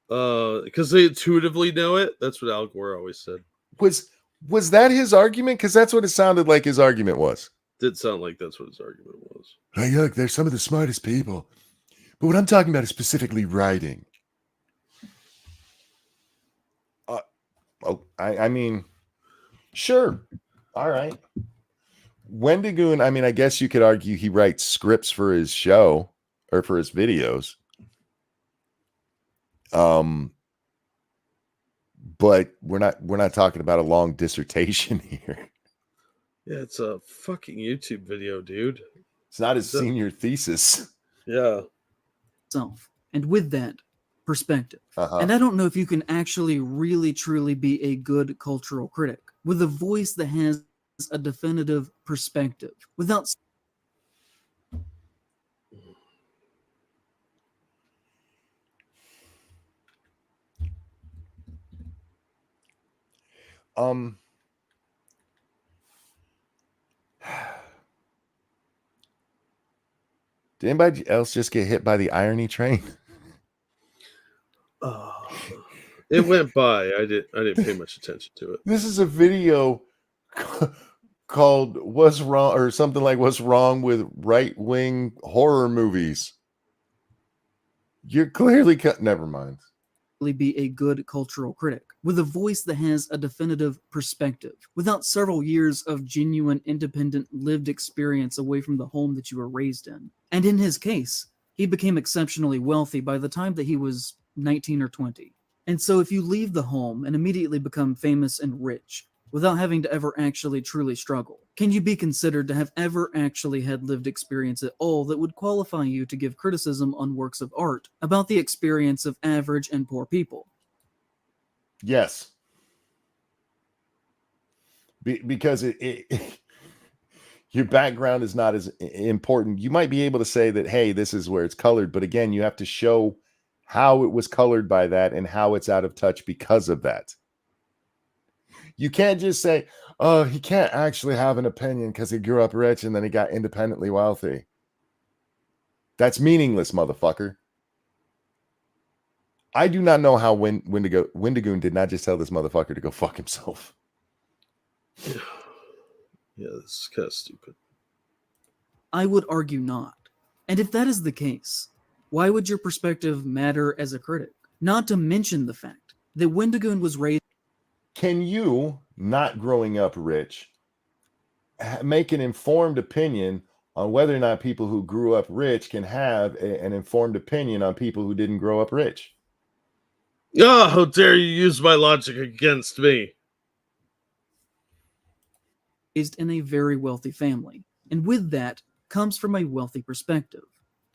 Because they intuitively know it. That's what Al Gore always said. Was that his argument? Because that's what it sounded like his argument was. Did sound like that's what his argument was. Hey, look, they're some of the smartest people. But what I'm talking about is specifically writing. I mean, sure. All right. Wendigoon, I mean, I guess you could argue he writes scripts for his show or for his videos. But we're not talking about a long dissertation here. Yeah, it's a fucking YouTube video, dude. It's not his senior thesis. Yeah. Self. And with that, perspective. And I don't know if you can actually really truly be a good cultural critic with a voice that has a definitive perspective without... Did anybody else just get hit by the irony train? It went by. I didn't pay much attention to it. This is a video called "What's Wrong" or something like "What's Wrong with Right-Wing Horror Movies." You're clearly never mind. Be a good cultural critic with a voice that has a definitive perspective without several years of genuine independent lived experience away from the home that you were raised in. And in his case, he became exceptionally wealthy by the time that he was 19 or 20. And so if you leave the home and immediately become famous and rich without having to ever actually truly struggle, can you be considered to have ever actually had lived experience at all that would qualify you to give criticism on works of art about the experience of average and poor people? Yes. Because your background is not as important. You might be able to say that, hey, this is where it's colored. But again, you have to show how it was colored by that and how it's out of touch because of that. You can't just say, oh, he can't actually have an opinion because he grew up rich and then he got independently wealthy. That's meaningless, motherfucker. I do not know how Wendigoon did not just tell this motherfucker to go fuck himself. Yeah, this is kind of stupid. I would argue not. And if that is the case, why would your perspective matter as a critic? Not to mention the fact that Wendigoon was raised... Can you, not growing up rich, make an informed opinion on whether or not people who grew up rich can have an informed opinion on people who didn't grow up rich. Oh, how dare you use my logic against me? Raised in a very wealthy family, and with that comes from a wealthy perspective.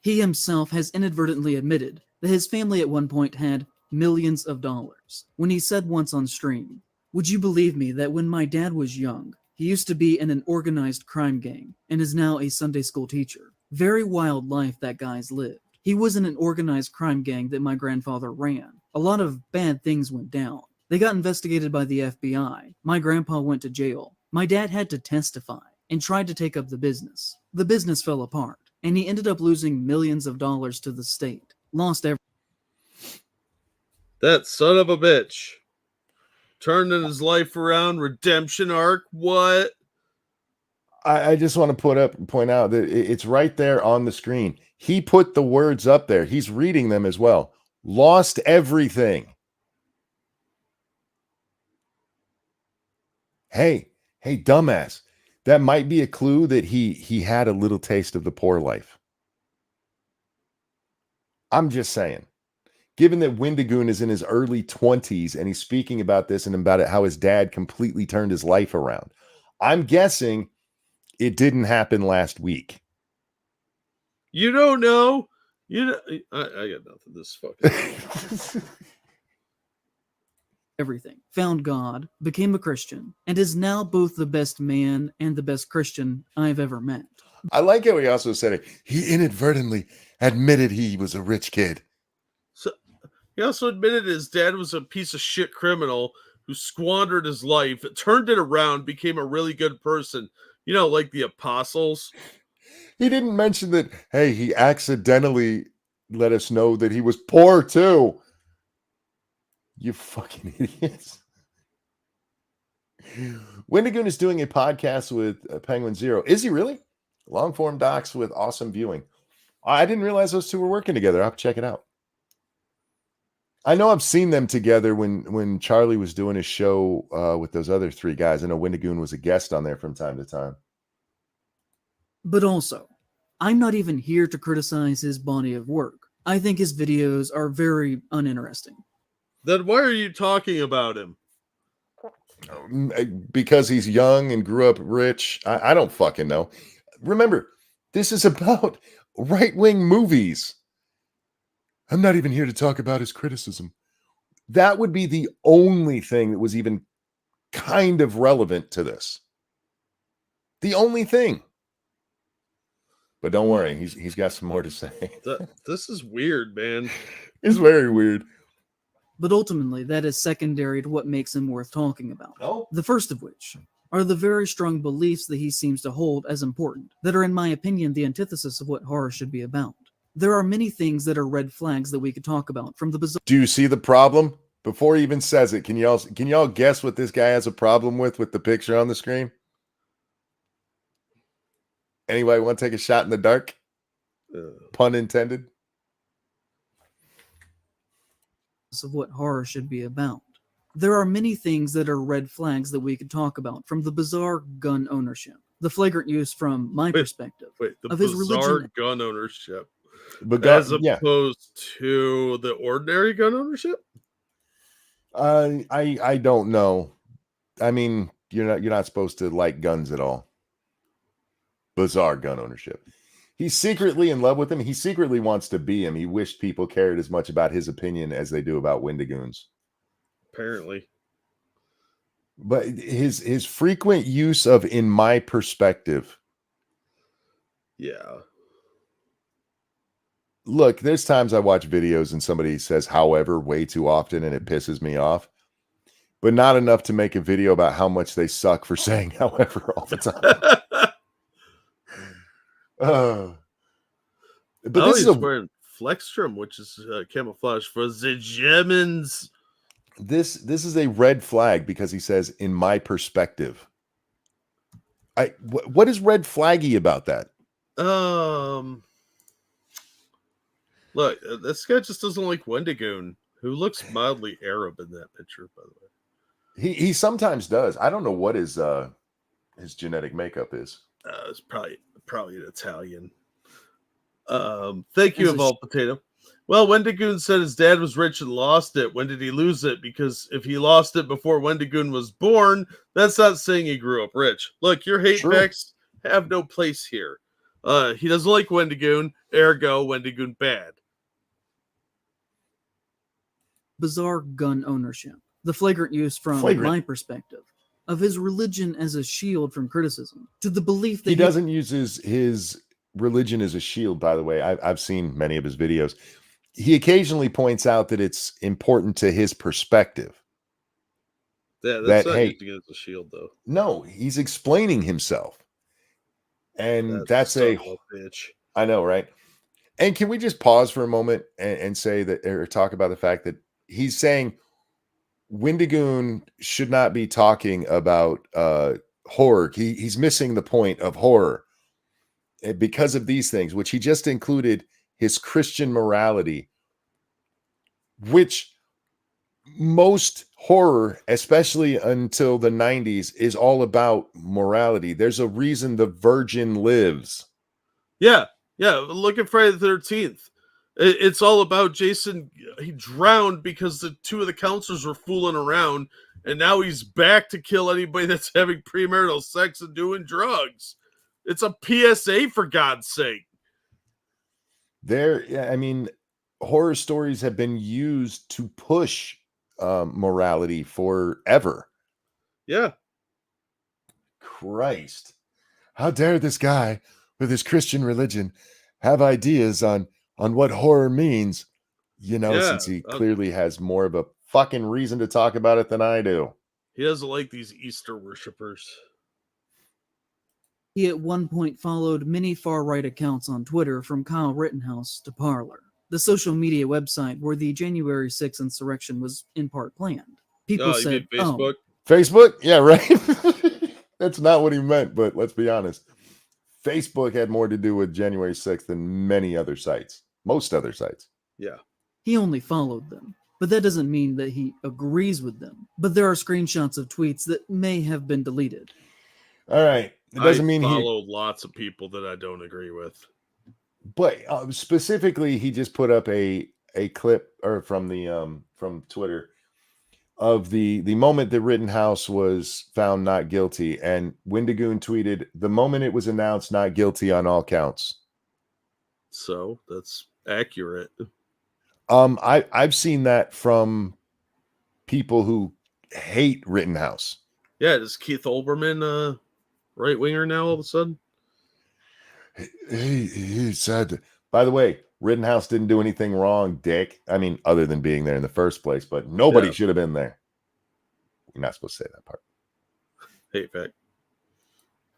He himself has inadvertently admitted that his family at one point had millions of dollars. When he said once on stream, "Would you believe me that when my dad was young, he used to be in an organized crime gang and is now a Sunday school teacher? Very wild life that guy's lived. He was in an organized crime gang that my grandfather ran. A lot of bad things went down. They got investigated by the FBI. My grandpa went to jail. My dad had to testify and tried to take up the business. The business fell apart, and he ended up losing millions of dollars to the state. Lost everything." That son of a bitch. Turning his life around, redemption arc. What? I just want to point out that it's right there on the screen. He put the words up there. He's reading them as well. Lost everything. Hey, dumbass. That might be a clue that he had a little taste of the poor life. I'm just saying. Given that Wendigoon is in his early 20s and he's speaking about this and about it, how his dad completely turned his life around, I'm guessing it didn't happen last week. You don't know. You know, I got nothing. This fucking. Everything. Found God, became a Christian, and is now both the best man and the best Christian I've ever met. I like how he also said it. He inadvertently admitted he was a rich kid. So he also admitted his dad was a piece of shit criminal who squandered his life, turned it around, became a really good person. You know, like the apostles. He didn't mention that, hey, he accidentally let us know that he was poor too. You fucking idiots. Wendigoon is doing a podcast with Penguin Zero. Is he really? Long form docs with awesome viewing. I didn't realize those two were working together. I'll have to check it out. I know I've seen them together when Charlie was doing his show with those other three guys. I know Wendigoon was a guest on there from time to time. But also, I'm not even here to criticize his body of work. I think his videos are very uninteresting. Then why are you talking about him? Because he's young and grew up rich. I don't fucking know. Remember, this is about right-wing movies. I'm not even here to talk about his criticism. That would be the only thing that was even kind of relevant to this. The only thing. But don't worry, he's got some more to say. This is weird, man. It's very weird. But ultimately, that is secondary to what makes him worth talking about. Oh. The first of which are the very strong beliefs that he seems to hold as important, that are, in my opinion, the antithesis of what horror should be about. There are many things that are red flags that we could talk about, from the bizarre. Do you see the problem? Before he even says it, can y'all guess what this guy has a problem with the picture on the screen? Anybody want to take a shot in the dark? Pun intended. Of what horror should be about. There are many things that are red flags that we could talk about, from the bizarre gun ownership, the flagrant use from my perspective the of his bizarre religion, gun ownership, As opposed to the ordinary gun ownership. I don't know. I mean, you're not supposed to like guns at all. Bizarre gun ownership. He's secretly in love with him. He secretly wants to be him. He wished people cared as much about his opinion as they do about Wendigoons. Apparently. But his frequent use of "in my perspective." Yeah. Look, there's times I watch videos and somebody says "however" way too often and it pisses me off. But not enough to make a video about how much they suck for saying "however" all the time. But this is wearing Flextrum, which is camouflage for the Germans. This is a red flag because he says "in my perspective." What is red flaggy about that? Look, this guy just doesn't like Wendigoon, who looks mildly Arab in that picture, by the way. He sometimes does. I don't know what his genetic makeup is. It's probably an Italian. Thank you, As a Evolved Potato. Well, Wendigoon said his dad was rich and lost it. When did he lose it? Because if he lost it before Wendigoon was born, that's not saying he grew up rich. Look, your hate True. facts have no place here. He doesn't like Wendigoon, ergo Wendigoon bad. bizarre gun ownership. The flagrant use from my perspective of his religion as a shield from criticism, to the belief that he doesn't use his religion as a shield, by the way. I've seen many of his videos. He occasionally points out that it's important to his perspective. Yeah, that's not hey, using it as a shield, though. No, he's explaining himself. And That's a bitch. I know, right? And can we just pause for a moment and say that, or talk about the fact that he's saying Wendigoon should not be talking about horror. He's missing the point of horror because of these things, which he just included his Christian morality, which most horror, especially until the 90s, is all about morality. There's a reason the virgin lives. Yeah. Look at Friday the 13th. It's all about Jason. He drowned because the two of the counselors were fooling around, and now he's back to kill anybody that's having premarital sex and doing drugs. It's a PSA, for God's sake. I mean, horror stories have been used to push morality forever. Yeah. Christ. How dare this guy with his Christian religion have ideas on what horror means, since he clearly has more of a fucking reason to talk about it than I do. He doesn't like these Easter worshippers. he at one point followed many far-right accounts on Twitter, from Kyle Rittenhouse to Parler, the social media website where the January 6th insurrection was in part planned. People said, Facebook? Facebook? Yeah, right. That's not what he meant, but let's be honest. Facebook had more to do with January 6th than many other sites. Most other sites. Yeah. He only followed them, but that doesn't mean that he agrees with them. But there are screenshots of tweets that may have been deleted. All right. It doesn't mean he followed lots of people that I don't agree with. But specifically, he just put up a clip from Twitter of the moment that Rittenhouse was found not guilty, and Wendigoon tweeted, "The moment it was announced not guilty on all counts." So that's accurate. I've seen that from people who hate Rittenhouse. Yeah, is Keith Olbermann right winger now all of a sudden? He said, by the way, Rittenhouse didn't do anything wrong, dick. I mean, other than being there in the first place, but nobody should have been there. You're not supposed to say that part. Hate fact.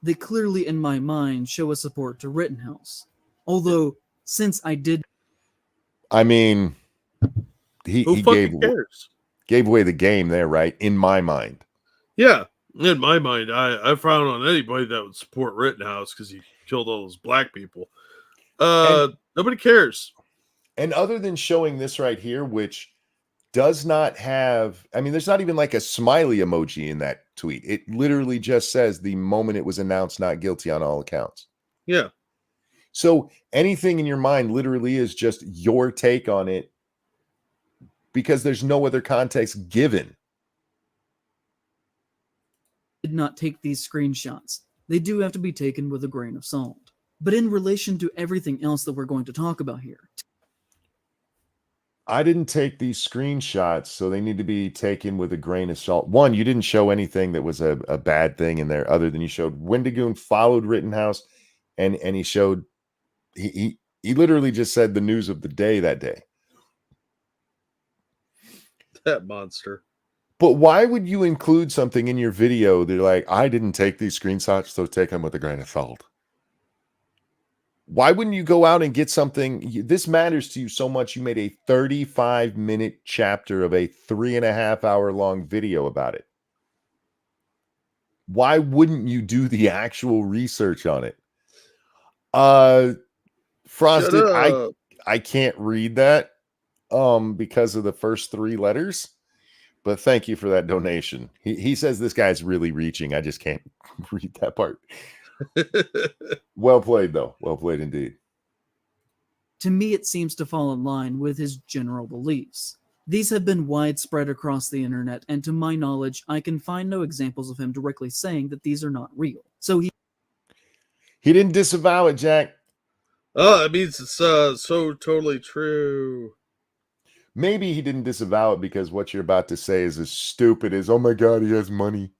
They clearly, in my mind, show a support to Rittenhouse. Although, since I did... I mean, he gave away the game there, right? In my mind. Yeah, in my mind, I found on anybody that would support Rittenhouse because he killed all those black people. Nobody cares. And other than showing this right here, which does not have, I mean, there's not even like a smiley emoji in that tweet. It literally just says the moment it was announced not guilty on all accounts. Yeah. So anything in your mind literally is just your take on it because there's no other context given. Did not take these screenshots. They do have to be taken with a grain of salt. But in relation to everything else that we're going to talk about here, I didn't take these screenshots, so they need to be taken with a grain of salt. One, you didn't show anything that was a bad thing in there other than you showed Wendigoon followed Rittenhouse, and he showed he literally just said the news of the day that day. That monster. But why would you include something in your video that like, I didn't take these screenshots, so take them with a grain of salt? Why wouldn't you go out and get something? This matters to you so much. You made a 35-minute chapter of a 3.5-hour long video about it. Why wouldn't you do the actual research on it? Frosted, I can't read that because of the first 3 letters. But thank you for that donation. He says this guy's really reaching. I just can't read that part. Well played, though. Well played indeed. To me, it seems to fall in line with his general beliefs. These have been widespread across the internet, and to my knowledge, I can find no examples of him directly saying that these are not real. So He didn't disavow it, Jack. Oh, it means it's so totally true. Maybe he didn't disavow it because what you're about to say is as stupid as, oh my God, he has money.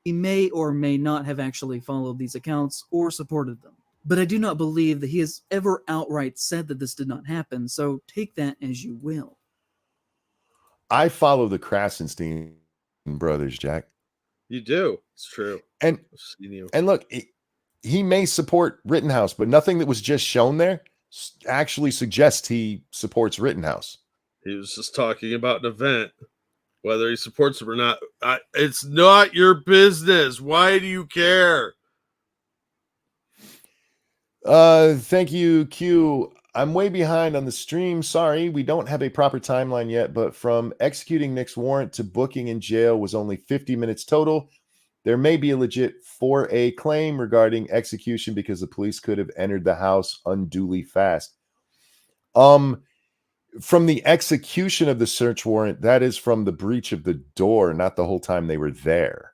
he may or may not have actually followed these accounts or supported them. But I do not believe that he has ever outright said that this did not happen, so take that as you will. I follow the Krasenstein brothers, Jack. You do. It's true. And I've seen you. and look, he may support Rittenhouse, but nothing that was just shown there actually suggests he supports Rittenhouse. He was just talking about an event. Whether he supports it or not, it's not your business. Why do you care? Thank you, Q. I'm way behind on the stream. Sorry, we don't have a proper timeline yet, but from executing Nick's warrant to booking in jail was only 50 minutes total. There may be a legit 4A claim regarding execution because the police could have entered the house unduly fast. From the execution of the search warrant, that is from the breach of the door, not the whole time they were there.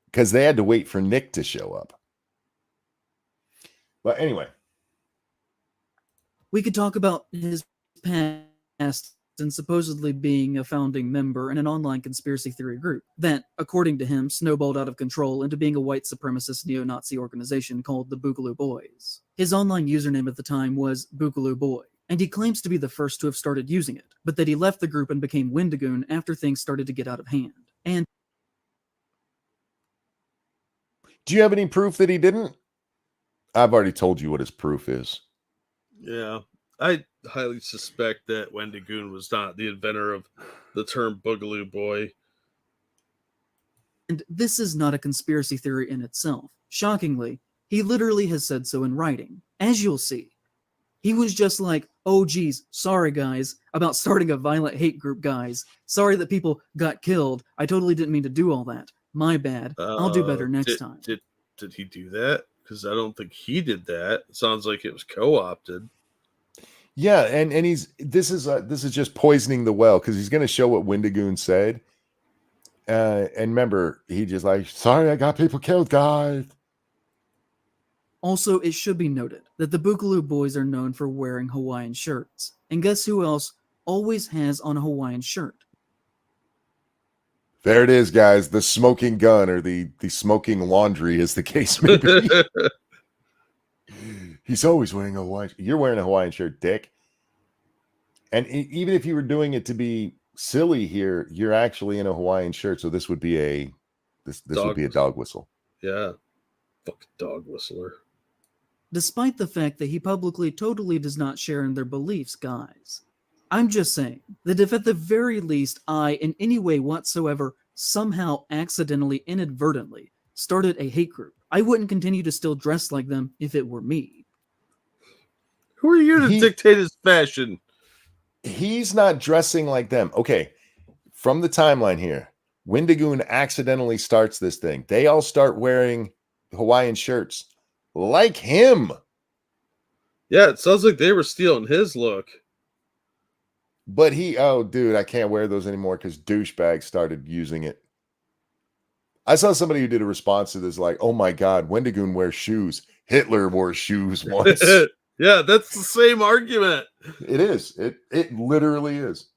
Because they had to wait for Nick to show up. But anyway. We could talk about his past and supposedly being a founding member in an online conspiracy theory group that, according to him, snowballed out of control into being a white supremacist neo-Nazi organization called the Boogaloo Boys. His online username at the time was Boogaloo Boy, and he claims to be the first to have started using it, but that he left the group and became Wendigoon after things started to get out of hand. And do you have any proof that he didn't? I've already told you what his proof is. Yeah. I highly suspect that Wendigoon was not the inventor of the term Boogaloo Boy. And this is not a conspiracy theory in itself. Shockingly, he literally has said so in writing. As you'll see, he was just like, oh geez, sorry guys, about starting a violent hate group, guys. Sorry that people got killed. I totally didn't mean to do all that. My bad. I'll do better next time. Did he do that? Because I don't think he did that. It sounds like it was co-opted. Yeah, and this is just poisoning the well because he's going to show what Wendigoon said. And remember, he just like, sorry, I got people killed, guys. Also, it should be noted that the Boogaloo Boys are known for wearing Hawaiian shirts. And guess who else always has on a Hawaiian shirt? There it is, guys. The smoking gun or the smoking laundry, as the case may be. He's always wearing a Hawaiian. You're wearing a Hawaiian shirt, Dick. And even if you were doing it to be silly here, you're actually in a Hawaiian shirt. So this would be a dog whistle. Yeah, fucking dog whistler. Despite the fact that he publicly totally does not share in their beliefs, guys. I'm just saying that if at the very least I, in any way whatsoever, somehow accidentally, inadvertently, started a hate group, I wouldn't continue to still dress like them if it were me. Who are you to dictate his fashion? He's not dressing like them. Okay, from the timeline here, Wendigoon accidentally starts this thing. They all start wearing Hawaiian shirts like him. Yeah, it sounds like they were stealing his look. But oh, dude, I can't wear those anymore because douchebags started using it. I saw somebody who did a response to this like, oh my God, Wendigoon wears shoes. Hitler wore shoes once. Yeah, that's the same argument. It is. It literally is.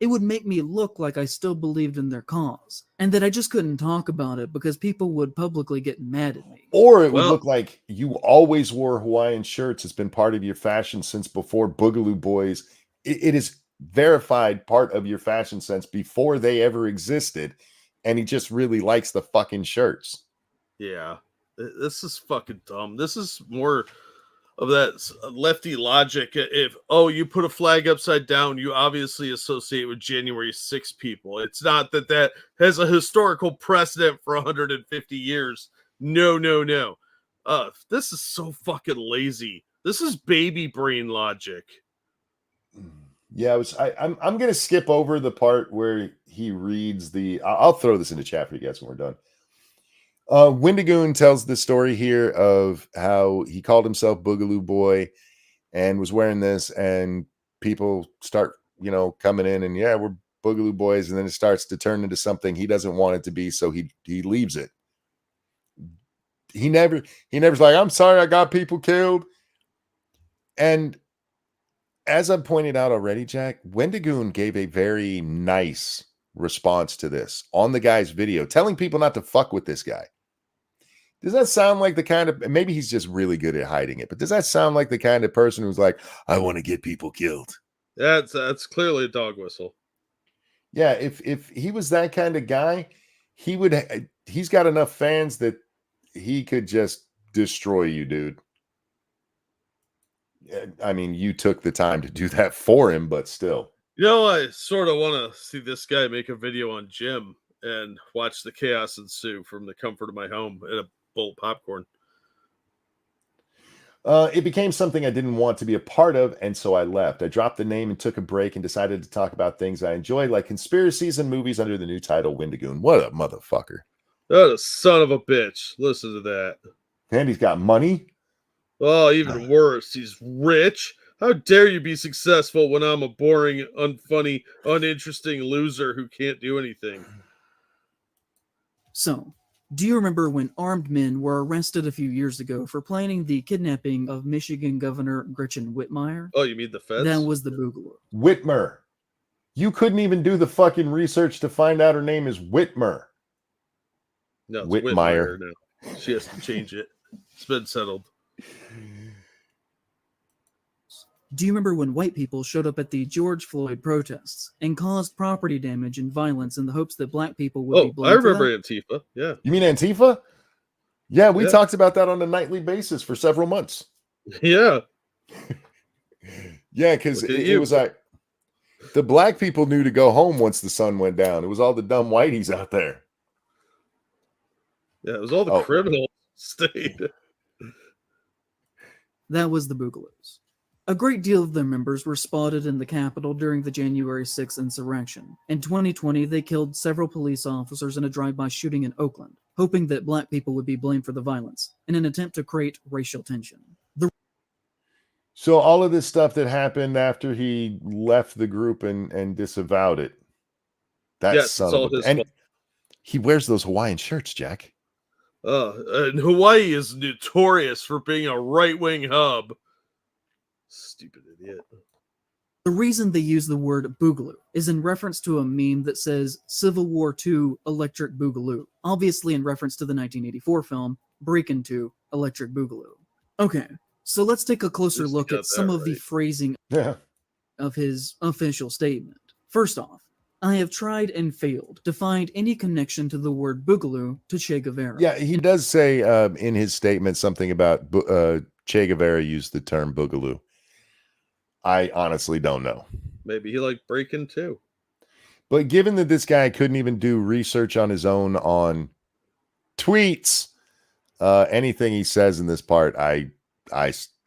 It would make me look like I still believed in their cause, and that I just couldn't talk about it because people would publicly get mad at me. Or it would look like you always wore Hawaiian shirts. It's been part of your fashion since before Boogaloo Boys. It is verified part of your fashion sense before they ever existed. And he just really likes the fucking shirts. Yeah, this is fucking dumb. This is more of that lefty logic. If, you put a flag upside down, you obviously associate with January 6 people. It's not that has a historical precedent for 150 years. No. This is so fucking lazy. This is baby brain logic. Yeah, I'm going to skip over the part where he reads I'll throw this into chat for you guys when we're done. Wendigoon tells the story here of how he called himself Boogaloo Boy and was wearing this, and people start, coming in and, yeah, we're Boogaloo Boys, and then it starts to turn into something he doesn't want it to be, so he leaves it. He never's like, I'm sorry I got people killed. And as I pointed out already, Jack, Wendigoon gave a very nice response to this on the guy's video, telling people not to fuck with this guy. Does that sound like the kind of, maybe he's just really good at hiding it, but does that sound like the kind of person who's like, I want to get people killed? That's clearly a dog whistle. Yeah, if he was that kind of guy, he's got enough fans that he could just destroy you, dude. I mean, you took the time to do that for him, but still. I sort of want to see this guy make a video on Jim and watch the chaos ensue from the comfort of my home and a bowl of popcorn. It became something I didn't want to be a part of, and so I left. I dropped the name and took a break and decided to talk about things I enjoy, like conspiracies and movies under the new title Wendigoon. What a motherfucker. Oh, the son of a bitch. Listen to that. And he's got money. Oh, even worse. He's rich. How dare you be successful when I'm a boring, unfunny, uninteresting loser who can't do anything? So, do you remember when armed men were arrested a few years ago for planning the kidnapping of Michigan Governor Gretchen Whitmire? Oh, you mean the feds? That was the Boogaloo. Whitmer. You couldn't even do the fucking research to find out her name is Whitmer. No, it's Whitmire. now. She has to change it. It's been settled. Do you remember when white people showed up at the George Floyd protests and caused property damage and violence in the hopes that black people would be blamed? I remember Antifa. Yeah. You mean Antifa? Yeah, we talked about that on a nightly basis for several months. Yeah. Yeah, because it was like the black people knew to go home once the sun went down. It was all the dumb whiteies out there. Yeah, it was all the criminals stayed. That was the Boogaloos. A great deal of their members were spotted in the Capitol during the January 6th insurrection. In 2020, they killed several police officers in a drive-by shooting in Oakland, hoping that black people would be blamed for the violence, in an attempt to create racial tension. So all of this stuff that happened after he left the group and disavowed it. That's son of a... And he wears those Hawaiian shirts, Jack. And Hawaii is notorious for being a right-wing hub. Stupid idiot. The reason they use the word Boogaloo is in reference to a meme that says Civil War II Electric Boogaloo, obviously in reference to the 1984 film Breakin' 2 Electric Boogaloo. Okay, so let's take a closer look at some of the phrasing of his official statement. First off, I have tried and failed to find any connection to the word Boogaloo to Che Guevara. Yeah, he does say in his statement something about Che Guevara used the term Boogaloo. I honestly don't know. Maybe he liked Breakin' too. But given that this guy couldn't even do research on his own on tweets, anything he says in this part, I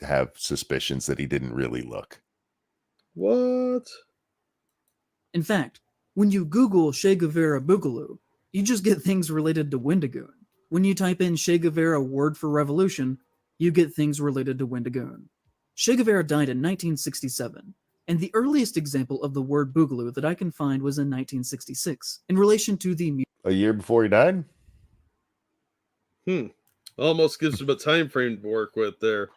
have suspicions that he didn't really look. What? In fact, when you Google Che Guevara Boogaloo, you just get things related to Wendigoon. When you type in Che Guevara word for revolution, you get things related to Wendigoon. Che Guevara died in 1967, and the earliest example of the word Boogaloo that I can find was in 1966, in relation to the... A year before he died? Almost gives him a time frame to work with there.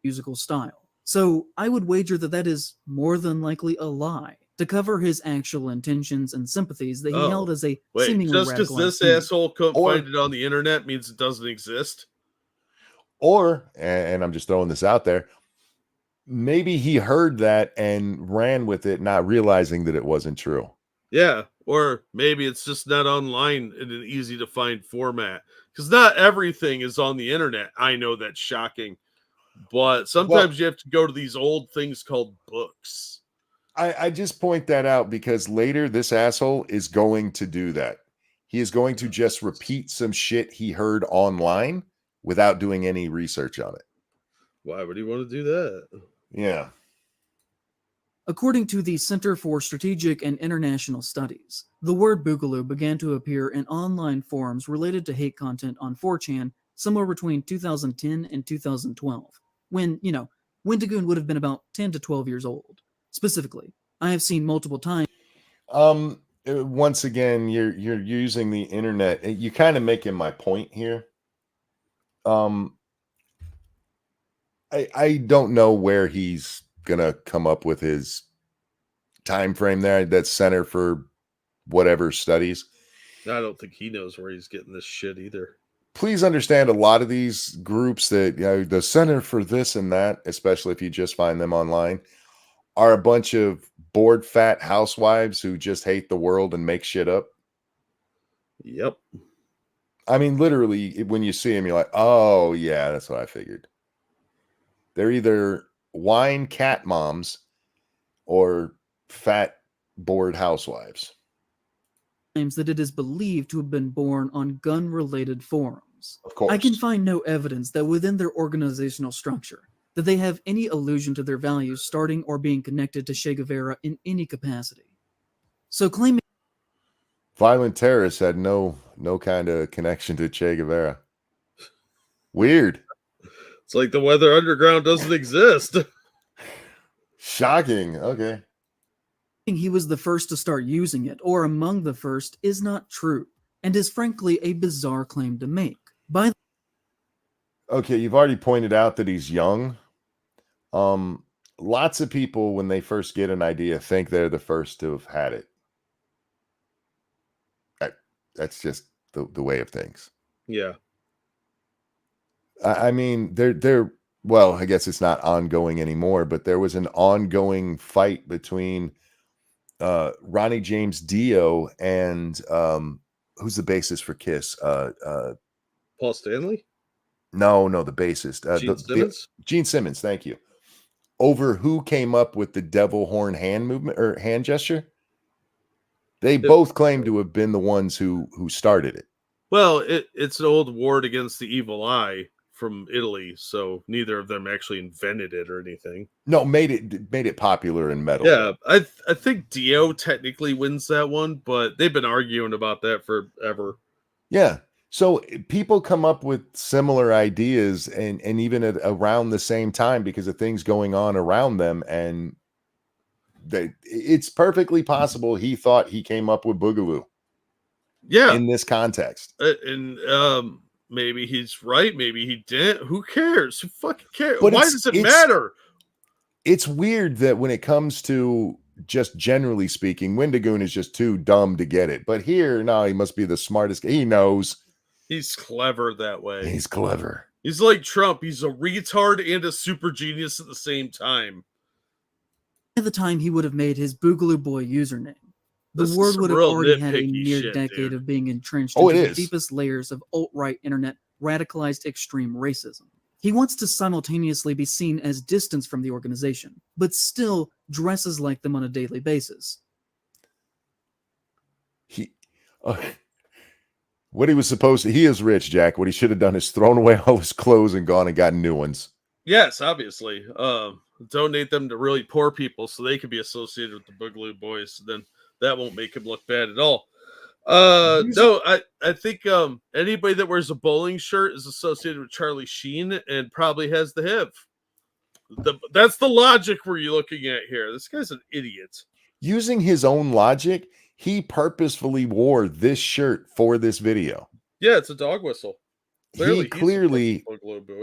Musical style. So I would wager that that is more than likely a lie, to cover his actual intentions and sympathies that he held as a seemingly just because this asshole couldn't find it on the internet means it doesn't exist? Or, and I'm just throwing this out there, maybe he heard that and ran with it, not realizing that it wasn't true. Yeah, or maybe it's just not online in an easy to find format. Because not everything is on the internet. I know that's shocking. But sometimes you have to go to these old things called books. I just point that out because later this asshole is going to do that. He is going to just repeat some shit he heard online without doing any research on it. Why would he want to do that? Yeah. According to the Center for Strategic and International Studies, the word boogaloo began to appear in online forums related to hate content on 4chan somewhere between 2010 and 2012, when, Wendigoon would have been about 10 to 12 years old. Specifically, I have seen multiple times. Once again, you're using the internet. You kind of making my point here. I don't know where he's gonna come up with his time frame there. That's Center for whatever studies. I don't think he knows where he's getting this shit either. Please understand, a lot of these groups that the Center for this and that, especially if you just find them online, are a bunch of bored fat housewives who just hate the world and make shit up. Yep. I mean, literally, when you see them, you're like, oh yeah, that's what I figured. They're either wine cat moms or fat bored housewives. That it is believed to have been born on gun-related forums. Of course. I can find no evidence that within their organizational structure that they have any allusion to their values starting or being connected to Che Guevara in any capacity. So claiming Violent terrorists had no kind of connection to Che Guevara. Weird. It's like the Weather Underground doesn't exist. Shocking. Okay. he was the first to start using it, or among the first, is not true, and is frankly a bizarre claim to make. Okay, you've already pointed out that he's young. Lots of people, when they first get an idea, think they're the first to have had it. That's just the way of things. Yeah. I mean, they're well, I guess it's not ongoing anymore, but there was an ongoing fight between Ronnie James Dio and who's the bassist for Kiss? Paul Stanley? No, the bassist. Gene Simmons? Gene Simmons, thank you. Over who came up with the devil horn hand movement or hand gesture. They both claim to have been the ones who started it. Well, it's an old ward against the evil eye from Italy, so neither of them actually invented it or anything. No, made it popular in metal. Yeah, I think Dio technically wins that one, but they've been arguing about that forever. Yeah. So people come up with similar ideas and even at around the same time because of things going on around them, and it's perfectly possible he thought he came up with Boogaloo. Yeah. In this context. And maybe he's right, maybe he didn't. Who cares? Who fucking cares? But why does it matter? It's weird that when it comes to just generally speaking, Wendigoon is just too dumb to get it. But here, no, he must be the smartest. He knows. He's clever that way. He's clever. He's like Trump. He's a retard and a super genius at the same time. By the time he would have made his Boogaloo Boy username, the word would have already had a near decade of being entrenched into the deepest layers of alt-right internet radicalized extreme racism. He wants to simultaneously be seen as distance from the organization, but still dresses like them on a daily basis. What he was supposed to, he is rich, Jack. What he should have done is thrown away all his clothes and gone and gotten new ones. Yes, obviously. Donate them to really poor people so they can be associated with the Boogaloo Boys. Then that won't make him look bad at all. No, I think anybody that wears a bowling shirt is associated with Charlie Sheen and probably has the HIV. That's the logic we're looking at here. This guy's an idiot. Using his own logic, he purposefully wore this shirt for this video. Yeah, it's a dog whistle. Clearly,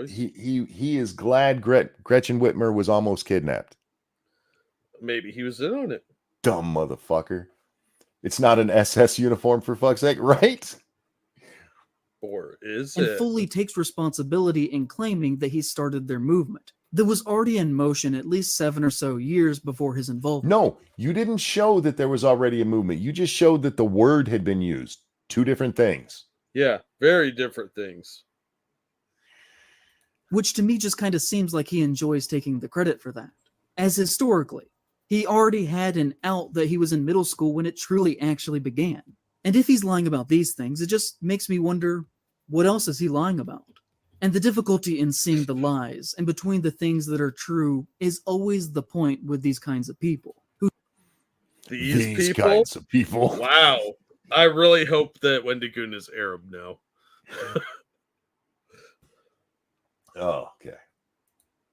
he is glad Gretchen Whitmer was almost kidnapped. Maybe he was in on it. Dumb motherfucker. It's not an SS uniform, for fuck's sake, right? Or is it? And fully takes responsibility in claiming that he started their movement that was already in motion at least 7 or so years before his involvement. No, you didn't show that there was already a movement. You just showed that the word had been used. Two different things. Yeah, very different things. Which to me just kind of seems like he enjoys taking the credit for that. As historically, he already had an out that he was in middle school when it truly actually began. And if he's lying about these things, it just makes me wonder, what else is he lying about? And the difficulty in seeing the lies and between the things that are true is always the point with these kinds of people. These people? kinds of people. Wow. I really hope that Wendigoon is Arab now. Oh, okay.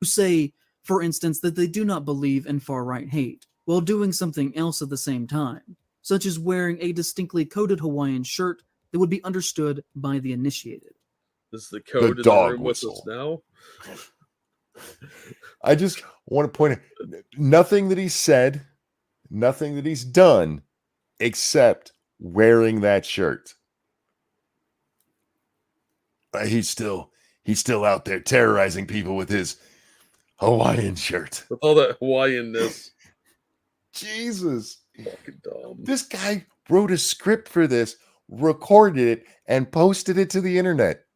Who say, for instance, that they do not believe in far-right hate, while doing something else at the same time, such as wearing a distinctly coded Hawaiian shirt that would be understood by the initiated. Is the code in the dog room whistle. with us now? I just want to point out nothing that he said, nothing that he's done, except wearing that shirt. He's still out there terrorizing people with his Hawaiian shirt. With all that Hawaiian-ness. Jesus. Fucking dumb. This guy wrote a script for this, recorded it, and posted it to the internet.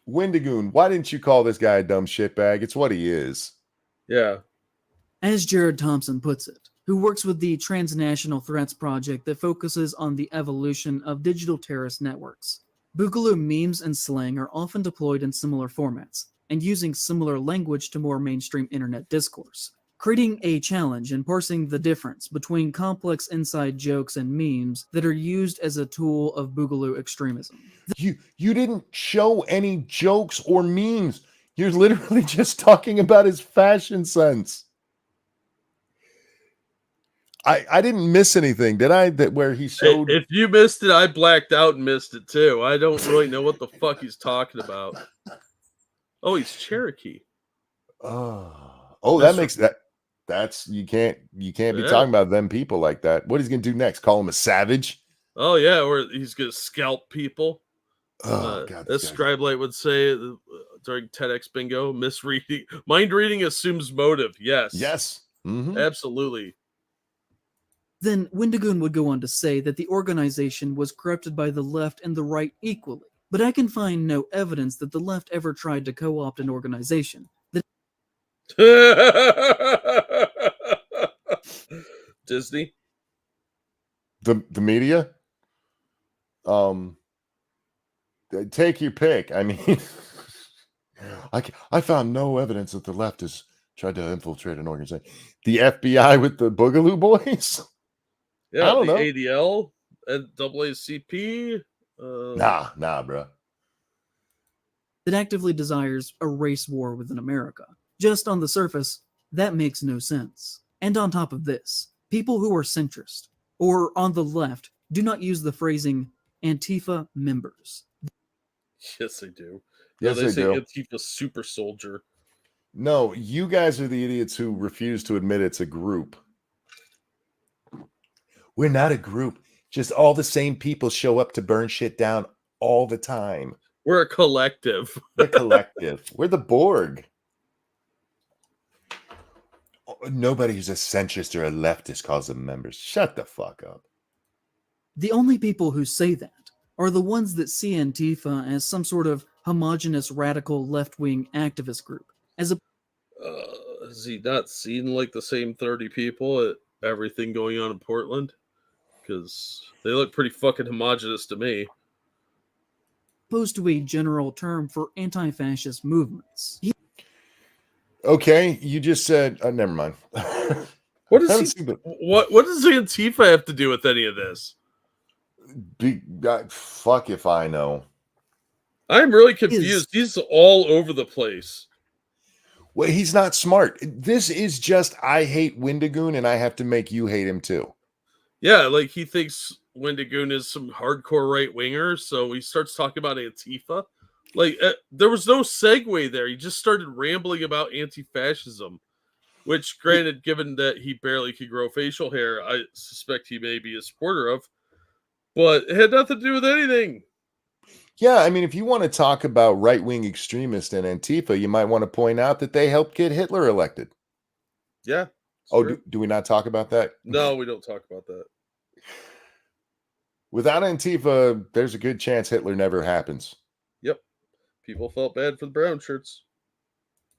Wendigoon, why didn't you call this guy a dumb shitbag? It's what he is. Yeah. As Jared Thompson puts it, who works with the Transnational Threats Project that focuses on the evolution of digital terrorist networks, Boogaloo memes and slang are often deployed in similar formats and using similar language to more mainstream internet discourse, creating a challenge in parsing the difference between complex inside jokes and memes that are used as a tool of Boogaloo extremism. You didn't show any jokes or memes. You're literally just talking about his fashion sense. I didn't miss anything, did I? That where he showed. If you missed it, I blacked out and missed it too. I don't really know what the fuck he's talking about. Oh, he's Cherokee. That makes that. That's you can't be talking about them people like that. What he's gonna do next? Call him a savage? Oh yeah, or he's gonna scalp people. Oh God! As Scribelight would say during TEDx bingo, misreading, mind reading assumes motive. Yes, yes, absolutely. Then Wendigoon would go on to say that the organization was corrupted by the left and the right equally. But I can find no evidence that the left ever tried to co-opt an organization. Disney? The media? Take your pick. I mean, I found no evidence that the left has tried to infiltrate an organization. The FBI with the Boogaloo Boys? Yeah, I don't know. ADL and NAACP. Nah, bro. That actively desires a race war within America. Just on the surface, that makes no sense. And on top of this, people who are centrist or on the left do not use the phrasing Antifa members. Yes, they do. Yes, they say do. Antifa super soldier. No, you guys are the idiots who refuse to admit it's a group. We're not a group. Just all the same people show up to burn shit down all the time. We're a collective. We're collective. We're the Borg. Nobody who's a centrist or a leftist calls them members. Shut the fuck up. The only people who say that are the ones that see Antifa as some sort of homogenous radical left-wing activist group. Has he not seen like the same 30 people at everything going on in Portland? Because they look pretty fucking homogenous to me. Opposed to a general term for anti-fascist movements. Okay, you just said. Never mind. What does what does Antifa have to do with any of this? Fuck if I know. I'm really confused. He's all over the place. Well, he's not smart. This is just I hate Wendigoon, and I have to make you hate him too. Yeah, like he thinks Wendigoon is some hardcore right winger, so he starts talking about Antifa. Like there was no segue there. He just started rambling about anti-fascism, which, granted, given that he barely could grow facial hair, I suspect he may be a supporter of. But it had nothing to do with anything. Yeah, I mean, if you want to talk about right-wing extremists and Antifa, you might want to point out that they helped get Hitler elected. Yeah. Oh, do we not talk about that? No, we don't talk about that. Without Antifa, there's a good chance Hitler never happens. Yep. People felt bad for the brown shirts.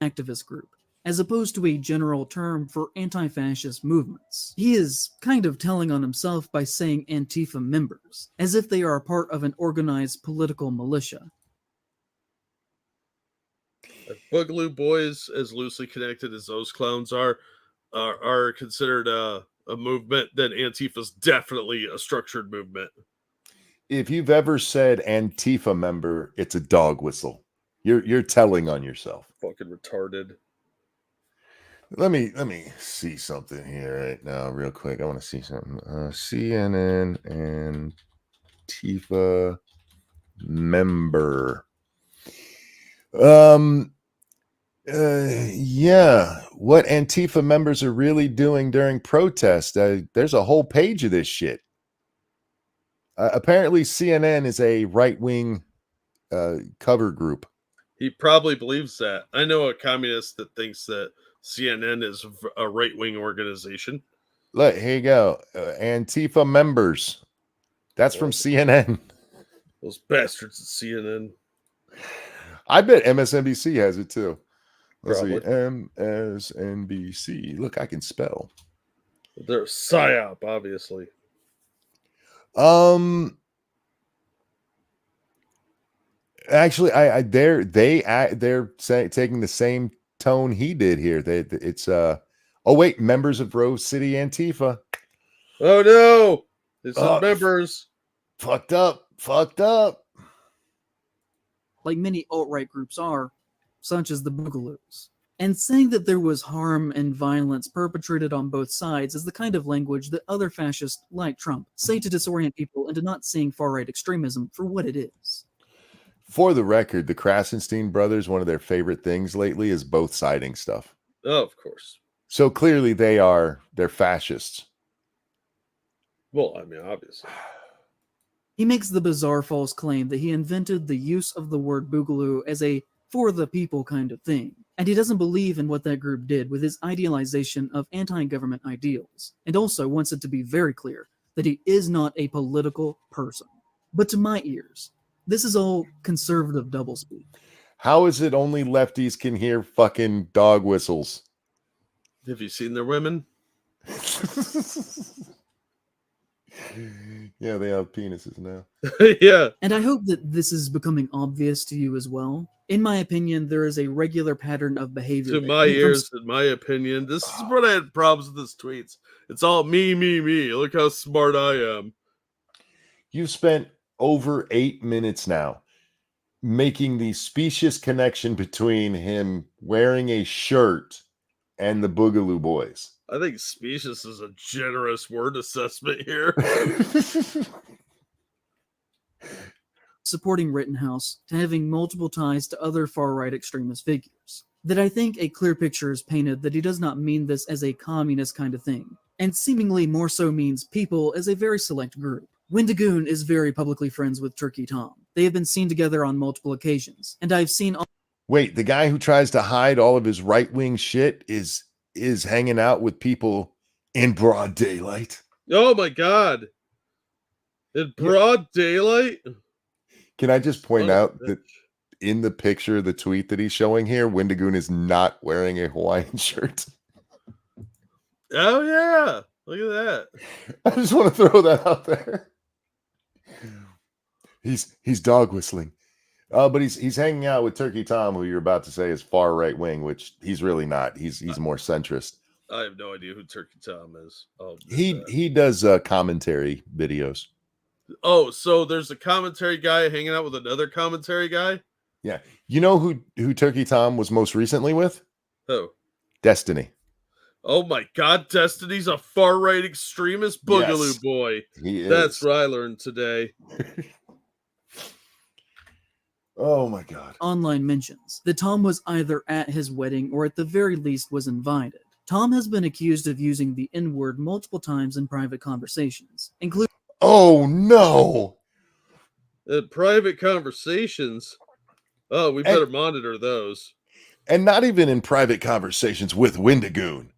Activist group. as opposed to a general term for anti-fascist movements. He is kind of telling on himself by saying Antifa members, as if they are a part of an organized political militia. If Boogaloo Boys, as loosely connected as those clowns are considered a movement, then Antifa's definitely a structured movement. If you've ever said Antifa member, it's a dog whistle. You're telling on yourself. Fucking retarded. Let me see something here right now, real quick. I want to see something. CNN Antifa member. Yeah, what Antifa members are really doing during protest. There's a whole page of this shit. Apparently CNN is a right-wing cover group. He probably believes that. I know a communist that thinks that CNN is a right-wing organization. Look, here you go. Antifa members. That's from CNN. Those bastards at CNN. I bet MSNBC has it too. Let's Probably. see. MSNBC. Look, I can spell. They're a psyop, obviously. Actually, they're taking the same tone he did here. It's oh wait, members of Rose City Antifa. Oh no, it's members. Fucked up. Like many alt-right groups are, such as the Boogaloos. And saying that there was harm and violence perpetrated on both sides is the kind of language that other fascists, like Trump, say to disorient people into not seeing far-right extremism for what it is. For the record, the Krasenstein brothers, one of their favorite things lately is both siding stuff. Oh, of course. So clearly they're fascists. Well, I mean, obviously. He makes the bizarre false claim that he invented the use of the word Boogaloo as a for the people kind of thing, and he doesn't believe in what that group did with his idealization of anti-government ideals, and also wants it to be very clear that he is not a political person. But to my ears, this is all conservative doublespeak. How is it only lefties can hear fucking dog whistles? Have you seen their women? Yeah, they have penises now. Yeah. And I hope that this is becoming obvious to you as well. In my opinion, there is a regular pattern of behavior. To that my came from ears, in my opinion, this is what I had problems with this tweets. It's all me. Look how smart I am. You've spent over 8 minutes now making the specious connection between him wearing a shirt and the Boogaloo Boys. I think specious is a generous word assessment here. supporting Rittenhouse to having multiple ties to other far-right extremist figures. That I think a clear picture is painted that he does not mean this as a communist kind of thing, and seemingly more so means people as a very select group. Wendigoon is very publicly friends with Turkey Tom. They have been seen together on multiple occasions, and I've seen Wait, the guy who tries to hide all of his right-wing shit is hanging out with people in broad daylight. Oh my god. In broad daylight? Can I just point out that in the picture, the tweet that he's showing here, Wendigoon is not wearing a Hawaiian shirt. Oh yeah. Look at that. I just want to throw that out there. He's dog whistling. But he's hanging out with Turkey Tom, who you're about to say is far right wing, which he's really not. He's more centrist. I have no idea who Turkey Tom is. He does commentary videos. Oh, so there's a commentary guy hanging out with another commentary guy? Yeah. You know who Turkey Tom was most recently with? Who? Destiny. Oh my god, Destiny's a far-right extremist boogaloo Yes, boy. He is. That's what I learned today. Oh my god. online mentions that Tom was either at his wedding or at the very least was invited. Tom has been accused of using the N-word multiple times in private conversations, including Oh no. Private conversations. Oh, we better monitor those. And not even in private conversations with Wendigoon.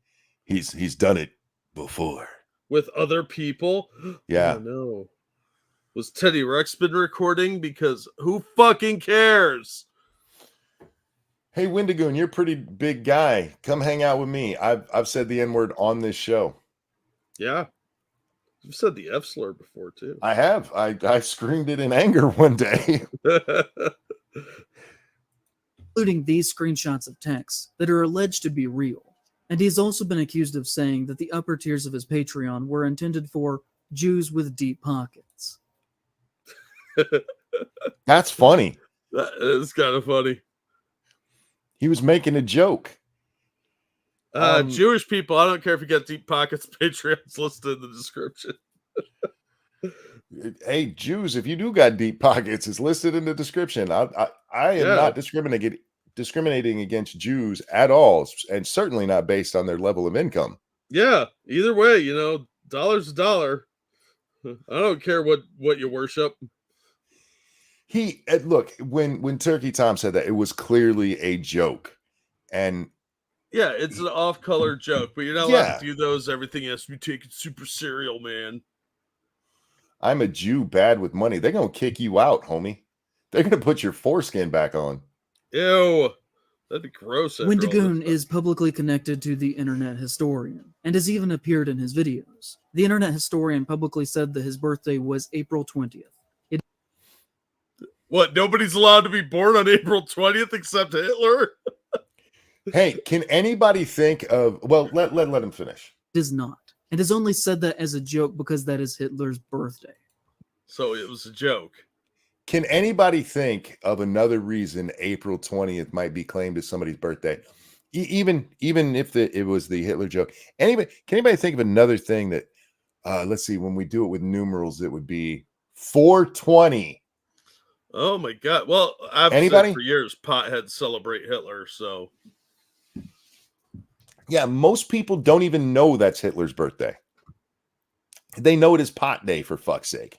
He's done it before. With other people? Yeah. Oh, no. Was Teddy Rex been recording? Because who fucking cares? Hey, Wendigoon, you're a pretty big guy. Come hang out with me. I've said the N-word on this show. Yeah. You've said the F slur before too. I have. I screamed it in anger one day. Including these screenshots of texts that are alleged to be real. And he's also been accused of saying that the upper tiers of his Patreon were intended for Jews with deep pockets. That's funny. That is kind of funny. He was making a joke. Jewish people, I don't care if you got deep pockets, Patreon's listed in the description. Hey, Jews, if you do got deep pockets, it's listed in the description. I am not discriminating against Jews at all, and certainly not based on their level of income. Yeah, either way, you know, dollar's a dollar. I don't care what you worship. Look, when Turkey Tom said that, it was clearly a joke. And yeah, it's an off-color joke, but you're not allowed to do those. Everything has to be taken super serial, man. I'm a Jew bad with money. They're going to kick you out, homie. They're going to put your foreskin back on. Ew. That'd be gross. Wendigoon is publicly connected to the Internet Historian and has even appeared in his videos. The Internet Historian publicly said that his birthday was April 20th. What? Nobody's allowed to be born on April 20th except Hitler? Hey, can anybody think of... Well, let him finish. It is not. And has only said that as a joke because that is Hitler's birthday. So it was a joke. Can anybody think of another reason April 20th might be claimed as somebody's birthday? Even if it was the Hitler joke. Can anybody think of another thing that, let's see, when we do it with numerals, it would be 420. Oh my God. Well, I've said for years, potheads celebrate Hitler, so. Yeah, most people don't even know that's Hitler's birthday. They know it is pot day, for fuck's sake.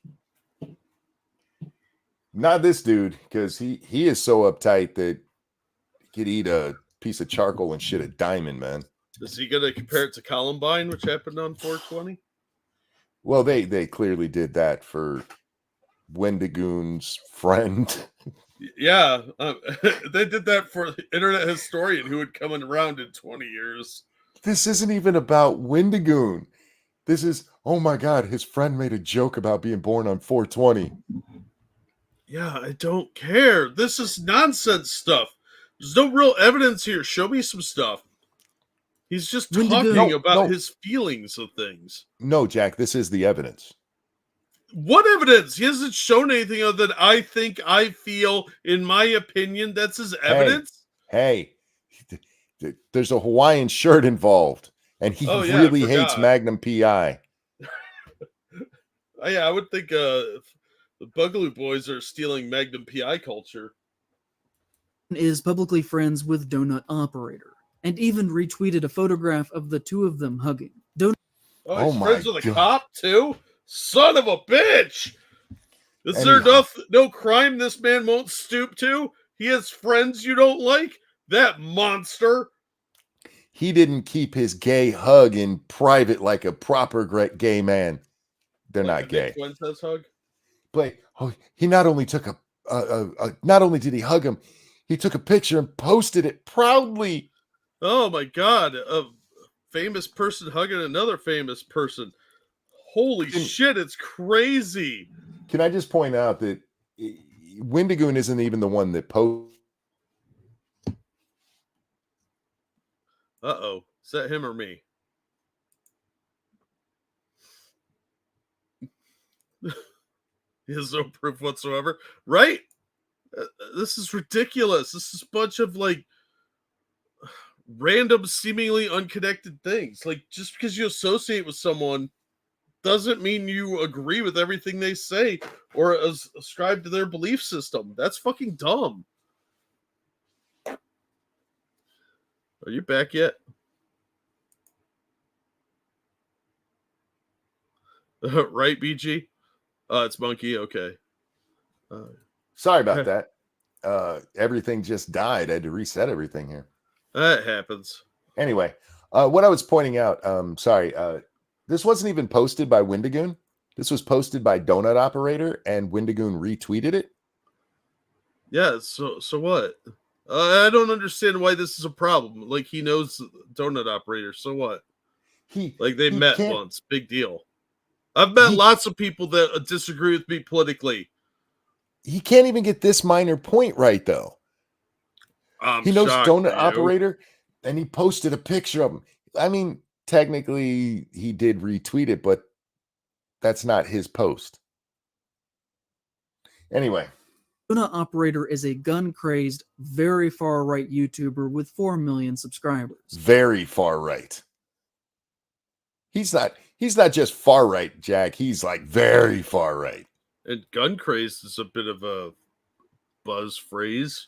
Not this dude, because he is so uptight that he could eat a piece of charcoal and shit a diamond, man. Is he going to compare it to Columbine, which happened on 420? Well, they clearly did that for Wendigoon's friend. Yeah, they did that for the Internet Historian who would come around in 20 years. This isn't even about Wendigoon. This is, oh my God, his friend made a joke about being born on 420. Yeah, I don't care. This is nonsense stuff. There's no real evidence here. Show me some stuff. He's just talking about his feelings of things. No, Jack, this is the evidence. What evidence? He hasn't shown anything other than I think, I feel, in my opinion. That's his evidence. Hey, there's a Hawaiian shirt involved, and he really hates Magnum PI. Yeah, I would think the Bugaloo Boys are stealing Magnum PI culture. Is publicly friends with Donut Operator, and even retweeted a photograph of the two of them hugging. He's friends with a cop too? Son of a bitch! Is there no crime this man won't stoop to? He has friends you don't like? That monster! He didn't keep his gay hug in private like a proper gay man. They're not gay. Hug? But he not only took not only did he hug him, he took a picture and posted it proudly. Oh my God! A famous person hugging another famous person. Holy shit! It's crazy. Can I just point out that Wendigoon isn't even the one that posted? Uh-oh. Is that him or me? He has no proof whatsoever. Right? This is ridiculous. This is a bunch of, like, random, seemingly unconnected things. Like, just because you associate with someone doesn't mean you agree with everything they say or ascribe to their belief system. That's fucking dumb. Are you back yet? Right, BG? It's Monkey. Okay. Sorry about that. Everything just died. I had to reset everything here. That happens. Anyway, what I was pointing out, this wasn't even posted by Wendigoon. This was posted by Donut Operator, and Wendigoon retweeted it. Yeah, so what? I don't understand why this is a problem. Like, he knows donut operator, so what? Like, they met can't- once, big deal. I've met He- lots of people that disagree with me politically. He can't even get this minor point right, though. I'm He knows shocked, donut you. operator, and he posted a picture of him. I mean, technically, he did retweet it, but that's not his post. Anyway, Donut Operator is a gun-crazed, very far-right YouTuber with 4 million subscribers. very far right. He's not just far right, Jack. He's like very far right. And gun crazed is a bit of a buzz phrase.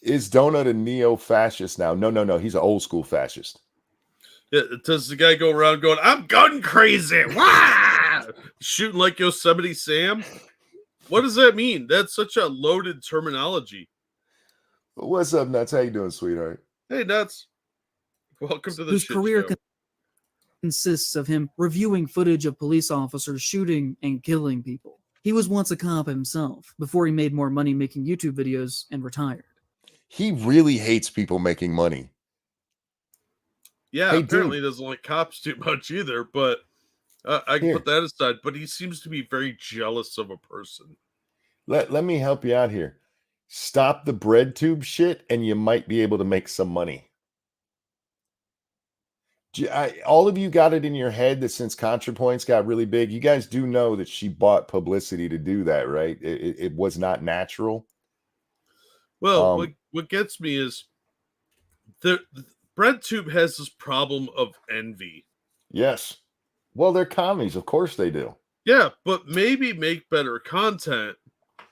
Is Donut a neo-fascist now? No. He's an old school fascist. Yeah, does the guy go around going, I'm gun crazy? Wah! Shooting like Yosemite Sam? What does that mean? That's such a loaded terminology. What's up, Nuts? How you doing, sweetheart? Hey, Nuts. Welcome to the Whose shit career show. consists of him reviewing footage of police officers shooting and killing people. He was once a cop himself before he made more money making YouTube videos and retired. He really hates people making money. Yeah, Hey, apparently dude. he doesn't like cops too much either, but I can Here. put that aside. But he seems to be very jealous of a person. Let me help you out here. Stop the bread tube shit, and you might be able to make some money. All of you got it in your head that since ContraPoints got really big, you guys do know that she bought publicity to do that, right? It was not natural. Well, what gets me is the BreadTube has this problem of envy. Yes. Well, they're commies. Of course they do. Yeah, but maybe make better content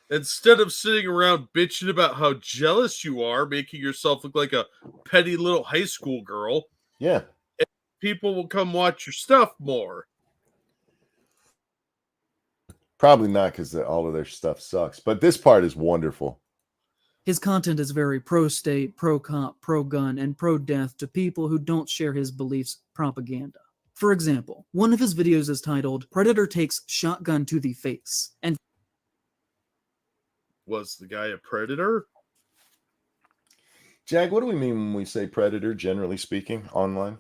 instead of sitting around bitching about how jealous you are, making yourself look like a petty little high school girl. Yeah. People will come watch your stuff more. Probably not because all of their stuff sucks, but this part is wonderful. His content is very pro-state, pro-cop, pro-gun, and pro-death to people who don't share his beliefs propaganda. For example, one of his videos is titled, Predator Takes Shotgun to the Face, and Was the guy a predator? Jag, what do we mean when we say predator, generally speaking, online?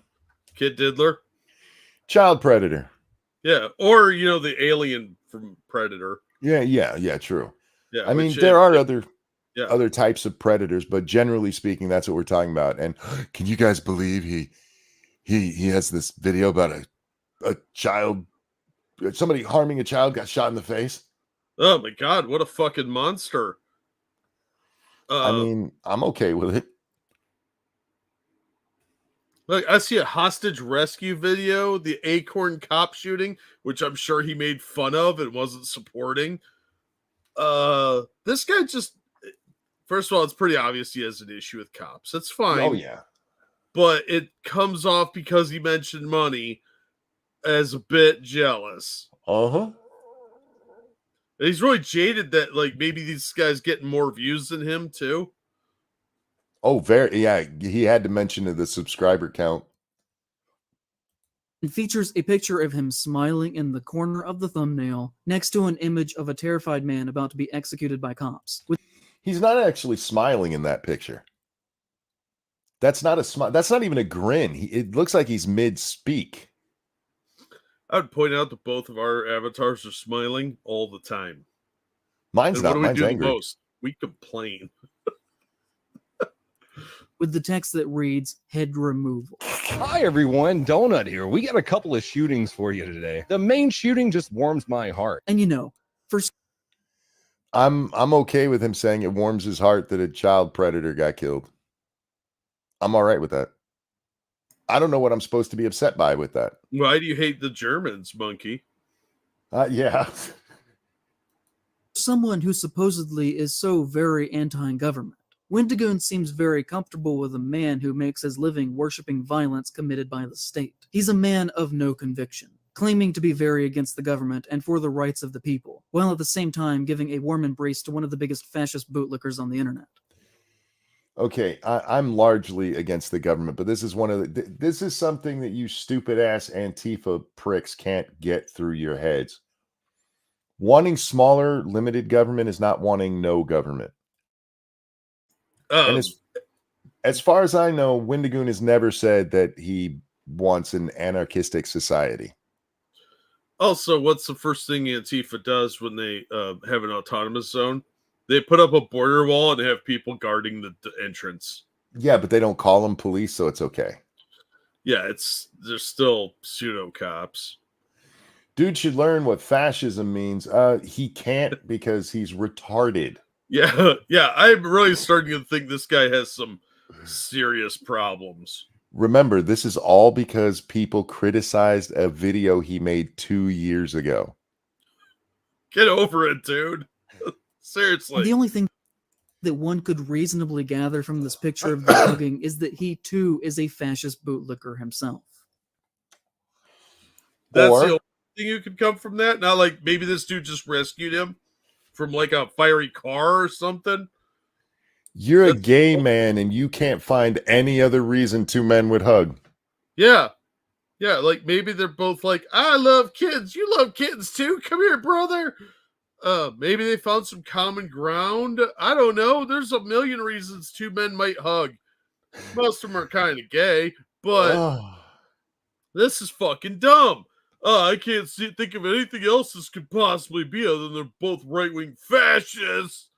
Kid Diddler? Child predator. Yeah, or, the alien from Predator. Yeah, true. Yeah, I mean, which there are yeah. other types of predators, but generally speaking, that's what we're talking about. And can you guys believe he has this video about a child, somebody harming a child got shot in the face? Oh my god, what a fucking monster. I mean, I'm okay with it. Like, I see a hostage rescue video, the Acorn cop shooting, which I'm sure he made fun of and wasn't supporting. This guy just, first of all, it's pretty obvious he has an issue with cops. That's fine. Oh yeah. But it comes off because he mentioned money as a bit jealous. Uh-huh. And he's really jaded that, like, maybe these guys getting more views than him too. Oh, yeah. He had to mention the subscriber count. It features a picture of him smiling in the corner of the thumbnail next to an image of a terrified man about to be executed by cops. He's not actually smiling in that picture. That's not a smile. That's not even a grin. It looks like he's mid-speak. I would point out that both of our avatars are smiling all the time. Mine's And not. what do we Mine's do angry. the most? We complain. With the text that reads, head removal. Hi everyone, Donut here. We got a couple of shootings for you today. The main shooting just warms my heart. And for I'm okay with him saying it warms his heart that a child predator got killed. I'm all right with that. I don't know what I'm supposed to be upset by with that. Why do you hate the Germans, monkey? Yeah. someone who supposedly is so very anti-government, Wendigoon seems very comfortable with a man who makes his living worshipping violence committed by the state. He's a man of no conviction, claiming to be very against the government and for the rights of the people, while at the same time giving a warm embrace to one of the biggest fascist bootlickers on the internet. Okay, I'm largely against the government, but this is this is something that you stupid ass Antifa pricks can't get through your heads. Wanting smaller, limited government is not wanting no government. And as far as I know, Wendigoon has never said that he wants an anarchistic society. Also, what's the first thing Antifa does when they have an autonomous zone? They put up a border wall and have people guarding the entrance. Yeah, but they don't call them police, so it's okay. Yeah, they're still pseudo cops. Dude should learn what fascism means. He can't because he's retarded. Yeah, yeah. I'm really starting to think this guy has some serious problems. Remember, this is all because people criticized a video he made 2 years ago. Get over it, dude. Seriously. The only thing that one could reasonably gather from this picture of the hugging is that he too is a fascist bootlicker himself. That's Or- the only thing you could come from that. Not like maybe this dude just rescued him from like a fiery car or something. You're a gay man and you can't find any other reason two men would hug. Yeah. Yeah, like maybe they're both like, I love kids. You love kittens too. Come here, brother. Maybe they found some common ground. I don't know. There's a million reasons two men might hug. Most of them are kind of gay, but this is fucking dumb. I can't think of anything else this could possibly be other than they're both right-wing fascists.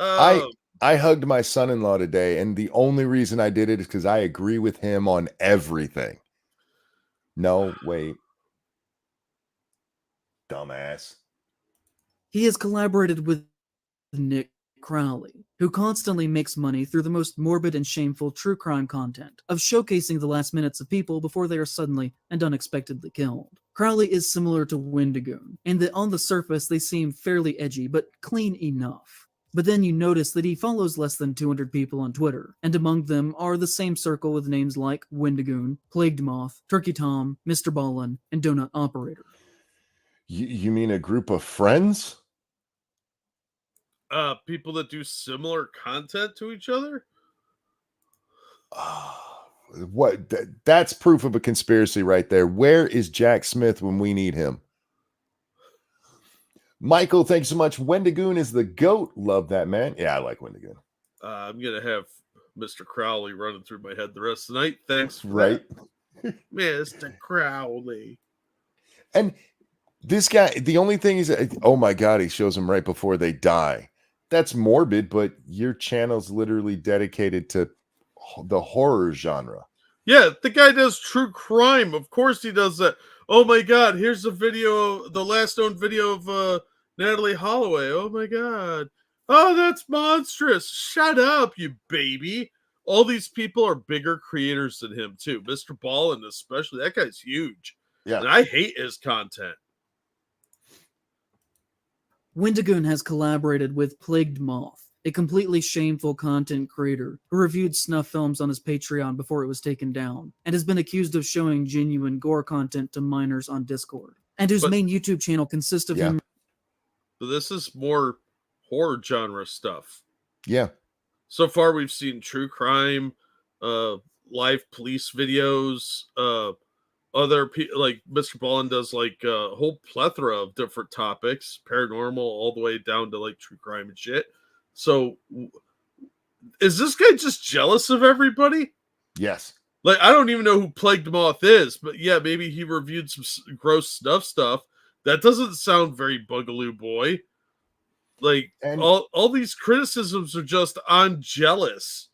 I hugged my son-in-law today, and the only reason I did it is because I agree with him on everything. No, wait. Dumbass. He has collaborated with Nick Crowley, who constantly makes money through the most morbid and shameful true crime content of showcasing the last minutes of people before they are suddenly and unexpectedly killed. Crowley is similar to Wendigoon, in that on the surface they seem fairly edgy, but clean enough. But then you notice that he follows less than 200 people on Twitter, and among them are the same circle with names like Wendigoon, Plagued Moth, Turkey Tom, Mr. Ballin, and Donut Operator. You mean a group of friends? People that do similar content to each other? What? That's proof of a conspiracy right there. Where is Jack Smith when we need him? Michael, thanks so much. Wendigoon is the GOAT. Love that, man. Yeah, I like Wendigoon. I'm going to have Mr. Crowley running through my head the rest of the night. Thanks for Right. that. Mr. Crowley. And this guy, the only thing is, oh my God, he shows them right before they die. That's morbid, but your channel's literally dedicated to the horror genre. Yeah, the guy does true crime. Of course he does that. Oh my God, here's a video, the last known video of Natalie Holloway. Oh my God. Oh, that's monstrous. Shut up, you baby. All these people are bigger creators than him, too. Mr. Ballin, especially. That guy's huge. Yeah. And I hate his content. Wendigoon has collaborated with Plagued Moth, a completely shameful content creator who reviewed snuff films on his Patreon before it was taken down, and has been accused of showing genuine gore content to minors on Discord, and whose main YouTube channel consists of him. But this is more horror genre stuff. Yeah. So far, we've seen true crime, live police videos, other people like Mr. Ballin does like a whole plethora of different topics, paranormal all the way down to like true crime and shit. So is this guy just jealous of everybody? Yes. Like, I don't even know who Plagued Moth is, but yeah, maybe he reviewed some gross stuff. That doesn't sound very Boogaloo Boy. Like, And all these criticisms are just on jealous.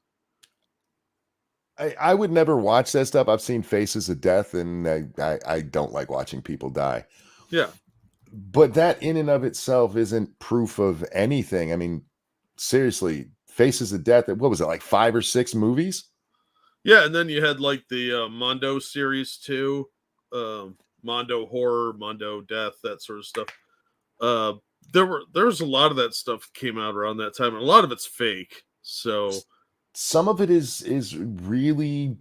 I would never watch that stuff. I've seen Faces of Death, and I don't like watching people die. Yeah. But that in and of itself isn't proof of anything. I mean, seriously, Faces of Death, what was it, like 5 or 6 movies? Yeah, and then you had like the Mondo series too. Mondo Horror, Mondo Death, that sort of stuff. There was a lot of that stuff came out around that time, and a lot of it's fake. So some of it is really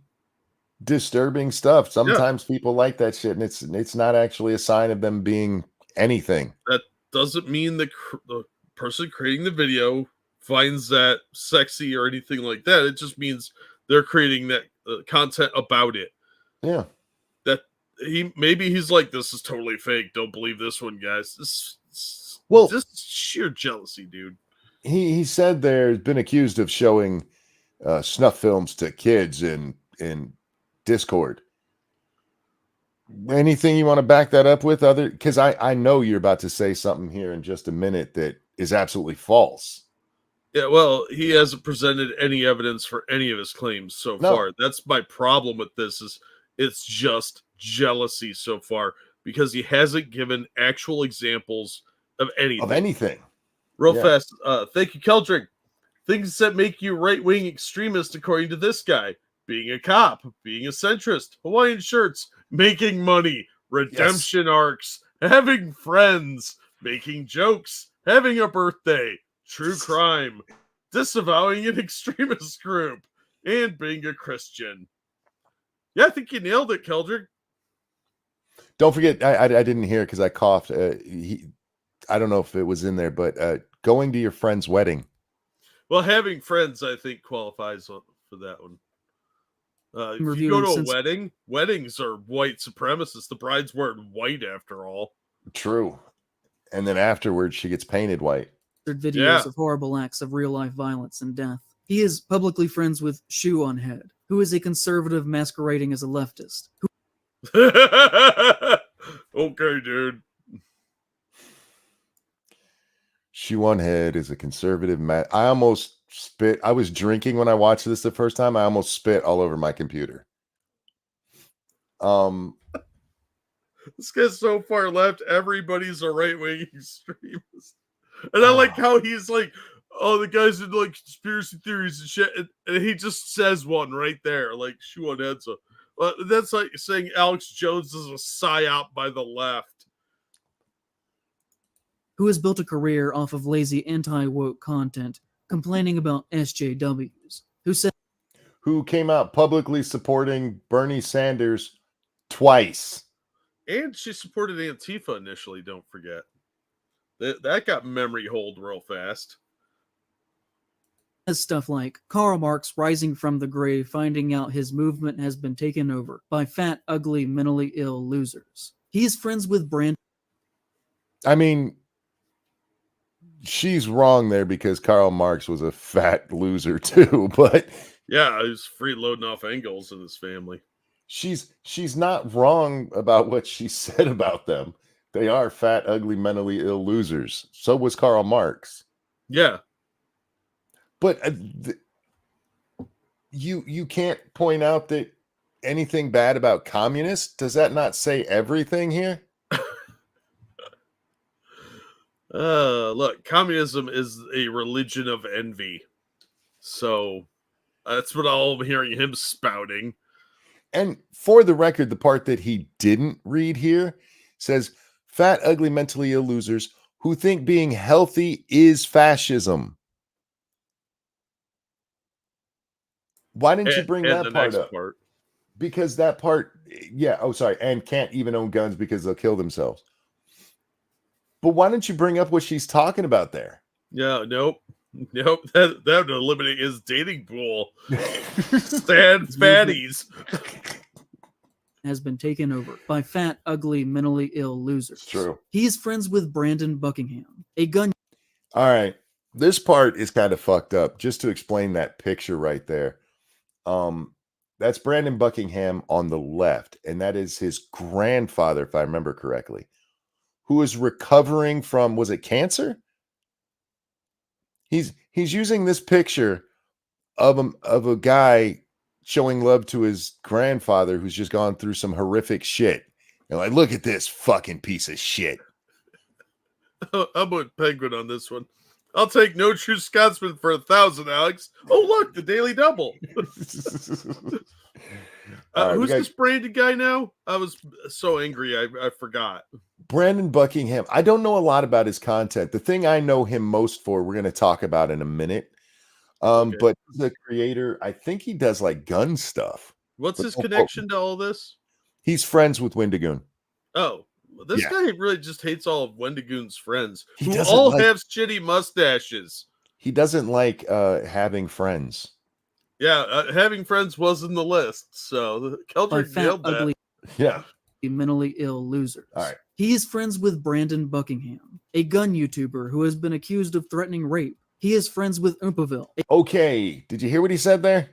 disturbing stuff. Sometimes people like that shit, and it's not actually a sign of them being anything. That doesn't mean the person creating the video finds that sexy or anything like that. It just means they're creating that content about it. Yeah. That he's like, this is totally fake. Don't believe this one, guys. This just sheer jealousy, dude. He said there's been accused of showing snuff films to kids in Discord. Anything you want to back that up with? Other, because I know you're about to say something here in just a minute that is absolutely false. Yeah, well, he hasn't presented any evidence for any of his claims so far. That's my problem with this, is it's just jealousy so far, because he hasn't given actual examples of anything. Real fast. Thank you, Keldrick. Things that make you right-wing extremist, according to this guy: being a cop, being a centrist, Hawaiian shirts, making money, redemption arcs, having friends, making jokes, having a birthday, true crime, disavowing an extremist group, and being a Christian. Yeah, I think you nailed it, Keldrick. Don't forget, I didn't hear it because I coughed. I don't know if it was in there, but going to your friend's wedding. Well, having friends, I think, qualifies for that one. If you go to a wedding, weddings are white supremacists. The bride's wearing white after all. True. And then afterwards, she gets painted white. Videos of horrible acts of real-life violence and death. He is publicly friends with Shoe on Head, who is a conservative masquerading as a leftist. Okay, dude. Shoe on Head is a conservative. I almost spit. I was drinking when I watched this the first time. I almost spit all over my computer. This guy's so far left. Everybody's a right-wing extremist. And I like how he's like, oh, the guys in like conspiracy theories and shit. And he just says one right there, like Shoe on Head's that's like saying Alex Jones is a psyop by the left. Who has built a career off of lazy anti-woke content, complaining about SJWs, who came out publicly supporting Bernie Sanders twice. And she supported Antifa initially, don't forget. That got memory hold real fast. Stuff like Karl Marx rising from the grave, finding out his movement has been taken over by fat, ugly, mentally ill losers. He is friends with Brand. I mean, she's wrong there because Karl Marx was a fat loser too, but yeah, he was freeloading off Engels and his family. She's not wrong about what she said about them. They are fat, ugly, mentally ill losers. So was Karl Marx. Yeah. But you can't point out that anything bad about communists. Does that not say everything here? Look, communism is a religion of envy. So that's what I'm hearing him spouting. And for the record, the part that he didn't read here says fat, ugly, mentally ill losers who think being healthy is fascism. Why didn't you bring that part up? Because that part, yeah. Oh, sorry. And can't even own guns because they'll kill themselves. But why don't you bring up what she's talking about there? Yeah, nope. That would eliminate his dating pool. Sad fatties. Has been taken over by fat, ugly, mentally ill losers. It's true. He is friends with Brandon Buckingham, a gun. All right. This part is kind of fucked up. Just to explain that picture right there. That's Brandon Buckingham on the left, and that is his grandfather, if I remember correctly, who is recovering from, was it cancer? He's using this picture of a guy showing love to his grandfather who's just gone through some horrific shit. And like, look at this fucking piece of shit. I'm with Penguin on this one. I'll take no true Scotsman for 1,000, Alex. Oh, look, the Daily Double. Who's this Brandon guy now? I was so angry, I forgot. Brandon Buckingham. I don't know a lot about his content. The thing I know him most for, we're going to talk about in a minute. Okay. But the creator, I think he does like gun stuff. What's his connection to all this? He's friends with Wendigoon. Oh, this guy really just hates all of Wendigoon's friends, who all have shitty mustaches. He doesn't like having friends. Yeah, having friends was in the list, so Keldrick nailed that. Ugly, yeah, mentally ill losers. All right. He is friends with Brandon Buckingham, a gun YouTuber who has been accused of threatening rape He is friends with Oompaville. Okay, did you hear what he said there?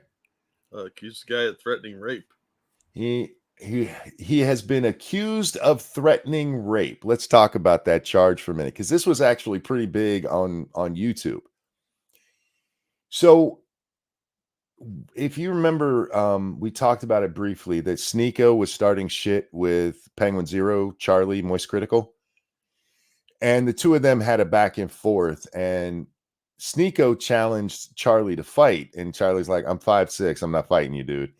Accused the guy of threatening rape. He has been accused of threatening rape. Let's talk about that charge for a minute, because this was actually pretty big on YouTube. So if you remember, we talked about it briefly, that Sneeko was starting shit with Penguin Zero, Charlie, Moist Critical. And the two of them had a back and forth. And Sneeko challenged Charlie to fight. And Charlie's like, I'm 5'6". I'm not fighting you, dude.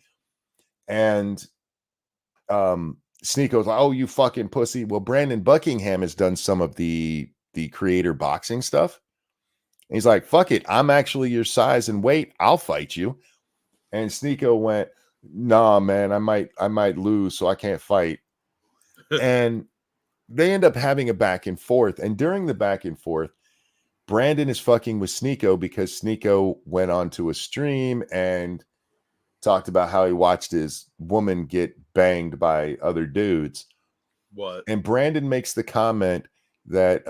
And Sneeko's like, oh, you fucking pussy. Well, Brandon Buckingham has done some of the creator boxing stuff. And he's like, fuck it. I'm actually your size and weight. I'll fight you. And Sneeko went, nah, man, I might lose, so I can't fight. And they end up having a back and forth. And during the back and forth, Brandon is fucking with Sneeko because Sneeko went onto a stream and talked about how he watched his woman get banged by other dudes. What? And Brandon makes the comment that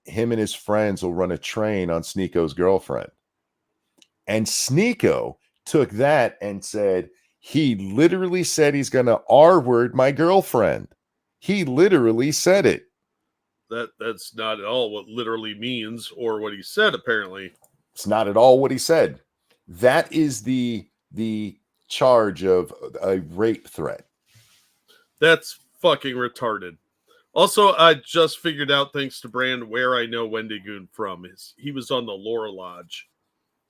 him and his friends will run a train on Sneeko's girlfriend. And Sneeko took that and said, he literally said he's going to R-word my girlfriend. He literally said it. That's not at all what literally means or what he said, apparently. It's not at all what he said. That is the charge of a rape threat. That's fucking retarded. Also, I just figured out, thanks to Brand, where I know Wendigoon from. He was on the Lore Lodge.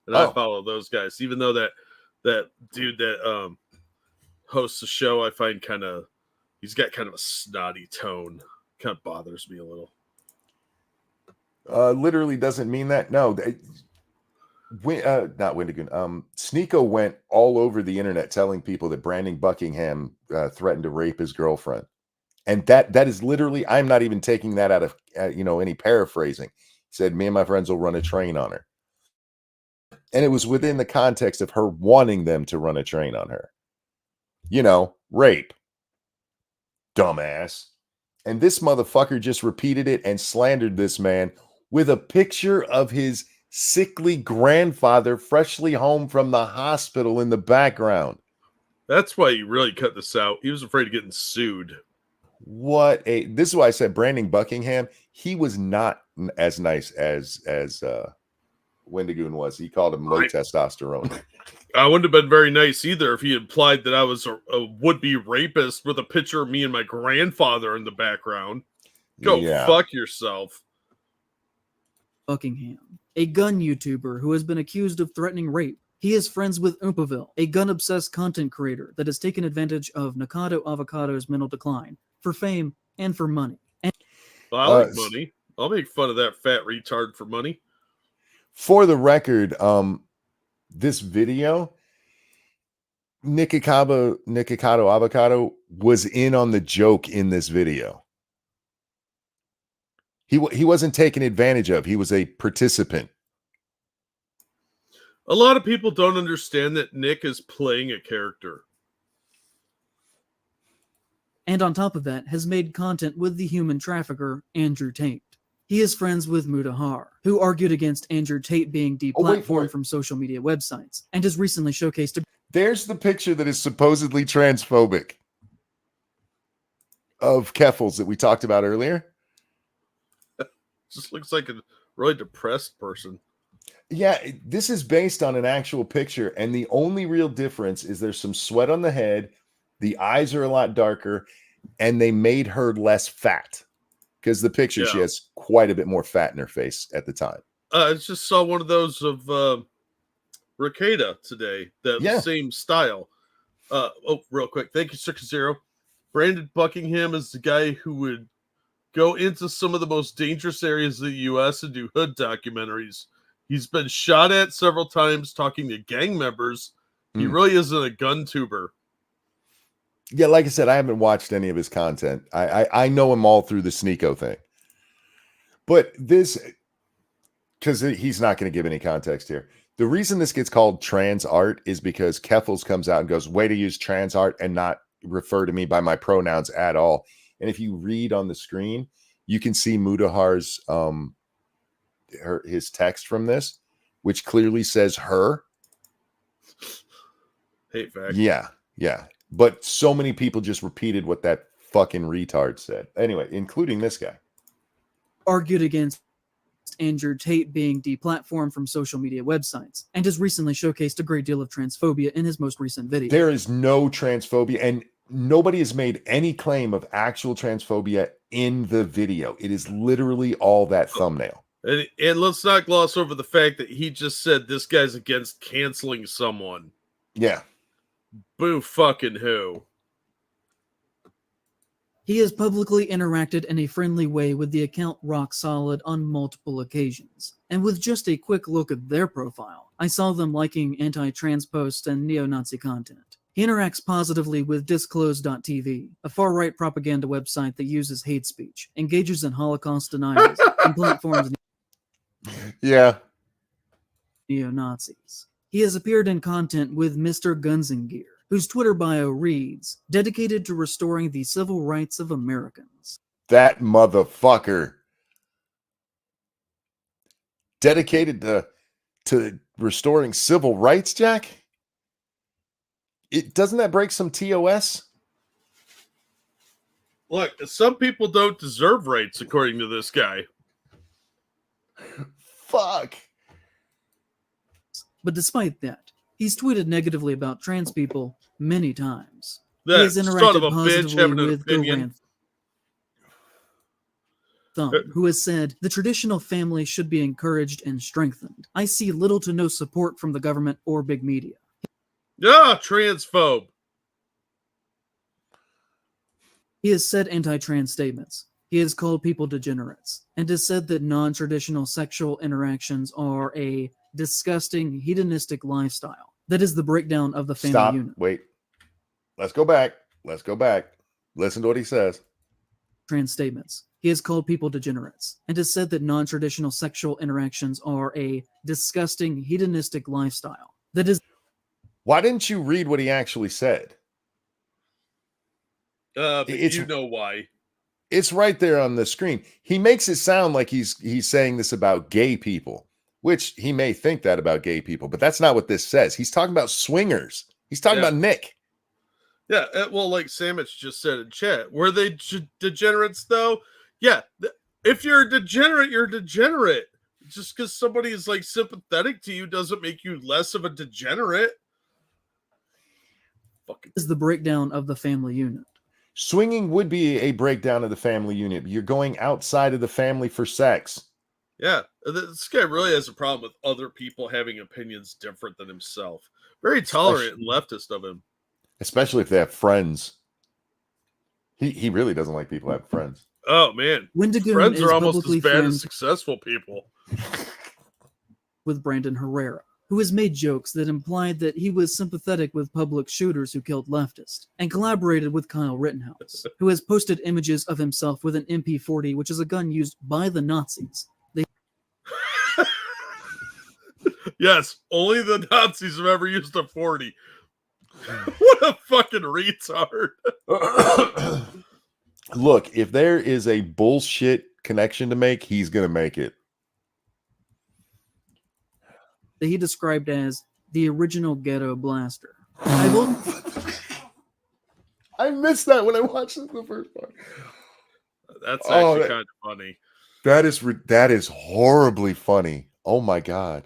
And I follow those guys. Even though that dude that hosts the show, I find he's got kind of a snotty tone. Kind of bothers me a little. Literally doesn't mean that. No, not Wendigoon. Sneeko went all over the internet telling people that Brandon Buckingham threatened to rape his girlfriend. And that is literally, I'm not even taking that out of any paraphrasing. He said, me and my friends will run a train on her. And it was within the context of her wanting them to run a train on her. Rape. Dumbass. And this motherfucker just repeated it and slandered this man with a picture of his sickly grandfather freshly home from the hospital in the background. That's why he really cut this out. He was afraid of getting sued. This is why I said Brandon Buckingham, he was not as nice as Wendigoon was. He called him low testosterone. I wouldn't have been very nice either if he implied that I was a would-be rapist with a picture of me and my grandfather in the background. Go fuck yourself. Buckingham, a gun YouTuber who has been accused of threatening rape. He is friends with Oompaville, a gun-obsessed content creator that has taken advantage of Nakado Avocado's mental decline for fame and for money. Well, I like money. I'll make fun of that fat retard for money. For the record, this video, Nikocado Avocado was in on the joke in this video. He wasn't taken advantage of. He was a participant. A lot of people don't understand that Nick is playing a character. And on top of that, has made content with the human trafficker, Andrew Tate. He is friends with Mutahar, who argued against Andrew Tate being deplatformed from social media websites, and has recently showcased There's the picture that is supposedly transphobic of Keffels that we talked about earlier. Just looks like a really depressed person. Yeah, this is based on an actual picture, and the only real difference is there's some sweat on the head, the eyes are a lot darker, and they made her less fat. Because the picture, she has quite a bit more fat in her face at the time. I just saw one of those of Rekieta today. The same style. Real quick. Thank you, Circus Zero. Brandon Buckingham is the guy who would go into some of the most dangerous areas of the U.S. and do hood documentaries. He's been shot at several times talking to gang members. He really isn't a gun tuber. Yeah, like I said, I haven't watched any of his content. I know him all through the Sneeko thing. But this, because he's not going to give any context here. The reason this gets called trans art is because Keffels comes out and goes, way to use trans art and not refer to me by my pronouns at all. And if you read on the screen, you can see Mutahar's his text from this. which clearly says her. Hate fact. Yeah. But so many people just repeated what that fucking retard said. Anyway, including this guy. Argued against Andrew Tate being deplatformed from social media websites, and has recently showcased a great deal of transphobia in his most recent video. There is no transphobia, and nobody has made any claim of actual transphobia in the video. It is literally all that thumbnail. And let's not gloss over the fact that he just said this guy's against canceling someone. Yeah. Boo fucking who. He has publicly interacted in a friendly way with the account Rock Solid on multiple occasions. And with just a quick look at their profile, I saw them liking anti-trans posts and neo-Nazi content. He interacts positively with Disclose.tv, a far-right propaganda website that uses hate speech, engages in Holocaust denials, and platforms Yeah. neo-Nazis. He has appeared in content with Mr. Guns and Gear, whose Twitter bio reads, dedicated to restoring the civil rights of Americans. That motherfucker. Dedicated to restoring civil rights, Jack? Doesn't that break some TOS? Look, some people don't deserve rights, according to this guy. Fuck. But despite that, he's tweeted negatively about trans people many times. That He has son interacted of a bitch positively having an with opinion. Thumb, who has said the traditional family should be encouraged and strengthened. I see little to no support from the government or big media. Yeah, transphobe. He has said anti-trans statements. He has called people degenerates, and has said that non-traditional sexual interactions are a disgusting, hedonistic lifestyle. That is the breakdown of the family Stop. unit. Wait. Let's go back. Listen to what he says. Trans statements. He has called people degenerates, and has said that non-traditional sexual interactions are a disgusting, hedonistic lifestyle. That is. Why didn't you read what he actually said? But It's- you know why. It's right there on the screen. He makes it sound like he's saying this about gay people, which he may think that about gay people, but that's not what this says. He's talking about swingers. He's talking about Nick. Yeah, well, like Sandwich just said in chat, were they degenerates though? Yeah, if you're a degenerate, you're a degenerate. Just because somebody is like sympathetic to you doesn't make you less of a degenerate. Fucking Is the breakdown of the family unit. Swinging would be a breakdown of the family unit. You're going outside of the family for sex. yeah. This guy really has a problem with other people having opinions different than himself. Very tolerant and leftist of him. Especially if they have friends. He really doesn't like people who have friends. Oh man, Wendigoon friends is are almost publicly as bad friends as successful people. with Brandon Herrera, who has made jokes that implied that he was sympathetic with public shooters who killed leftists, and collaborated with Kyle Rittenhouse, who has posted images of himself with an MP40, which is a gun used by the Nazis. Yes, only the Nazis have ever used a 40. What a fucking retard. Look, if there is a bullshit connection to make, he's going to make it. That he described as the original ghetto blaster. I missed that when I watched the first part. That's actually kind of funny. That is horribly funny. Oh my God.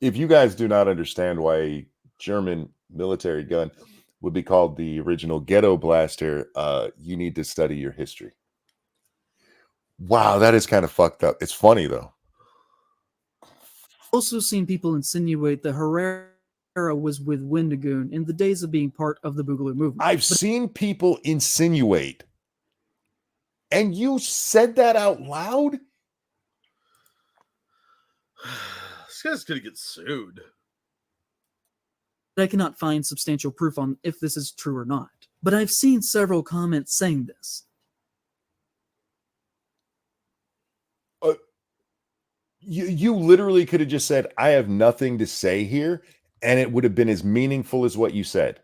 If you guys do not understand why a German military gun would be called the original ghetto blaster, you need to study your history. Wow, that is kind of fucked up. It's funny though. Also seen people insinuate that Herrera was with Wendigoon in the days of being part of the Boogaloo movement. I've seen people insinuate. And you said that out loud? This guy's gonna get sued. I cannot find substantial proof on if this is true or not. But I've seen several comments saying this. You literally could have just said, I have nothing to say here, and it would have been as meaningful as what you said.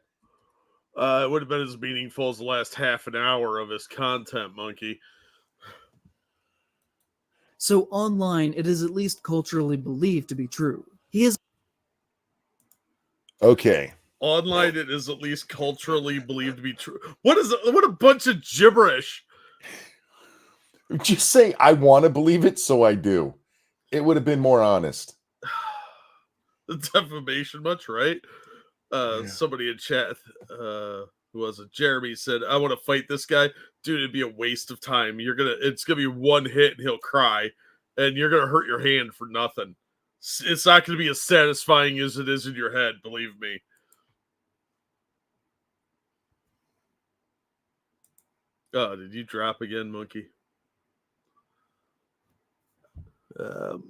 It would have been as meaningful as the last half an hour of his content, Monkey. So online, it is at least culturally believed to be true. He is Okay. Online, it is at least culturally believed to be true. What a bunch of gibberish. Just say, I want to believe it, so I do. It would have been more honest. The defamation much, right? Somebody in chat, who was it? Jeremy said, I want to fight this guy. Dude, it'd be a waste of time. It's gonna be one hit and he'll cry, and you're gonna hurt your hand for nothing. It's not gonna be as satisfying as it is in your head, believe me. Oh, did you drop again, monkey?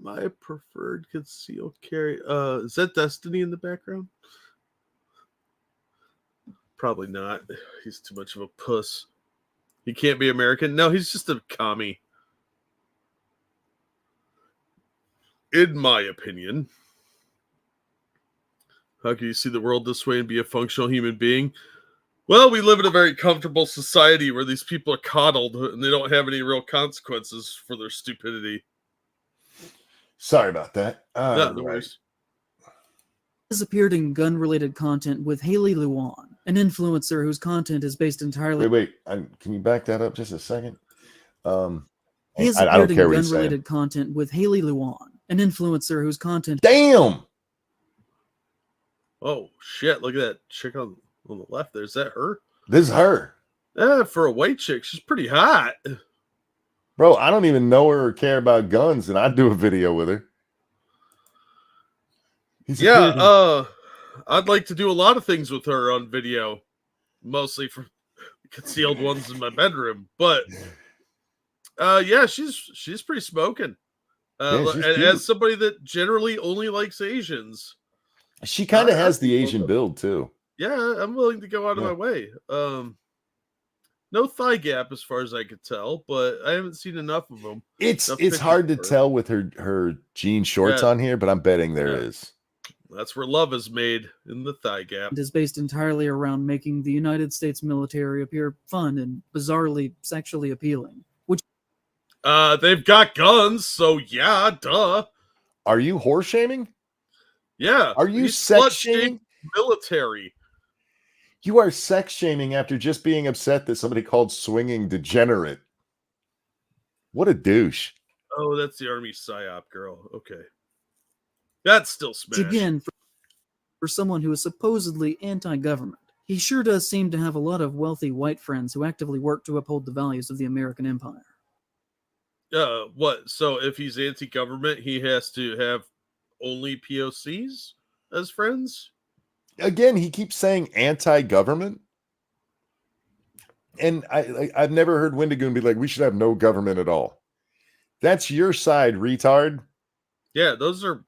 My preferred concealed carry. Is that Destiny in the background? Probably not. He's too much of a puss. He can't be American. No, he's just a commie. In my opinion. How can you see the world this way and be a functional human being? Well, we live in a very comfortable society where these people are coddled and they don't have any real consequences for their stupidity. Sorry about that. No worries. has appeared in gun-related content with Haley Luan, an influencer whose content is based entirely. Wait. Can you back that up just a second? He has I appeared don't in care what he's saying. gun-related content with Haley Luan, an influencer whose content. Damn! Oh, shit. Look at that chick on the left there. Is that her? This is her. For a white chick, she's pretty hot. Bro, I don't even know her or care about guns, and I'd do a video with her. I'd like to do a lot of things with her on video, mostly for concealed ones in my bedroom. But she's pretty smoking. As somebody that generally only likes Asians, she kind of has the Asian build too. Yeah, I'm willing to go out of my way. No thigh gap as far as I could tell, but I haven't seen enough of them. It's hard to tell with her jean shorts on here, but I'm betting there is. That's where love is made, in the thigh gap. It is based entirely around making the United States military appear fun and bizarrely sexually appealing. Which they've got guns, so yeah, duh. Are you horse shaming? Yeah. Are you sex shaming? Military. You are sex shaming after just being upset that somebody called swinging degenerate. What a douche. Oh, that's the Army PSYOP girl. Okay. That's still smash. Again, for someone who is supposedly anti-government, he sure does seem to have a lot of wealthy white friends who actively work to uphold the values of the American empire. What? So if he's anti-government, he has to have only POCs as friends? Again, he keeps saying anti-government. And I've never heard Wendigoon be like, we should have no government at all. That's your side, retard. Yeah, those are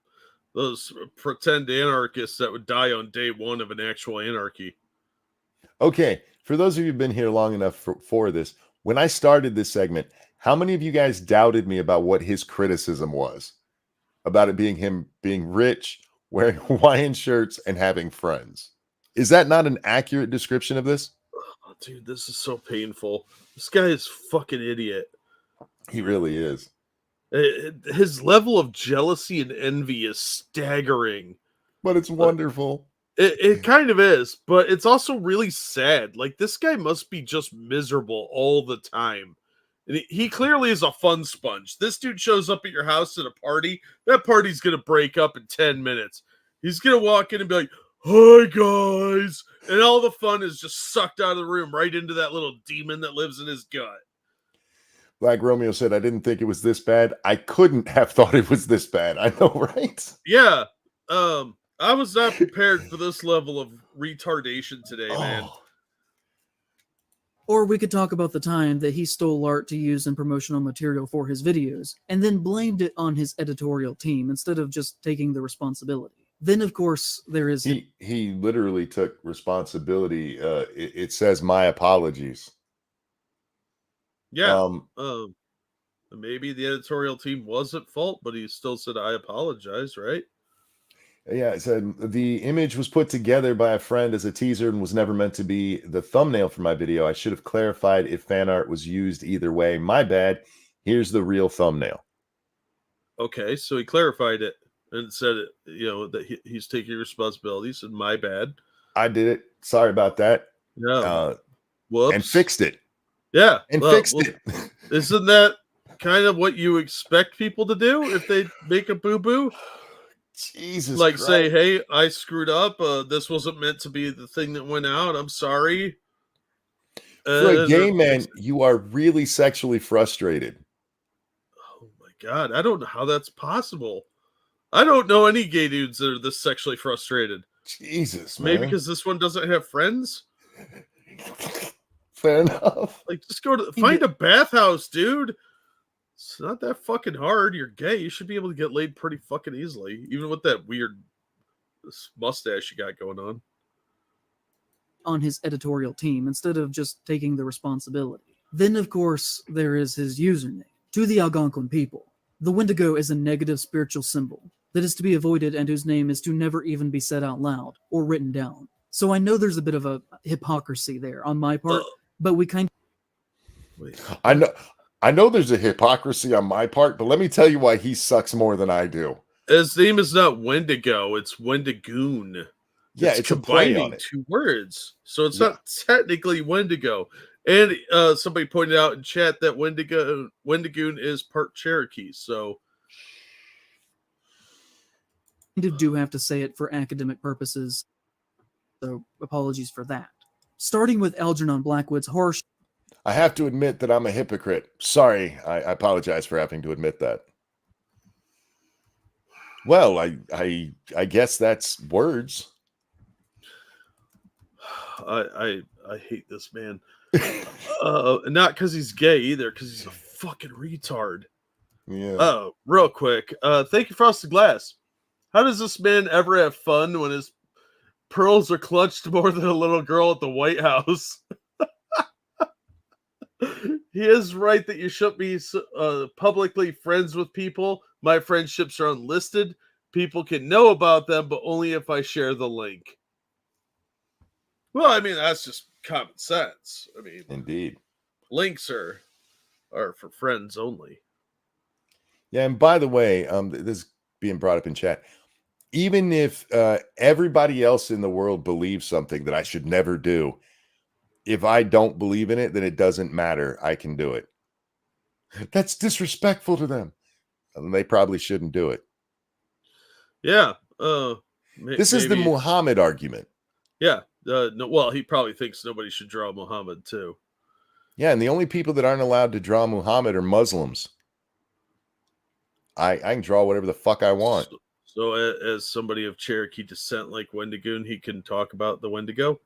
those pretend anarchists that would die on day one of an actual anarchy. Okay, for those of you who've been here long enough for this, when I started this segment, how many of you guys doubted me about what his criticism was? About it being him being rich, wearing Hawaiian shirts, and having friends. Is that not an accurate description of this? Oh, dude, this is so painful. This guy is fucking idiot. He really is. His level of jealousy and envy is staggering. But it's wonderful. It kind of is, but it's also really sad. Like, this guy must be just miserable all the time. And he clearly is a fun sponge. This dude shows up at your house at a party. That party's going to break up in 10 minutes. He's going to walk in and be like, hi, guys. And all the fun is just sucked out of the room right into that little demon that lives in his gut. Like Romeo said, I didn't think it was this bad. I couldn't have thought it was this bad. I know, right? Yeah. I was not prepared for this level of retardation today, man. Or we could talk about the time that he stole art to use in promotional material for his videos, and then blamed it on his editorial team instead of just taking the responsibility. Then, of course, there is... He literally took responsibility. It says, my apologies. Yeah. Maybe the editorial team was at fault, but he still said, I apologize, right? Yeah, it said the image was put together by a friend as a teaser and was never meant to be the thumbnail for my video. I should have clarified if fan art was used either way. My bad. Here's the real thumbnail. Okay, so he clarified it and said, that he's taking responsibility. Said, my bad. I did it. Sorry about that. Yeah. Whoops. And fixed it. Yeah. And fixed it. Isn't that kind of what you expect people to do if they make a boo-boo? Jesus Like Christ. say, hey, I screwed up. This wasn't meant to be the thing that went out. I'm sorry. For a gay man, you are really sexually frustrated. Oh my God. I don't know how that's possible. I don't know any gay dudes that are this sexually frustrated. Jesus, man. Maybe because this one doesn't have friends. Fair enough. Like, just find a bathhouse, dude. It's not that fucking hard. You're gay. You should be able to get laid pretty fucking easily, even with that weird mustache you got going on his editorial team instead of just taking the responsibility. Then, of course, there is his username. To the Algonquin people, the Wendigo is a negative spiritual symbol that is to be avoided and whose name is to never even be said out loud or written down. So I know there's a bit of a hypocrisy there on my part, but we kind of... Wait. I know there's a hypocrisy on my part, but let me tell you why he sucks more than I do. His name is not Wendigo, it's Wendigoon. Yeah, it's a play on it. Two words. So it's not technically Wendigo. And somebody pointed out in chat that Wendigoon is part Cherokee. So do have to say it for academic purposes. So apologies for that. Starting with Algernon Blackwood's horror. I have to admit that I'm a hypocrite. Sorry, I apologize for having to admit that. Well, I guess that's words. I hate this man. Not because he's gay either, because he's a fucking retard. Yeah. Real quick. Thank you, Frosted Glass. How does this man ever have fun when his pearls are clutched more than a little girl at the White House? He is right that you shouldn't be publicly friends with people. My friendships are unlisted. People can know about them, but only if I share the link. Well, I mean, that's just common sense. I mean, indeed, links are for friends only. Yeah, and by the way, this is being brought up in chat. Even if everybody else in the world believes something that I should never do, if I don't believe in it, then it doesn't matter. I can do it. That's disrespectful to them. And they probably shouldn't do it. Yeah. This is the Muhammad argument. Yeah. No, well, he probably thinks nobody should draw Muhammad too. Yeah, and the only people that aren't allowed to draw Muhammad are Muslims. I can draw whatever the fuck I want. So as somebody of Cherokee descent like Wendigoon, he can talk about the Wendigo?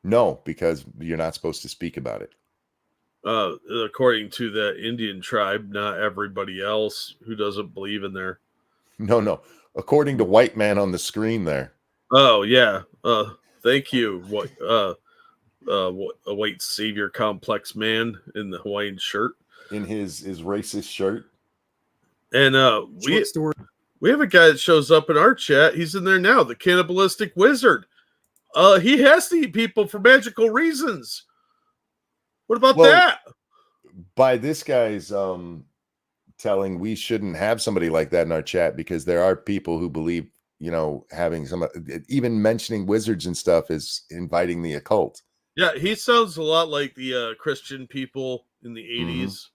No, because you're not supposed to speak about it. According to the Indian tribe, not everybody else who doesn't believe in there. No. According to white man on the screen there. Oh, yeah. Thank you. A white savior complex man in the Hawaiian shirt. In his racist shirt. And we have a guy that shows up in our chat. He's in there now, the cannibalistic wizard. He has to eat people for magical reasons. What about that? By this guy's telling, we shouldn't have somebody like that in our chat because there are people who believe, having even mentioning wizards and stuff is inviting the occult. Yeah, he sounds a lot like the Christian people in the 80s.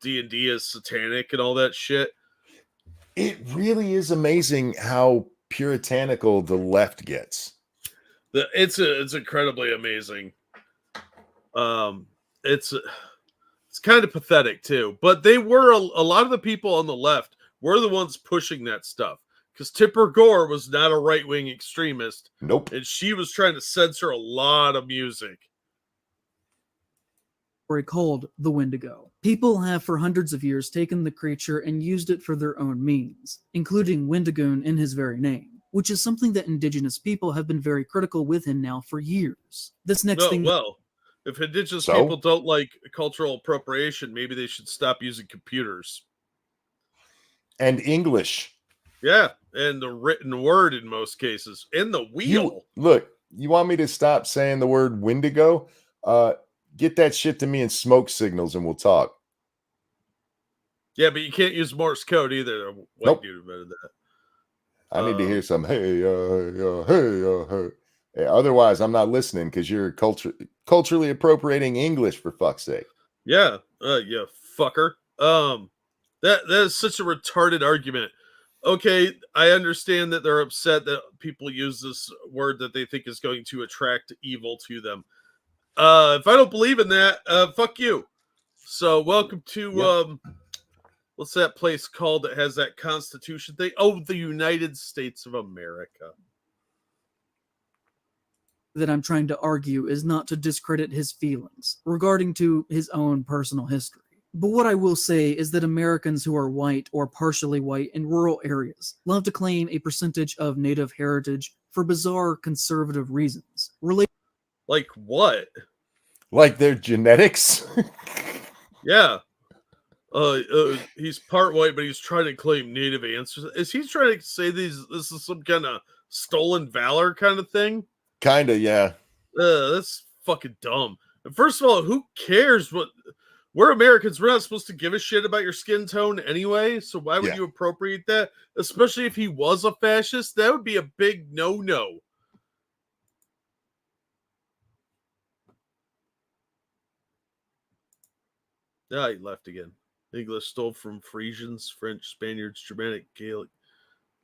D&D is satanic and all that shit. It really is amazing how puritanical the left gets. It's incredibly amazing. It's kind of pathetic too, but they were a lot of the people on the left were the ones pushing that stuff because Tipper Gore was not a right-wing extremist. Nope. And she was trying to censor a lot of music. Called the Wendigo. People have for hundreds of years taken the creature and used it for their own means, including Wendigoon in his very name, which is something that indigenous people have been very critical with him now for years. This next thing... Well, if indigenous people don't like cultural appropriation, maybe they should stop using computers. And English. Yeah, and the written word in most cases. And the wheel. You want me to stop saying the word Wendigo? Get that shit to me in smoke signals and we'll talk. Yeah, but you can't use Morse code either. A white Nope. dude invented that. I need to hear some hey, hey. Yeah, otherwise, I'm not listening because you're culturally appropriating English for fuck's sake. Yeah, you fucker. That is such a retarded argument. Okay, I understand that they're upset that people use this word that they think is going to attract evil to them. If I don't believe in that, fuck you. So welcome to what's that place called that has that Constitution thing? Oh, the United States of America. That I'm trying to argue is not to discredit his feelings regarding to his own personal history. But what I will say is that Americans who are white or partially white in rural areas love to claim a percentage of native heritage for bizarre conservative reasons. Like what? Like their genetics? Yeah. He's part white, but he's trying to claim native ancestors. Is he trying to say this is some kind of stolen valor kind of thing? Kinda, yeah. That's fucking dumb. And first of all, who cares what? We're Americans. We're not supposed to give a shit about your skin tone anyway. So why would you appropriate that? Especially if he was a fascist, that would be a big no-no. Ah, he left again. English stole from Frisians, French, Spaniards, Germanic, Gaelic,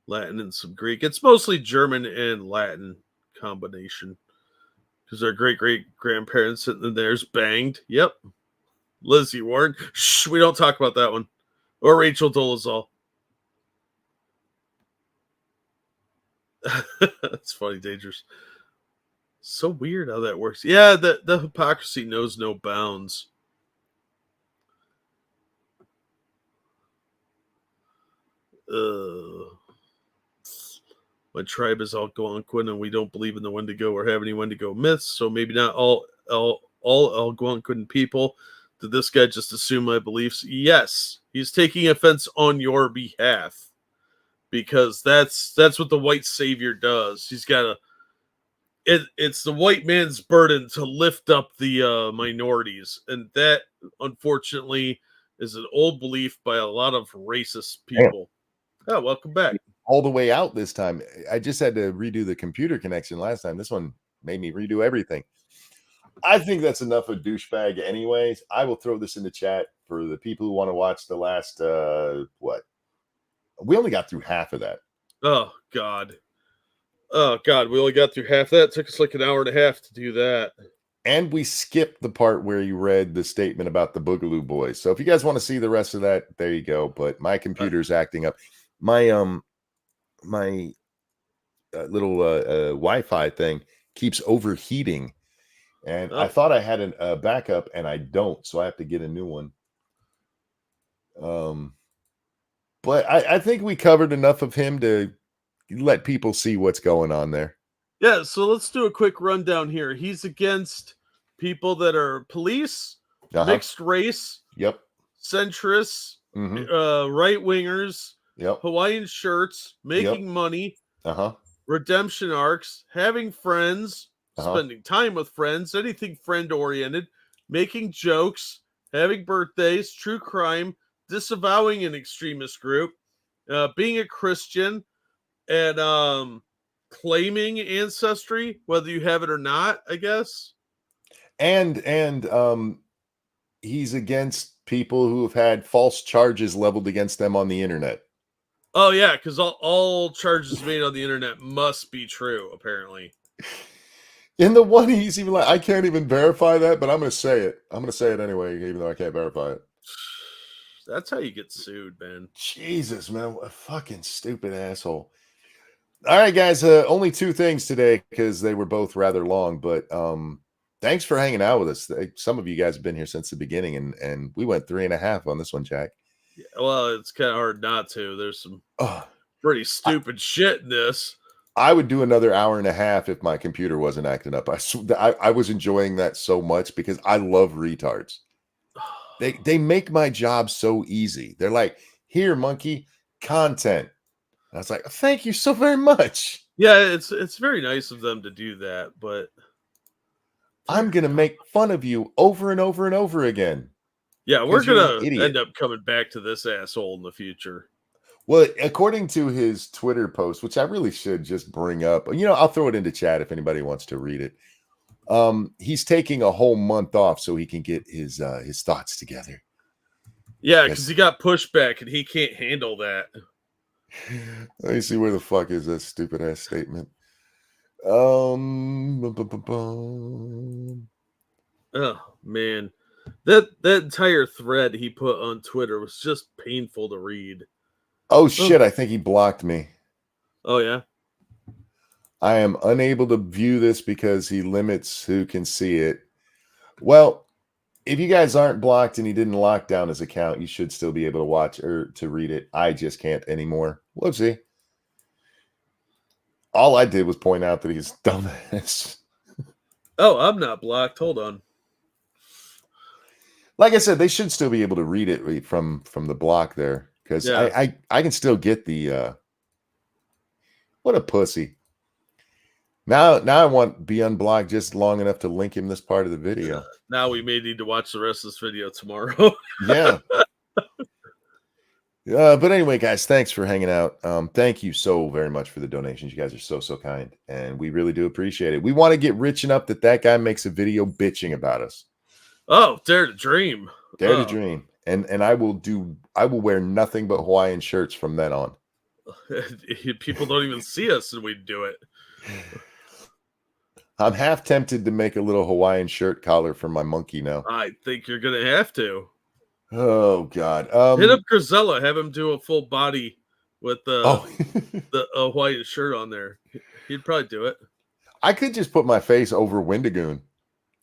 Latin, and some Greek. It's mostly German and Latin combination. Because our great-great-grandparents sitting in there's banged. Yep. Lizzie Warren. Shh, we don't talk about that one. Or Rachel Dolezal. That's funny, dangerous. So weird how that works. Yeah, the hypocrisy knows no bounds. My tribe is Algonquin, and we don't believe in the Wendigo or have any Wendigo myths, so maybe not all Algonquin people. Did this guy just assume my beliefs? Yes, he's taking offense on your behalf because that's what the white savior does. He's got it's the white man's burden to lift up the minorities, and that unfortunately is an old belief by a lot of racist people. Oh, welcome back. All the way out this time. I just had to redo the computer connection last time. This one made me redo everything. I think that's enough of douchebag anyways. I will throw this in the chat for the people who want to watch the last, what? We only got through half of that. Oh, God. Oh, God. We only got through half that. It took us like an hour and a half to do that. And we skipped the part where you read the statement about the Boogaloo Boys. So if you guys want to see the rest of that, there you go. But my computer's acting up. My little Wi-Fi thing keeps overheating. And I thought I had a backup, and I don't, so I have to get a new one. But I think we covered enough of him to let people see what's going on there. Yeah, so let's do a quick rundown here. He's against people that are police, mixed race, centrists, right-wingers, Hawaiian shirts, making money, redemption arcs, having friends, spending time with friends, anything friend-oriented, making jokes, having birthdays, true crime, disavowing an extremist group, being a Christian, and claiming ancestry, whether you have it or not, I guess. And he's against people who have had false charges leveled against them on the internet. Oh, yeah, because all charges made on the internet must be true, apparently. In the one, he's even like, I can't even verify that, but I'm going to say it. I'm going to say it anyway, even though I can't verify it. That's how you get sued, man. Jesus, man. What a fucking stupid asshole. All right, guys. Only two things today because they were both rather long, but thanks for hanging out with us. Some of you guys have been here since the beginning, and we went 3.5 on this one, Jack. Yeah, well, it's kind of hard not to. There's some pretty stupid shit in this. I would do another 1.5 hours if my computer wasn't acting up. I was enjoying that so much because I love retards. They make my job so easy. They're like, here, monkey, content. And I was like, thank you so very much. Yeah, it's very nice of them to do that, but I'm gonna make fun of you over and over and over again. Yeah, we're 'Cause you're an gonna idiot. end up coming back to this asshole in the future. Well, according to his Twitter post, which I really should just bring up, I'll throw it into chat if anybody wants to read it. He's taking a whole month off so he can get his thoughts together. Yeah, Yes. because he got pushback and he can't handle that. Let me see where the fuck is that stupid ass statement. Bum, bum, bum, bum. Oh man, that entire thread he put on Twitter was just painful to read. Oh shit! I think he blocked me. Oh yeah. I am unable to view this because he limits who can see it. Well, if you guys aren't blocked and he didn't lock down his account, you should still be able to watch or to read it. I just can't anymore. Whoopsie. All I did was point out that he's dumbass. Oh, I'm not blocked. Hold on. Like I said, they should still be able to read it from the block there because Yeah. I can still get the what a pussy. Now I want be unblocked just long enough to link him this part of the video. Now we may need to watch the rest of this video tomorrow. Yeah. But anyway, guys, thanks for hanging out. Thank you so very much for the donations. You guys are so kind, and we really do appreciate it. We want to get rich enough that guy makes a video bitching about us. Oh, dare to dream. Dare to dream. And I will wear nothing but Hawaiian shirts from then on. People don't even see us and we do it. I'm half tempted to make a little Hawaiian shirt collar for my monkey now. I think you're gonna have to. Oh God. Hit up Grisella, have him do a full body with the Hawaiian shirt on there. He'd probably do it. I could just put my face over Wendigoon.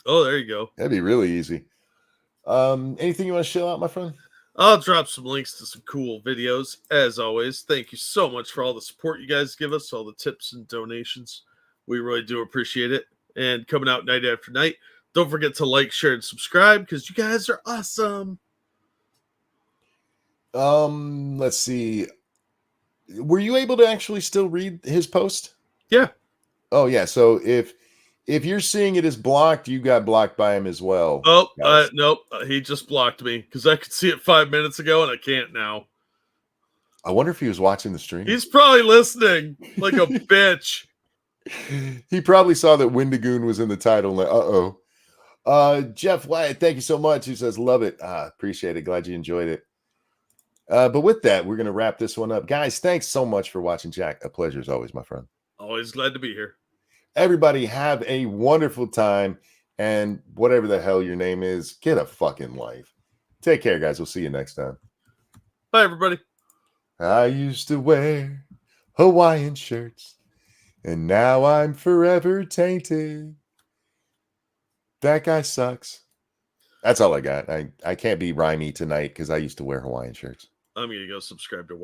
Oh, there you go. That'd be really easy. Anything you want to shell out, my friend? I'll drop some links to some cool videos. As always, thank you so much for all the support you guys give us, all the tips and donations. We really do appreciate it. And coming out night after night. Don't forget to like, share, and subscribe because you guys are awesome. Let's see. Were you able to actually still read his post? Yeah. Oh yeah. So if you're seeing it as blocked, you got blocked by him as well. Oh, nope. He just blocked me because I could see it 5 minutes ago and I can't now. I wonder if he was watching the stream. He's probably listening like a bitch. He probably saw that Wendigoon was in the title. Like, Jeff Wyatt, thank you so much. He says, love it. Appreciate it. Glad you enjoyed it. But with that, we're going to wrap this one up. Guys, thanks so much for watching, Jack. A pleasure as always, my friend. Always glad to be here. Everybody have a wonderful time. And whatever the hell your name is, get a fucking life. Take care, guys. We'll see you next time. Bye, everybody. I used to wear Hawaiian shirts, and now I'm forever tainted. That guy sucks. That's all I got. I can't be rhymey tonight because I used to wear Hawaiian shirts. I'm going to go subscribe to